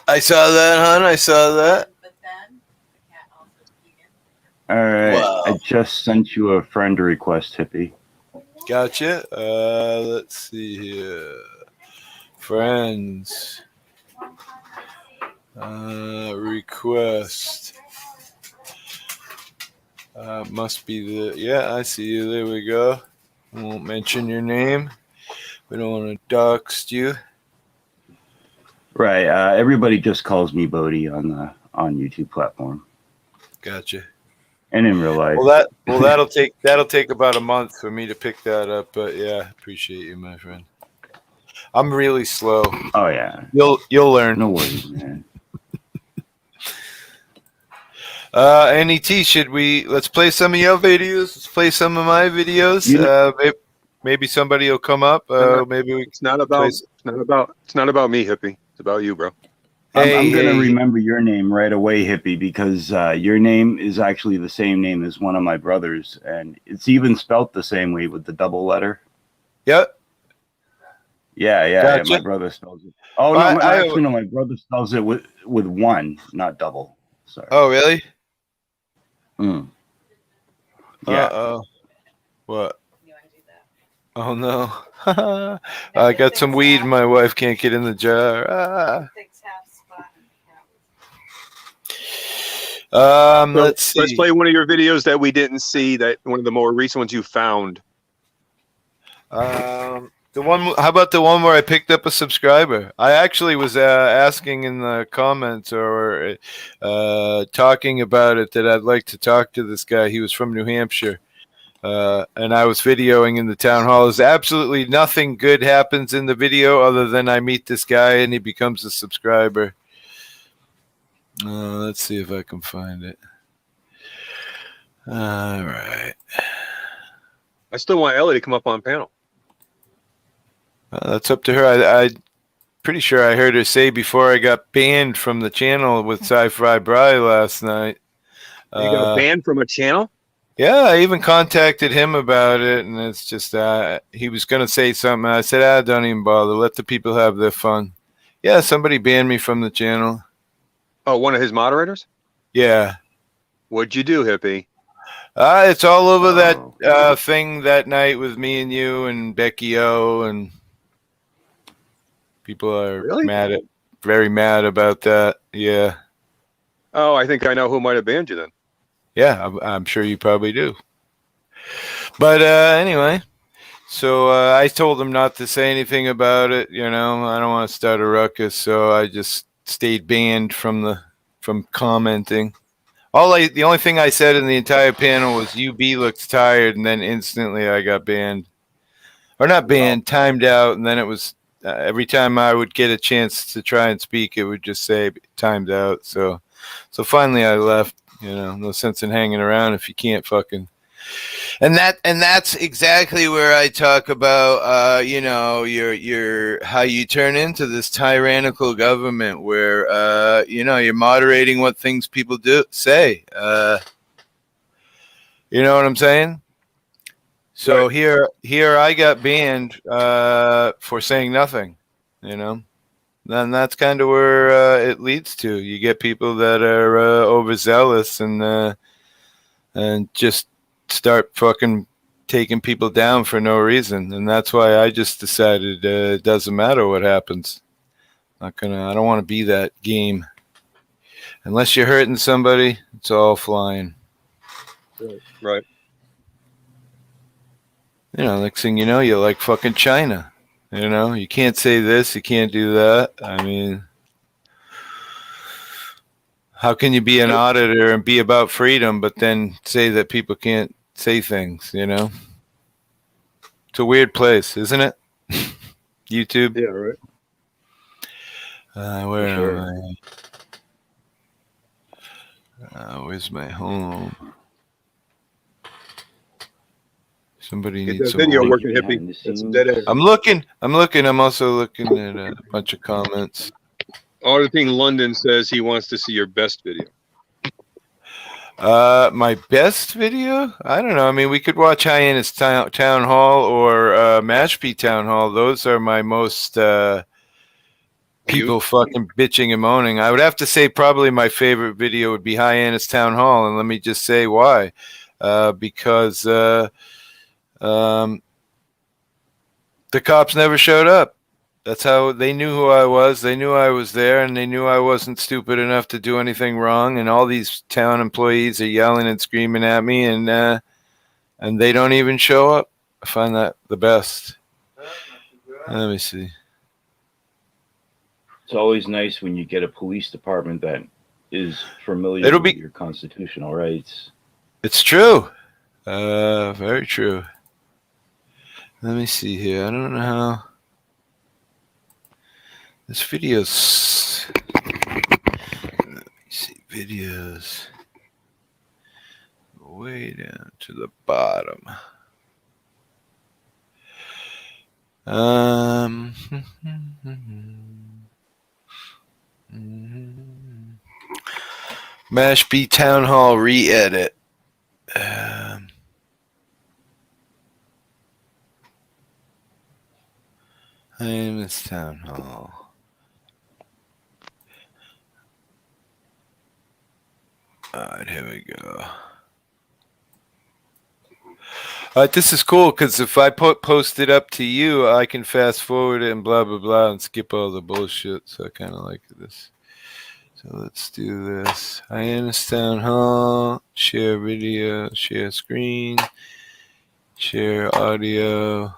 I saw that, hon. I saw that. All right, Wow. I just sent you a friend request, Hippie. Gotcha. Let's see here. Friends. Request. Must be the... Yeah, I see you. There we go. Won't mention your name. We don't want to dox you. Right. Everybody just calls me Bodhi on YouTube platform Gotcha. and in real life. Well, that'll take about a month for me to pick that up. But yeah, appreciate you, my friend. I'm really slow. Oh yeah. You'll learn. No worries, man. NET, let's play some of your videos? Let's play some of my videos. Maybe somebody will come up. Maybe we. It's not about me, Hippie. It's about you, bro. I'm gonna remember your name right away, Hippie, because your name is actually the same name as one of my brothers, and it's even spelt the same way with the double letter. Yep. Yeah. Gotcha. My brother spells it. Oh Well, no, actually no. My brother spells it with one, not double. Sorry. Oh, really? Mm. Yeah. Uh-oh. What? Oh, no. I got some weed and my wife can't get in the jar. Let's see. Let's play one of your videos that we didn't see, that one of the more recent ones you found. The one. How about the one where I picked up a subscriber? I actually was asking in the comments or talking about it that I'd like to talk to this guy. He was from New Hampshire. And I was videoing in the town hall. There's absolutely nothing good happens in the video other than I meet this guy and he becomes a subscriber. Let's see if I can find it. All right. I still want Ellie to come up on panel. That's up to her. I pretty sure I heard her say before I got banned from the channel with Sci-Fi Bri last night. You got banned from a channel? Yeah, I even contacted him about it, and it's just he was going to say something. I said, don't even bother. Let the people have their fun. Yeah, somebody banned me from the channel. Oh, one of his moderators? Yeah. What'd you do, Hippie? It's all over that thing that night with me and you and Becky O, and people are very mad about that. Yeah. Oh, I think I know who might have banned you then. Yeah, I'm sure you probably do. But anyway, so I told him not to say anything about it. You know, I don't want to start a ruckus, so I just stayed banned from commenting. The only thing I said in the entire panel was UB looks tired, and then instantly I got banned, or not banned, timed out, and then it was every time I would get a chance to try and speak, it would just say timed out. So finally I left. You know, no sense in hanging around if you can't fucking. And that's exactly where I talk about, you know, your how you turn into this tyrannical government where, you know, you're moderating what things people say. You know what I'm saying? So here I got banned for saying nothing. You know. Then that's kind of where it leads to. You get people that are overzealous and just start fucking taking people down for no reason. And that's why I just decided it doesn't matter what happens. I don't want to be that game. Unless you're hurting somebody, it's all flying. Right. You know, next thing you know, you're like fucking China. You know, you can't say this, you can't do that. I mean, how can you be an auditor and be about freedom, but then say that people can't say things, you know? It's a weird place, isn't it? YouTube? Yeah, right. Where am I? Where's my home? Somebody Get needs that video working, behind Hippie. the That's scenes. dead air. I'm looking. I'm also looking at a bunch of comments. Auditing London says he wants to see your best video. My best video? I don't know. I mean, we could watch Hyannis Town Hall or Mashpee Town Hall. Those are my most people fucking bitching and moaning. I would have to say probably my favorite video would be Hyannis Town Hall, and let me just say why. Because the cops never showed up. That's how they knew who I was. They knew I was there, and they knew I wasn't stupid enough to do anything wrong. And all these town employees are yelling and screaming at me, and they don't even show up. I find that the best. Let me see. It's always nice when you get a police department that is familiar with your constitutional rights. It's true. Very true. Let me see here. I don't know how. This video's. Let me see. Videos. Way down to the bottom. Mashpee Town Hall re-edit. Hyannis Town Hall. Alright, here we go. Alright, this is cool because if I post it up to you, I can fast forward it and blah, blah, blah and skip all the bullshit. So I kind of like this. So let's do this. Hyannis Town Hall. Share video. Share screen. Share audio.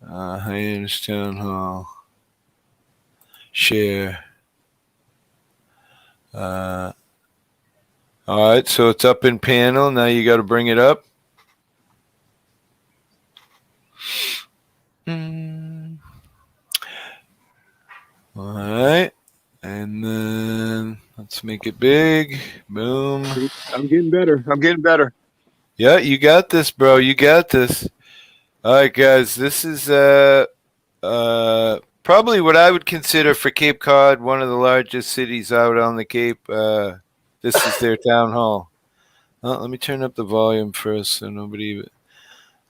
Hyannis Town Hall. Share. All right, so it's up in panel. Now you got to bring it up. All right, and then let's make it big. Boom. I'm getting better. I'm getting better. Yeah, you got this, bro. You got this. All right, guys. This is probably what I would consider for Cape Cod one of the largest cities out on the Cape. This is their town hall. Let me turn up the volume first so nobody.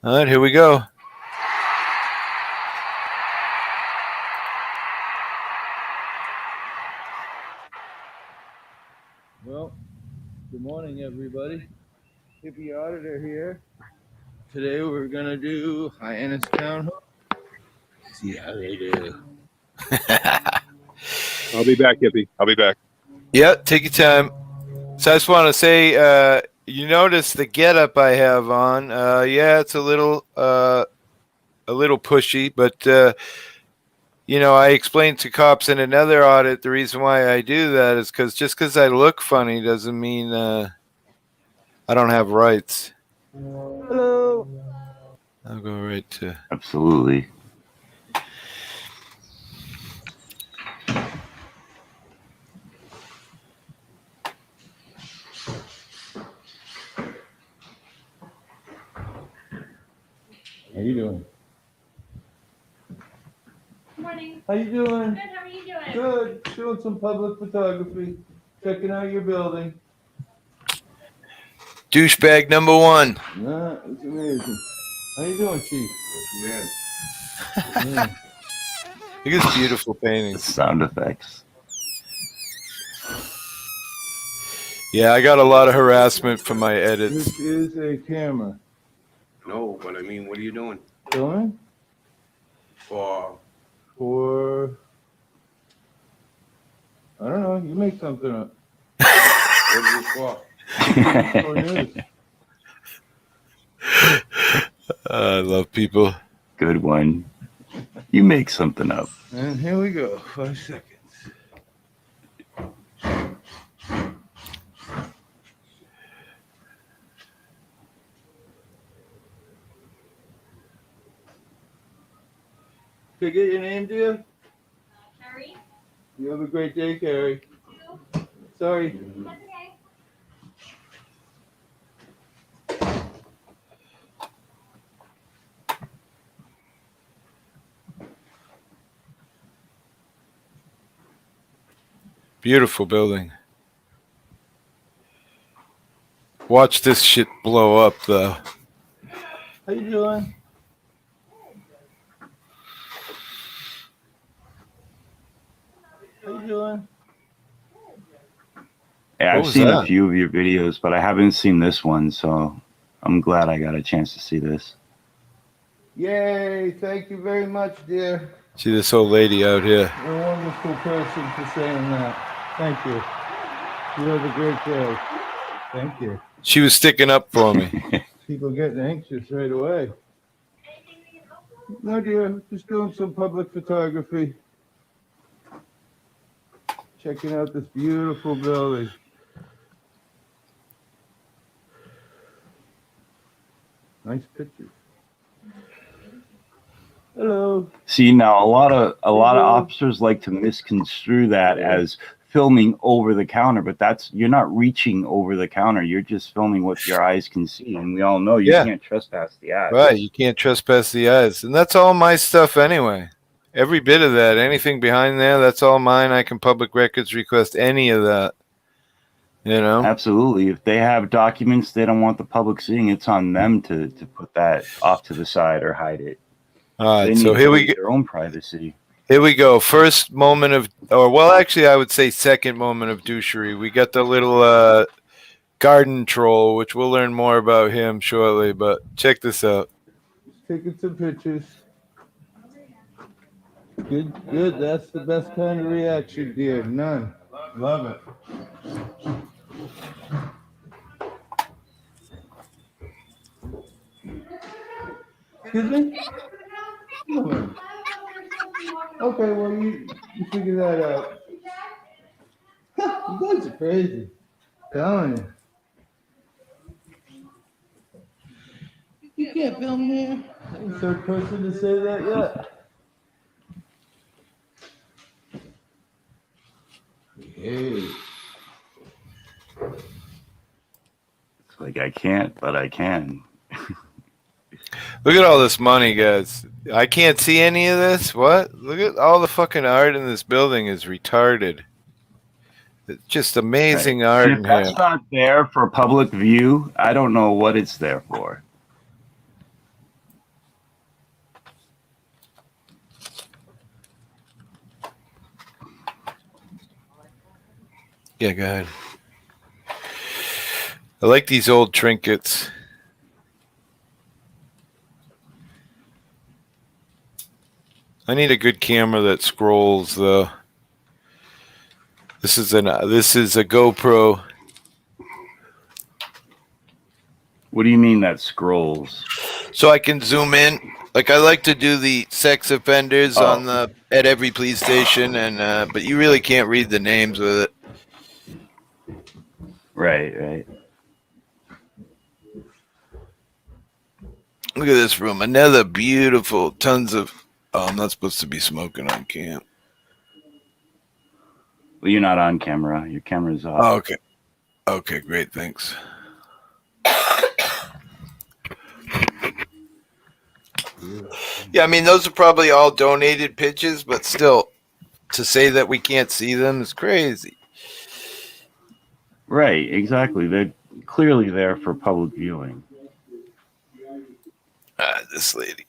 All right, here we go. Well, good morning, everybody. Hippie Auditor here. Today we're going to do Hyannis Town Hall. See how they do. I'll be back, Hippie. I'll be back. Yeah, take your time. So I just want to say, you notice the getup I have on. Yeah, it's a little pushy, but you know, I explained to cops in another audit the reason why I do that is because just because I look funny doesn't mean I don't have rights. Hello. I'll go right to. Absolutely. How you doing? Good morning. How you doing? Good, how are you doing? Good. Doing some public photography. Checking out your building. Douchebag number one. Yeah, it's amazing. How you doing, Chief? Yeah. Look at these beautiful paintings. Sound effects. Yeah, I got a lot of harassment for my edits. This is a camera. No, but I mean, what are you doing? Filming For for, I don't know, you make something up. what is it for? For news. I love people. Good one. You make something up. And here we go, 5 seconds. Can I get your name, dear? Carrie? You have a great day, Carrie. You? Sorry. That's okay. Beautiful building. Watch this shit blow up, though. How you doing? How you doing? Yeah, What I've was seen that? a few of your videos, but I haven't seen this one, so I'm glad I got a chance to see this. Yay, thank you very much, dear. See this old lady out here. You're a wonderful person for saying that. Thank you. You have a great day. Thank you. She was sticking up for me. People getting anxious right away. Anything we can help with? No, dear, just doing some public photography. Checking out this beautiful building. Nice pictures. Hello. See, now a lot of officers like to misconstrue that as filming over the counter, but you're not reaching over the counter. You're just filming what your eyes can see, and we all know you Yeah. can't trespass the eyes. Right, you can't trespass the eyes. And that's all my stuff anyway. Every bit of that, anything behind there, that's all mine. I can public records request any of that. You know? Absolutely. If they have documents they don't want the public seeing, it's on them to put that off to the side or hide it. All They right, need so to here we keep go. their own privacy. Here we go. First moment of, or well, actually, I would say second moment of douchery. We got the little garden troll, which we'll learn more about him shortly. But check this out. Taking some pictures. Good, good. That's the best kind of reaction, dear. None. Love it. Excuse me? Okay, well, you figure that out. You guys are crazy. Telling you. You can't film here. I'm the third person to say that yet. Hey. It's like I can't, but I can. Look at all this money, guys. I can't see any of this. What? Look at all the fucking art in this building is retarded. It's just amazing art If in here. that's not there for public view, I don't know what it's there for. Yeah, go ahead. I like these old trinkets. I need a good camera that scrolls though. This is a GoPro. What do you mean that scrolls? So I can zoom in. Like I like to do the sex offenders on at every police station, and but you really can't read the names with it. Right. Look at this room. Another beautiful, tons of. Oh, I'm not supposed to be smoking on cam. Well, you're not on camera. Your camera's off. Oh, okay. Okay, great. Thanks. Yeah, I mean, those are probably all donated pitches, but still, to say that we can't see them is crazy. Right, exactly. They're clearly there for public viewing. This lady.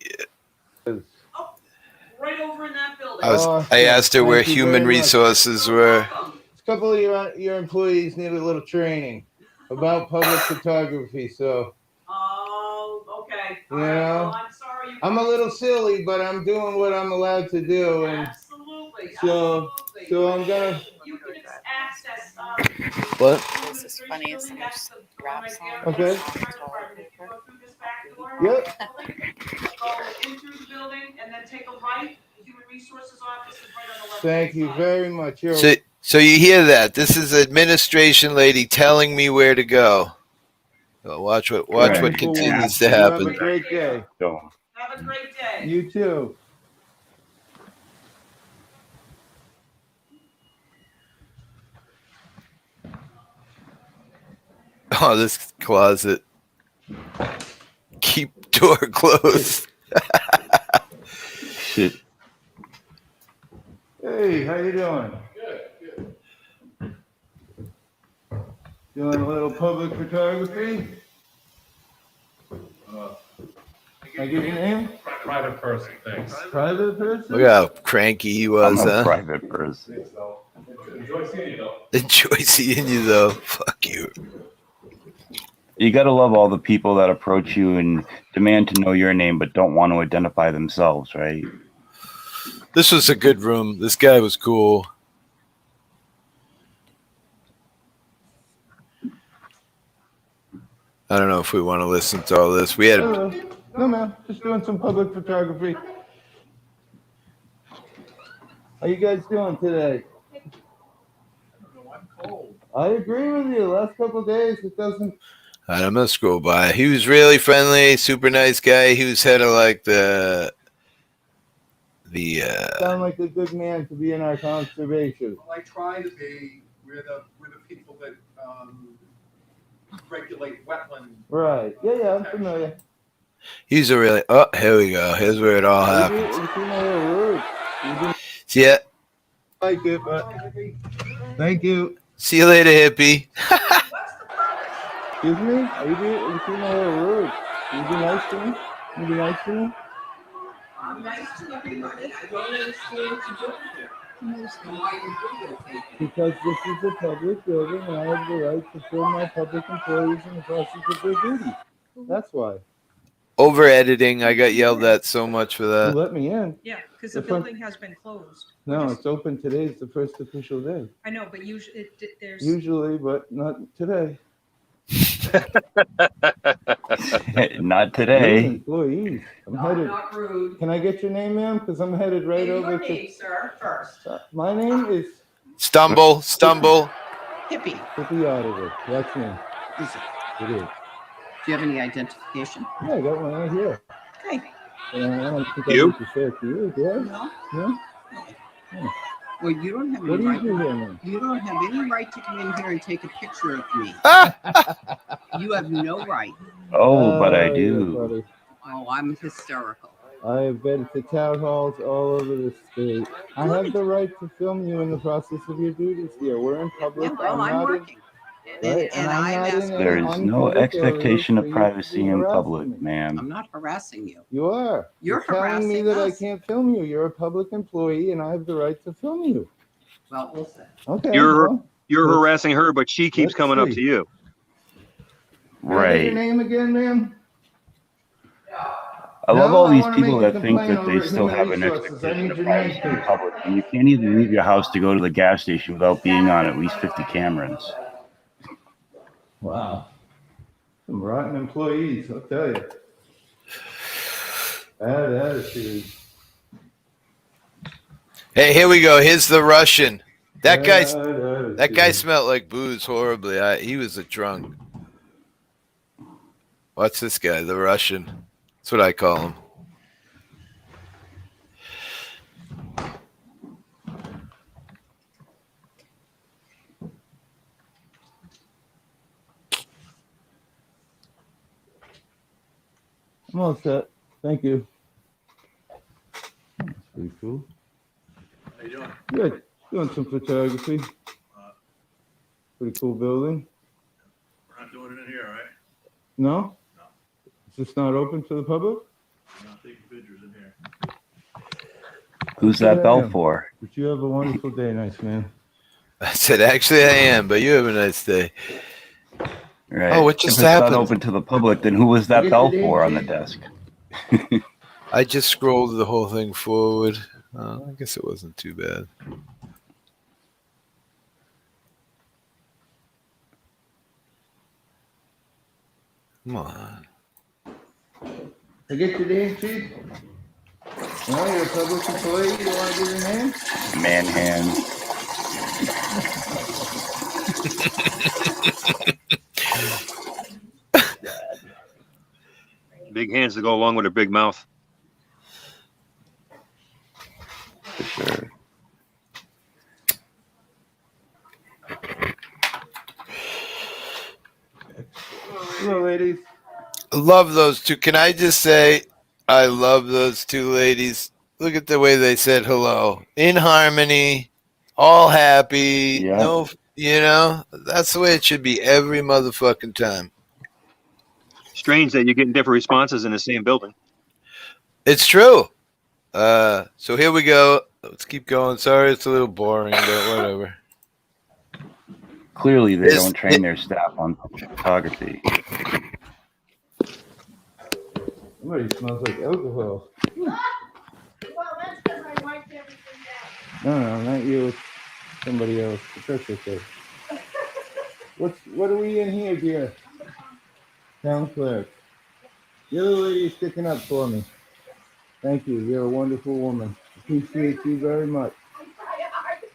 Right over in that building. I asked her where Thank you human very much. resources were. A couple of your employees need a little training about public photography, so Oh, okay. You All right. know, Well, I'm sorry. I'm a little silly, but I'm doing what I'm allowed to do, and Absolutely. so Absolutely. so I'm gonna. You can access. What? This is funny as there's wraps on. Okay. Go through this back door. Yep. Go in through the building and then take a right. The Human Resources Office is right on the left. Thank you very much. You're So you hear that? This is administration lady telling me where to go. So watch what Right. continues to You have a happen. great day. So, Have a great day. You too. Oh, this closet. Keep door closed. shit. Hey, how you doing? Good. Doing a little public photography? Can I get your name? Private person, thanks. Private person? Look how cranky he was, I'm a huh? private person. Enjoy seeing you though. Enjoy seeing you though. Fuck you. You gotta love all the people that approach you and demand to know your name but don't want to identify themselves, right? This was a good room. This guy was cool. I don't know if we want to listen to all this. We had Hello. No, man. Just doing some public photography. How you guys doing today? I'm cold. I agree with you. Last couple of days, it doesn't. I'm gonna scroll by. He was really friendly, super nice guy. He was head of like the Sound like a good man to be in our conservation. Well, I try to be. We're the people that regulate wetland. Right. Yeah, I'm familiar. he's a really here we go. Here's where it all happens. You see my little roots. You didn't Yeah. like it, but thank you. See you later, hippie. Excuse me? Are you being a little rude? Can you be nice to me? Can you be nice to me? I'm nice to everybody. I don't understand what you're doing here. Why you're videotaping. Because this is a public building and I have the right to film my public employees in the process of their duty. That's why. Over editing. I got yelled at so much for You that. let me in. Yeah, because the building has been closed. No, it's open. Today's the first official day. I know, but usually there's. Usually, but not today. Not Rude today. employees. I'm headed. Not rude. Can I get your name, ma'am? Because I'm headed right Name over your to. name, sir, first. My name is Stumble. Hippie. Hippie Auditor. That's me. Is it? It is. Do you have any identification? Yeah, I got one right here. Okay. And I don't think You? I need to show it to you, do I? No. No? Well, you don't have What any do you right. do here, man? You don't have any right to come in here and take a picture of me. You have no right. Oh, but I yeah, do. buddy. Oh, I'm hysterical. I have been to town halls all over the state. I have the right to film you in the process of your duties here. We're in public. Yeah, well, I'm not working. Right, And I'm I'm not asking. in There any is no unpublic expectation areas of for you to privacy be in harassing public, me. ma'am. I'm not harassing you. You are. You're telling me harassing that I us. can't film you. You're a public employee, and I have the right to film you. Well, listen. Okay. You're well, You're let's- harassing her, but she keeps let's coming up see. to you. Can I get your Right. name again, ma'am? I love No, all I these wanna people make a that think complaint that they over at still Human have an Resources. I expectation need of your privacy name, in please. public. And you can't even leave your house to go to the gas station without being on at least 50 cameras. Wow. Some rotten employees, I'll tell you. Bad attitude. Hey, here we go. Here's the Russian. That guy attitude. smelled like booze horribly. He was a drunk. What's this guy? The Russian. That's what I call him. I'm all set. Thank you. That's pretty cool. How you doing? Good. Doing some photography. Pretty cool building. We're not doing it in here, right? No? Is this not open to the public? We're not taking pictures in here. Who's that bell for? But you have a wonderful day, nice man. I said, actually, I am, but you have a nice day. Right. Oh, what If just it's happened? not open to the public, then who was that bell for on the desk? I just scrolled the whole thing forward. I guess it wasn't too bad. Come on. I get your name, Chief? No, you're a public employee. You want to give your name? Man hand. Big hands to go along with her big mouth. For sure. Hello, ladies. Love those two. Can I just say, I love those two ladies. Look at the way they said hello. In harmony, all happy. Yeah. No, that's the way it should be every motherfucking time. Strange that you're getting different responses in the same building. It's true. So here we go. Let's keep going. Sorry, it's a little boring, but whatever. Clearly, they don't train their staff on photography. Somebody smells like alcohol. Well, that's because I wiped everything down. No, not you. Somebody else. That's okay. What are we in here, dear? Town clerk. The other lady is sticking up for me. Thank you. You're a wonderful woman. Appreciate you very much.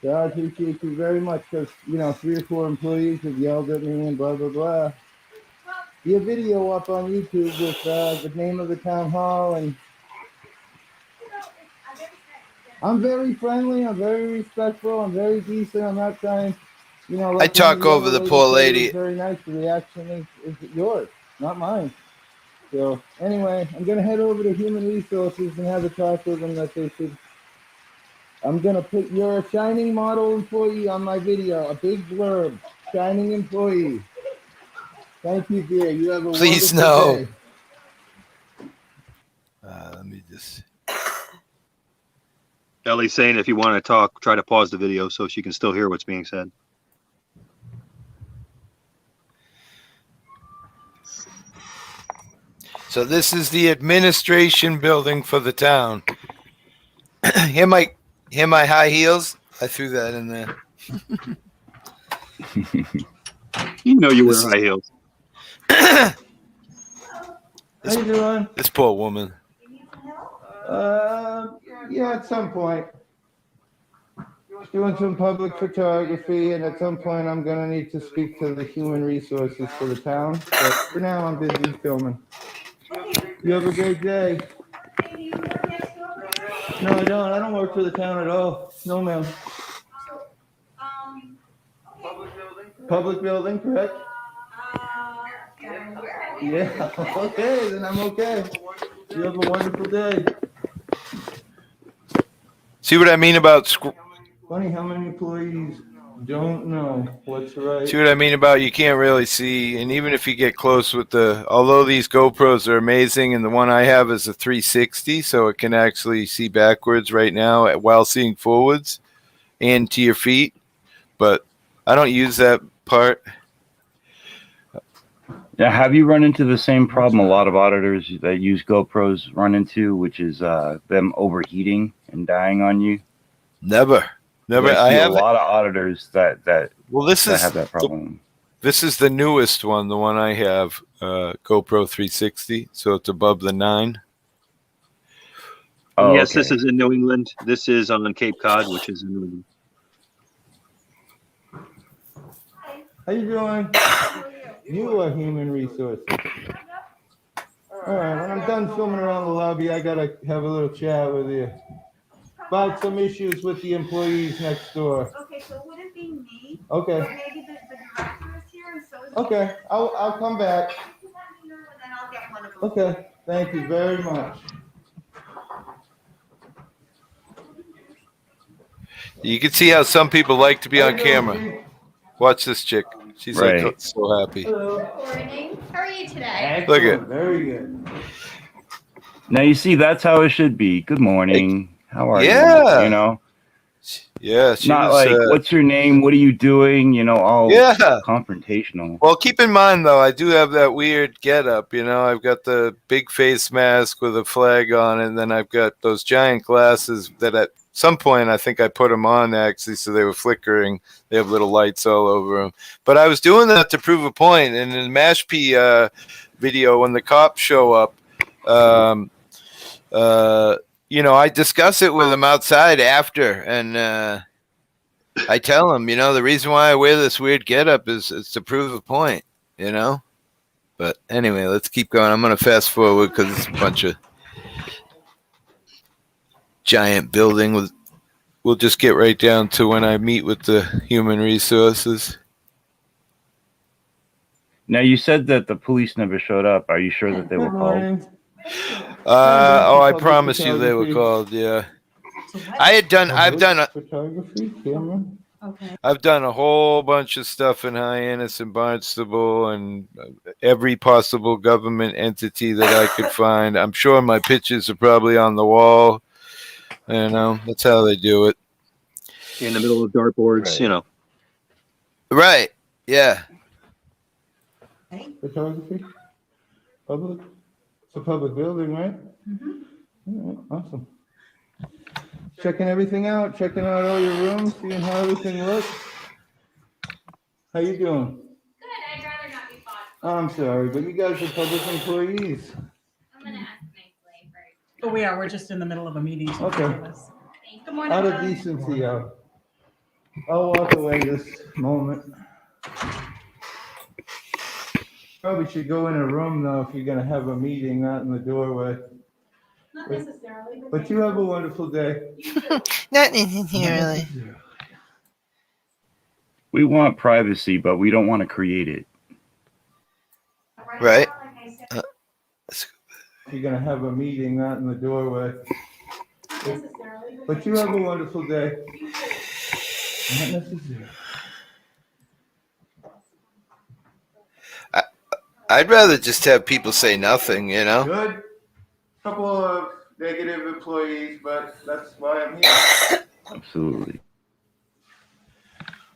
Yeah, I appreciate you very much because, 3 or 4 employees have yelled at me and blah, blah, blah. Your video up on YouTube with the name of the town hall, and I'm very friendly, I'm very respectful, I'm very decent, I'm not trying, I like talk one of over the other poor ladies said, it lady. was very nice. The reaction is yours, not mine. So anyway, I'm going to head over to Human Resources and have a talk with them that they should I'm gonna put you're a shining model employee on my video. A big blurb. Shining employee. Thank you, dear. You have a Please wonderful no. day. Let me just. Ellie's saying if you want to talk, try to pause the video so she can still hear what's being said. So this is the administration building for the town. Hear my high heels? I threw that in there. You know you wear This is- high heels. How you doing? This poor woman. Yeah, at some point. Doing some public photography, and at some point I'm gonna need to speak to the human resources for the town. But for now, I'm busy filming. You have a great day. No, I don't. I don't work for the town at all. No, ma'am. Public building, correct? Yeah. Okay, then I'm okay. You have a wonderful day. See what I mean about Funny how many employees don't know what's right. See what I mean about you can't really see, and even if you get close with although these GoPros are amazing, and the one I have is a 360, so it can actually see backwards right now while seeing forwards and to your feet, but I don't use that part. Yeah, have you run into the same problem a lot of auditors that use GoPros run into, which is them overheating and dying on you? Never. I have a lot of auditors that well, this that is have that problem. This is the newest one, the one I have, GoPro 360, so it's above the 9. Oh, Yes, okay. this is in New England. This is on Cape Cod, which is in New England. How you doing? You are human resources. All right, when I'm done filming around the lobby, I gotta have a little chat with you about some issues with the employees next door. Okay, so it wouldn't be me. Okay. But maybe the director is here, and so is. Okay, I'll come back. You can let me know, and then I'll get one of them. Okay, thank you very much. You can see how some people like to be on camera. Watch this chick. She's Right. like so happy. Hello. Good morning. How are you today? Look Excellent, at- very good. Now you see that's how it should be. Good morning. How are Yeah. you? You know, Yeah, she not was, like what's your name? What are you doing? You know, all Yeah. confrontational. Well, keep in mind though, I do have that weird getup. You know, I've got the big face mask with a flag on it, and then I've got those giant glasses that at some point I think I put them on actually, so they were flickering. They have little lights all over them. But I was doing that to prove a point. And in the Mashpee video, when the cops show up, you know, I discuss it with them outside after, and I tell them, you know, the reason why I wear this weird getup is to prove a point, you know. But anyway, let's keep going. I'm gonna fast forward because it's a bunch of giant building. We'll just get right down to when I meet with the human resources. Now you said that the police never showed up. Are you sure that they were Good called? morning. I Public promise you they were photography. called. Yeah, I've done Photography, camera. Okay. I've done a whole bunch of stuff in Hyannis and Barnstable and every possible government entity that I could find. I'm sure my pictures are probably on the wall. You know, that's how they do it. In the middle of dartboards, Right. you know. Right. Yeah. Photography. Public. It's a public building, right? Mm-hmm. Awesome. Checking everything out, checking out all your rooms, seeing how everything looks. How you doing? Good, I'd rather not be fought. Oh, I'm sorry, but you guys are public employees. I'm gonna ask nicely first. Oh, we are. We're just in the middle of a meeting. so Okay. forgive us. Good morning. Out of John. decency, I'll walk away this moment. Probably should go in a room though if you're gonna have a meeting, not in the doorway. Not necessarily, But you have a wonderful day. Not necessarily. We want privacy, but we don't want to create it. Right. If you're gonna have a meeting, not in the doorway. Not necessarily, But you have a wonderful day. Not necessary. I'd rather just have people say nothing, you know? Good. Couple of negative employees, but that's why I'm here. Absolutely.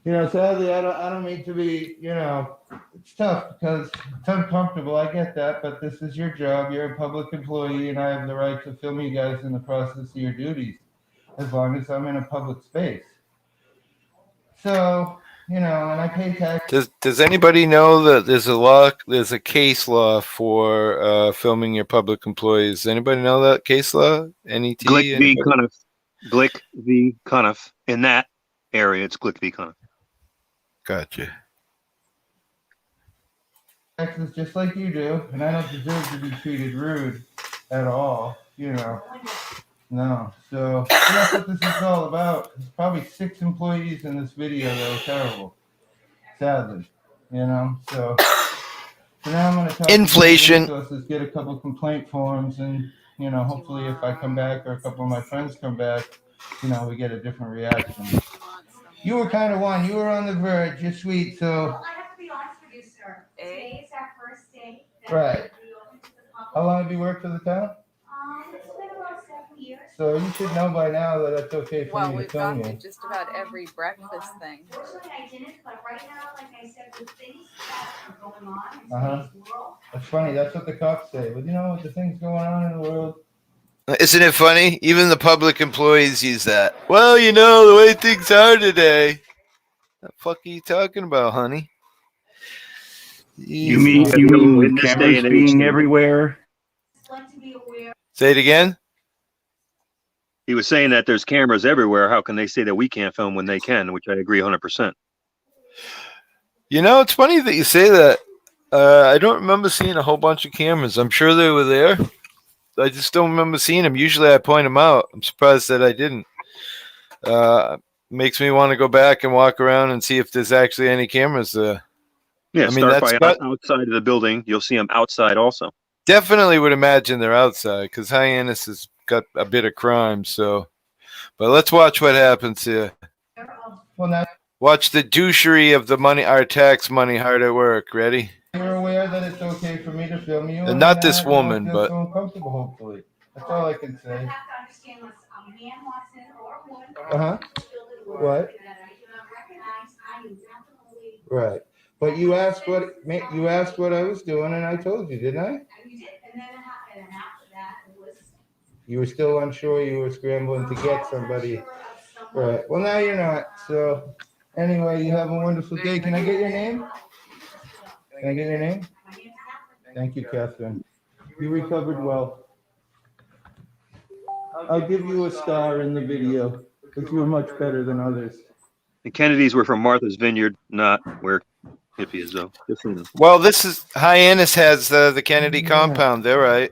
You know, sadly, I don't mean to be, you know, it's tough because it's uncomfortable. I get that, but this is your job. You're a public employee, and I have the right to film you guys in the process of your duties, as long as I'm in a public space. So, you know, and I pay tax. Does anybody know that there's a case law for filming your public employees? Does anybody know that case law? NET? Glick v. Anybody? Cuniff. Glick v. Cuniff. In that area, it's Glick v. Cuniff. Gotcha. Taxes just like you do, and I don't deserve to be treated rude at all, you know. No, so that's what this is all about. There's probably 6 employees in this video that are terrible, sadly, you know. So now I'm going to talk Inflation. to resources, get a couple complaint forms, and you know, hopefully if I come back or a couple of my friends come back, you know, we get a different reaction. You were kind of one. You were on the verge. You're sweet, so. Well, I have to be honest with you, sir. Today is our first day. that Right. we open to the public. How long have you worked for the town? It's been about 7 years. So you should know by now that it's okay for Well, me to we've gone film to you. just about every breakfast thing. Fortunately, I didn't, but right now, like I said, with things that are going on in Uh-huh. today's world. That's funny. That's what the cops say. But you know, with the things going on in the world. Isn't it funny? Even the public employees use that. Well, you know, the way things are today. What the fuck are you talking about, honey? You mean with in this day cameras and age, being David. everywhere? Just like to be aware. Say it again? He was saying that there's cameras everywhere. How can they say that we can't film when they can? Which I agree 100%. You know, it's funny that you say that. I don't remember seeing a whole bunch of cameras. I'm sure they were there. I just don't remember seeing them. Usually I point them out. I'm surprised that I didn't. Makes me want to go back and walk around and see if there's actually any cameras there. Yeah, I mean, start that's by outside of the building. You'll see them outside also. definitely would imagine they're outside because Hyannis has got a bit of crime. So, but let's watch what happens here. Well, now Watch the douchery of the money, our tax money, hard at work. Ready? you're aware that it's okay for me to film you. And not this you don't woman, feel but- so uncomfortable, hopefully. That's all I can You say. have to understand what's a man walks in or a woman. Uh-huh. What? That I do not recognize, I am definitely. Right. But you asked what I was doing, and I told you, didn't I? And you did, and then after that, it was. You were still unsure. You were scrambling to get somebody. Right. Well, now you're not. So, anyway, you have a wonderful day. Can I get your name? Can I get your name? Thank you, Catherine. You recovered well. I'll give you a star in the video because you were much better than others. The Kennedys were from Martha's Vineyard, not where Hippie is, though. Just so you know. Well, this is Hyannis has the Kennedy compound. They're right.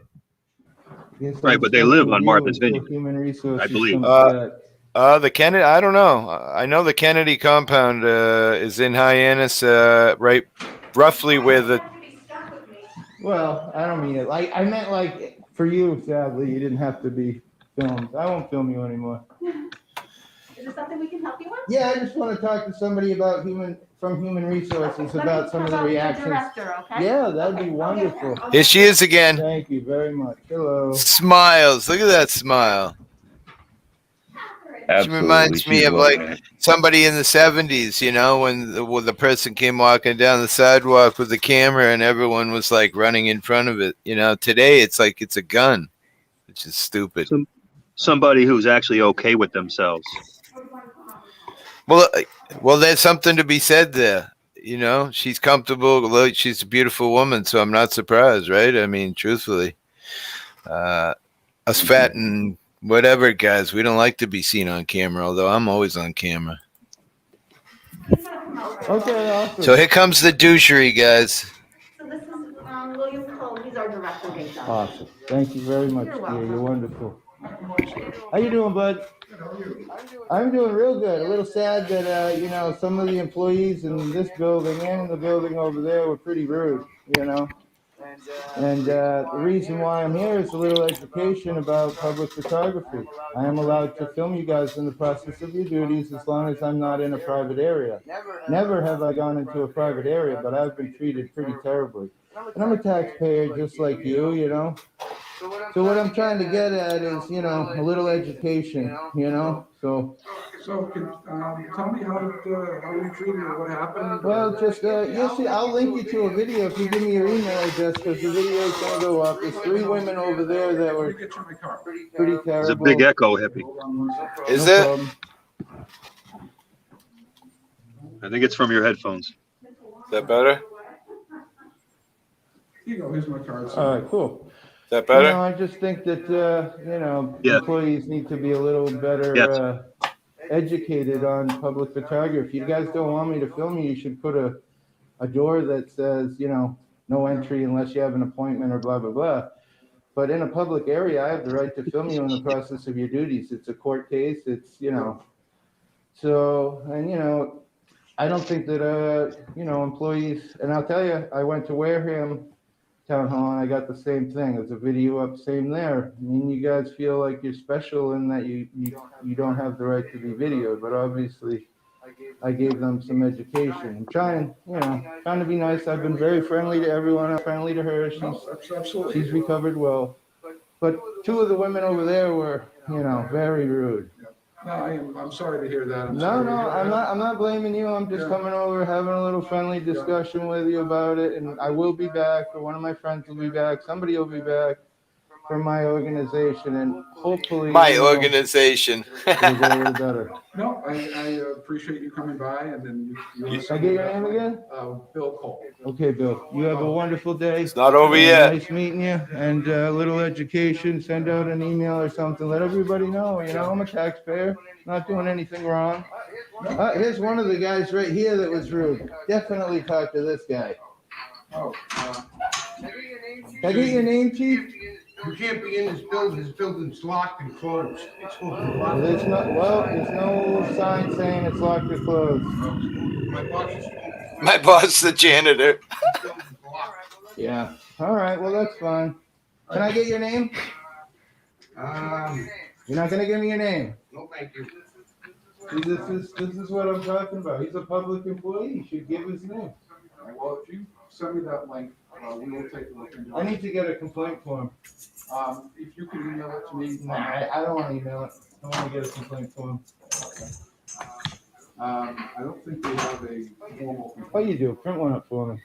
Yes, Right, I'm but they supposed live to on deal Martha's with Vineyard, Human resources I believe. comes back. The Kennedy. I don't know. I know the Kennedy compound is in Hyannis, right, roughly where the. Well, I don't mean it. Like I meant like for you. Sadly, you didn't have to be filmed. I won't film you anymore. Is there something we can help you with? Yeah, I just want to talk to somebody about human resources about some of the reactions. Director, okay? Yeah, that'd be wonderful. Here she is again. Thank you very much. Hello. Smiles. Look at that smile. Absolutely. She reminds me She's of welcome. like somebody in the 70s, you know, when the person came walking down the sidewalk with the camera and everyone was like running in front of it. You know, today it's like it's a gun, which is stupid. Somebody who's actually okay with themselves. Well, there's something to be said there. You know, she's comfortable. She's a beautiful woman, so I'm not surprised, right? I mean, truthfully, us fat and whatever guys, we don't like to be seen on camera, although I'm always on camera. Okay, awesome. So here comes the douchery, guys. So this is William Cole, he's our director. Awesome. Thank you very much, You're dear. welcome. You're wonderful. How you doing, bud? I'm doing real good. A little sad that you know, some of the employees in this building and in the building over there were pretty rude, you know. And the reason why I'm here is a little education about public photography. I am allowed to film you guys in the process of your duties as long as I'm not in a private area. Never have I gone into a private area, but I've been treated pretty terribly. And I'm a taxpayer just like you, you know. So what I'm trying to get at is, you know, a little education, you know. So Tell me how you treated or what happened. well, just you'll see. I'll link you to a video if you give me your email address, because the video is gonna go up. There's 3 women over there that were pretty terrible. There's a big echo, Hippie. Is No it? problem. I think it's from your headphones. Is that better? Here you go. Here's my card. All right, cool. Is that better? You know, I just think that you know, Yeah. employees need to be a little better Yes. educated on public photography. If you guys don't want me to film you, you should put a door that says, you know, no entry unless you have an appointment or blah blah blah. But in a public area, I have the right to film you in the process of your duties. It's a court case. It's, you know, so, and you know, I don't think that you know, employees, and I'll tell you, I went to Wareham Town Hall and I got the same thing. There's a video up, same there. I mean, you guys feel like you're special in that you don't have the right to be videoed, but obviously I gave them some education. I'm trying, you know, trying to be nice. I've been very friendly to everyone. I'm friendly to her. She's recovered well. But 2 of the women over there were, you know, very rude. No, I'm sorry to hear that. No, I'm not blaming you. I'm just coming over, having a little friendly discussion with you about it. And I will be back, or one of my friends will be back. Somebody will be back from my organization, and hopefully My organization. it'll go a little better. No, I appreciate you coming by, and then you Can I get your name again? Bill Cole. Okay, Bill. You have a wonderful day. It's not over yet. Nice meeting you, and a little education. Send out an email or something. Let everybody know. You know, I'm a taxpayer, not doing anything wrong. Here's one of the guys right here that was rude. Definitely talk to this guy. Oh, Can I get your name, Chief? You can't be in this building. This building's locked and closed. It's Well, there's no sign saying it's locked or closed. My boss, the janitor. Yeah. All right. Well, that's fine. Can I get your name? You're not gonna give me your name. No, thank you. See, this is what I'm talking about. He's a public employee. He should give his name. well, if you send me that link, we will take a look into it. I need to get a complaint form. If you can email it to me. Nah, I don't want to email it. I want to get a complaint form. I don't think we have a formal complaint. Oh, you do. Print one up for me.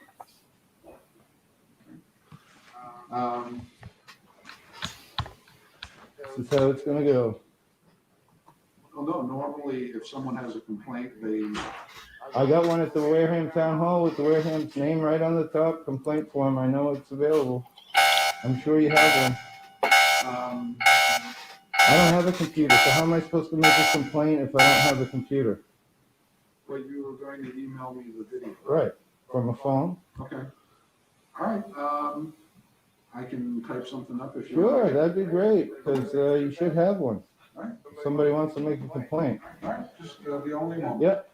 This is how it's gonna go. Well, no, normally if someone has a complaint, they. I got one at the Wareham Town Hall with the Wareham's name right on the top, complaint form. I know it's available. I'm sure you have one. I don't have a computer, so how am I supposed to make a complaint if I don't have a computer? Well, you were going to email me the video. Right, from a phone? Okay. All right, I can type something up if you Sure, want. that'd be great, because you should have one. All right. If somebody wants to make a complaint. All right, just the only one. Yep.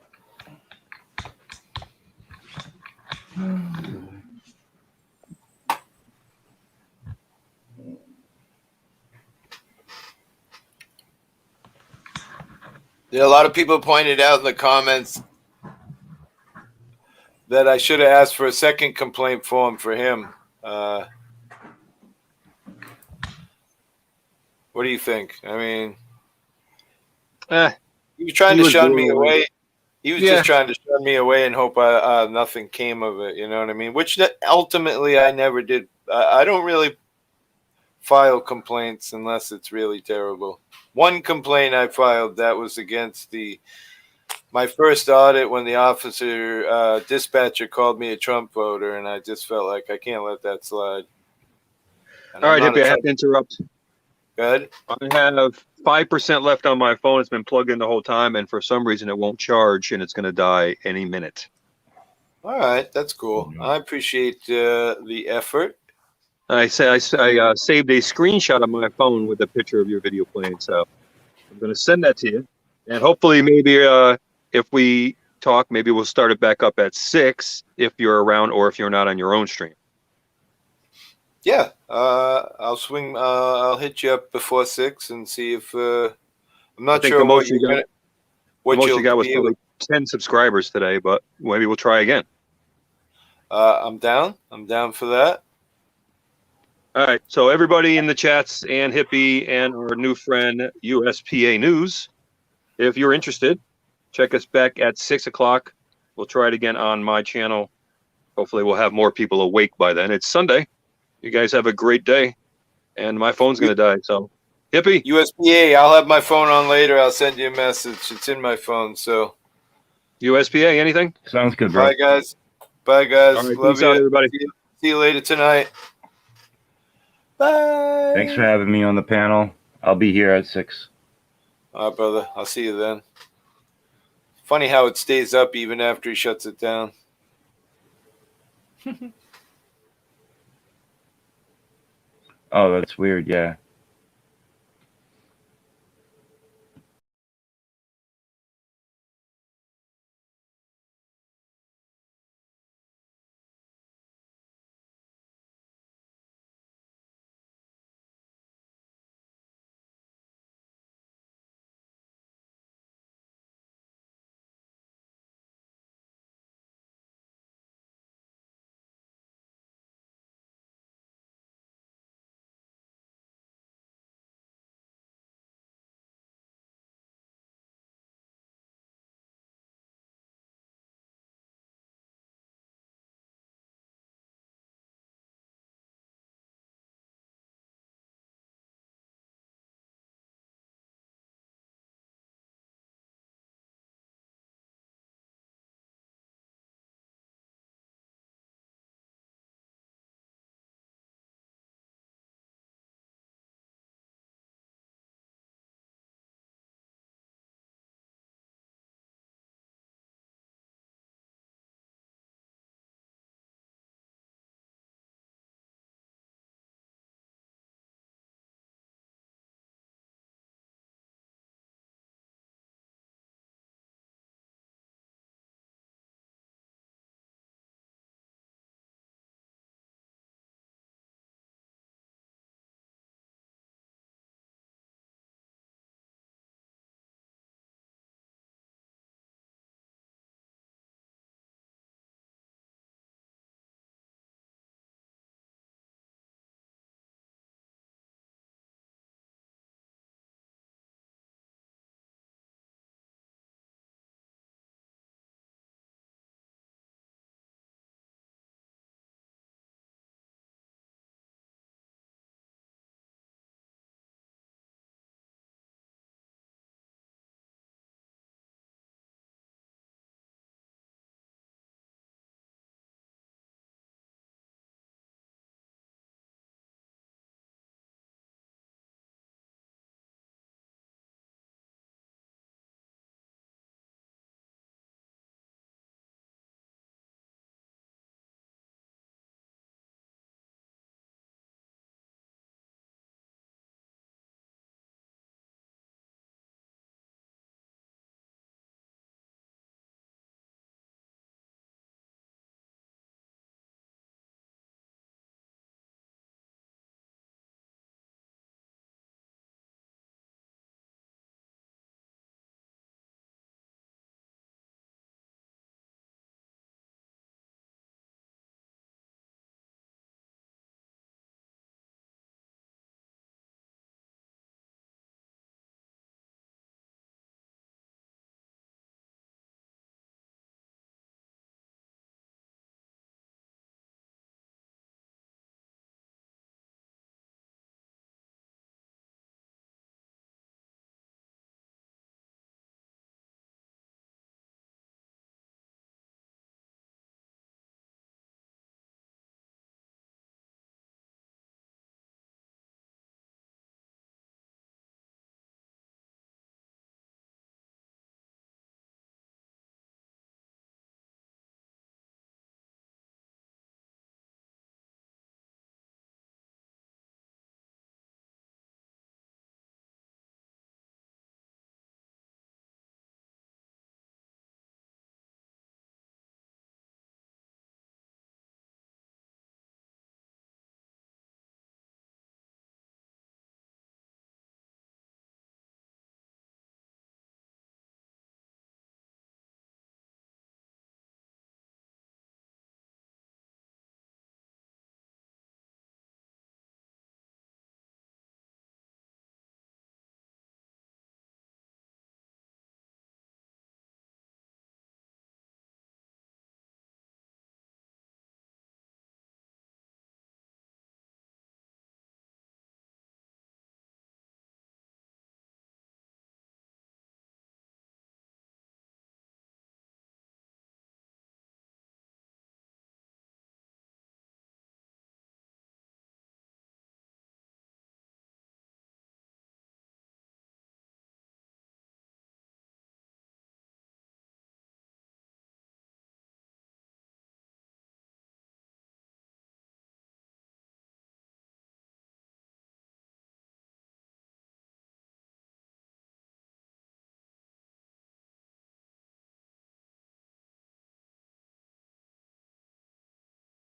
Yeah, a lot of people pointed out in the comments that I should have asked for a second complaint form for him. What do you think? I mean, he was trying to shun me away. He was just trying to shun me away and hope nothing came of it. You know what I mean? Which ultimately I never did. I don't really file complaints unless it's really terrible. One complaint I filed that was against my first audit when the officer dispatcher called me a Trump voter, and I just felt like I can't let that slide. And All right, Hippie, I have to interrupt. Good. I have 5% left on my phone. It's been plugged in the whole time, and for some reason it won't charge, and it's going to die any minute. All right, that's cool. I appreciate the effort. I saved a screenshot on my phone with a picture of your video playing, so I'm going to send that to you, and hopefully maybe if we talk, maybe we'll start it back up at 6 if you're around, or if you're not on your own stream. Yeah, I'll swing. I'll hit you up before 6 and see if I'm I not think sure the what most you're you got, gonna, the what most you'll you got was be able. probably 10 subscribers today, but maybe we'll try again. I'm down. I'm down for that. All right. So everybody in the chats and Hippie and our new friend USPA News, if you're interested, check us back at 6 o'clock. We'll try it again on my channel. Hopefully we'll have more people awake by then. It's Sunday. You guys have a great day. And my phone's going to die. So, Hippie. USPA. I'll have my phone on later. I'll send you a message. It's in my phone. So. USPA, anything? Sounds good, bro. Bye, guys. Bye, guys. All right. Love Peace you. out, everybody. See you later tonight. Bye. Thanks for having me on the panel. I'll be here at 6. All right, brother. I'll see you then. Funny how it stays up even after he shuts it down. Oh, that's weird. Yeah.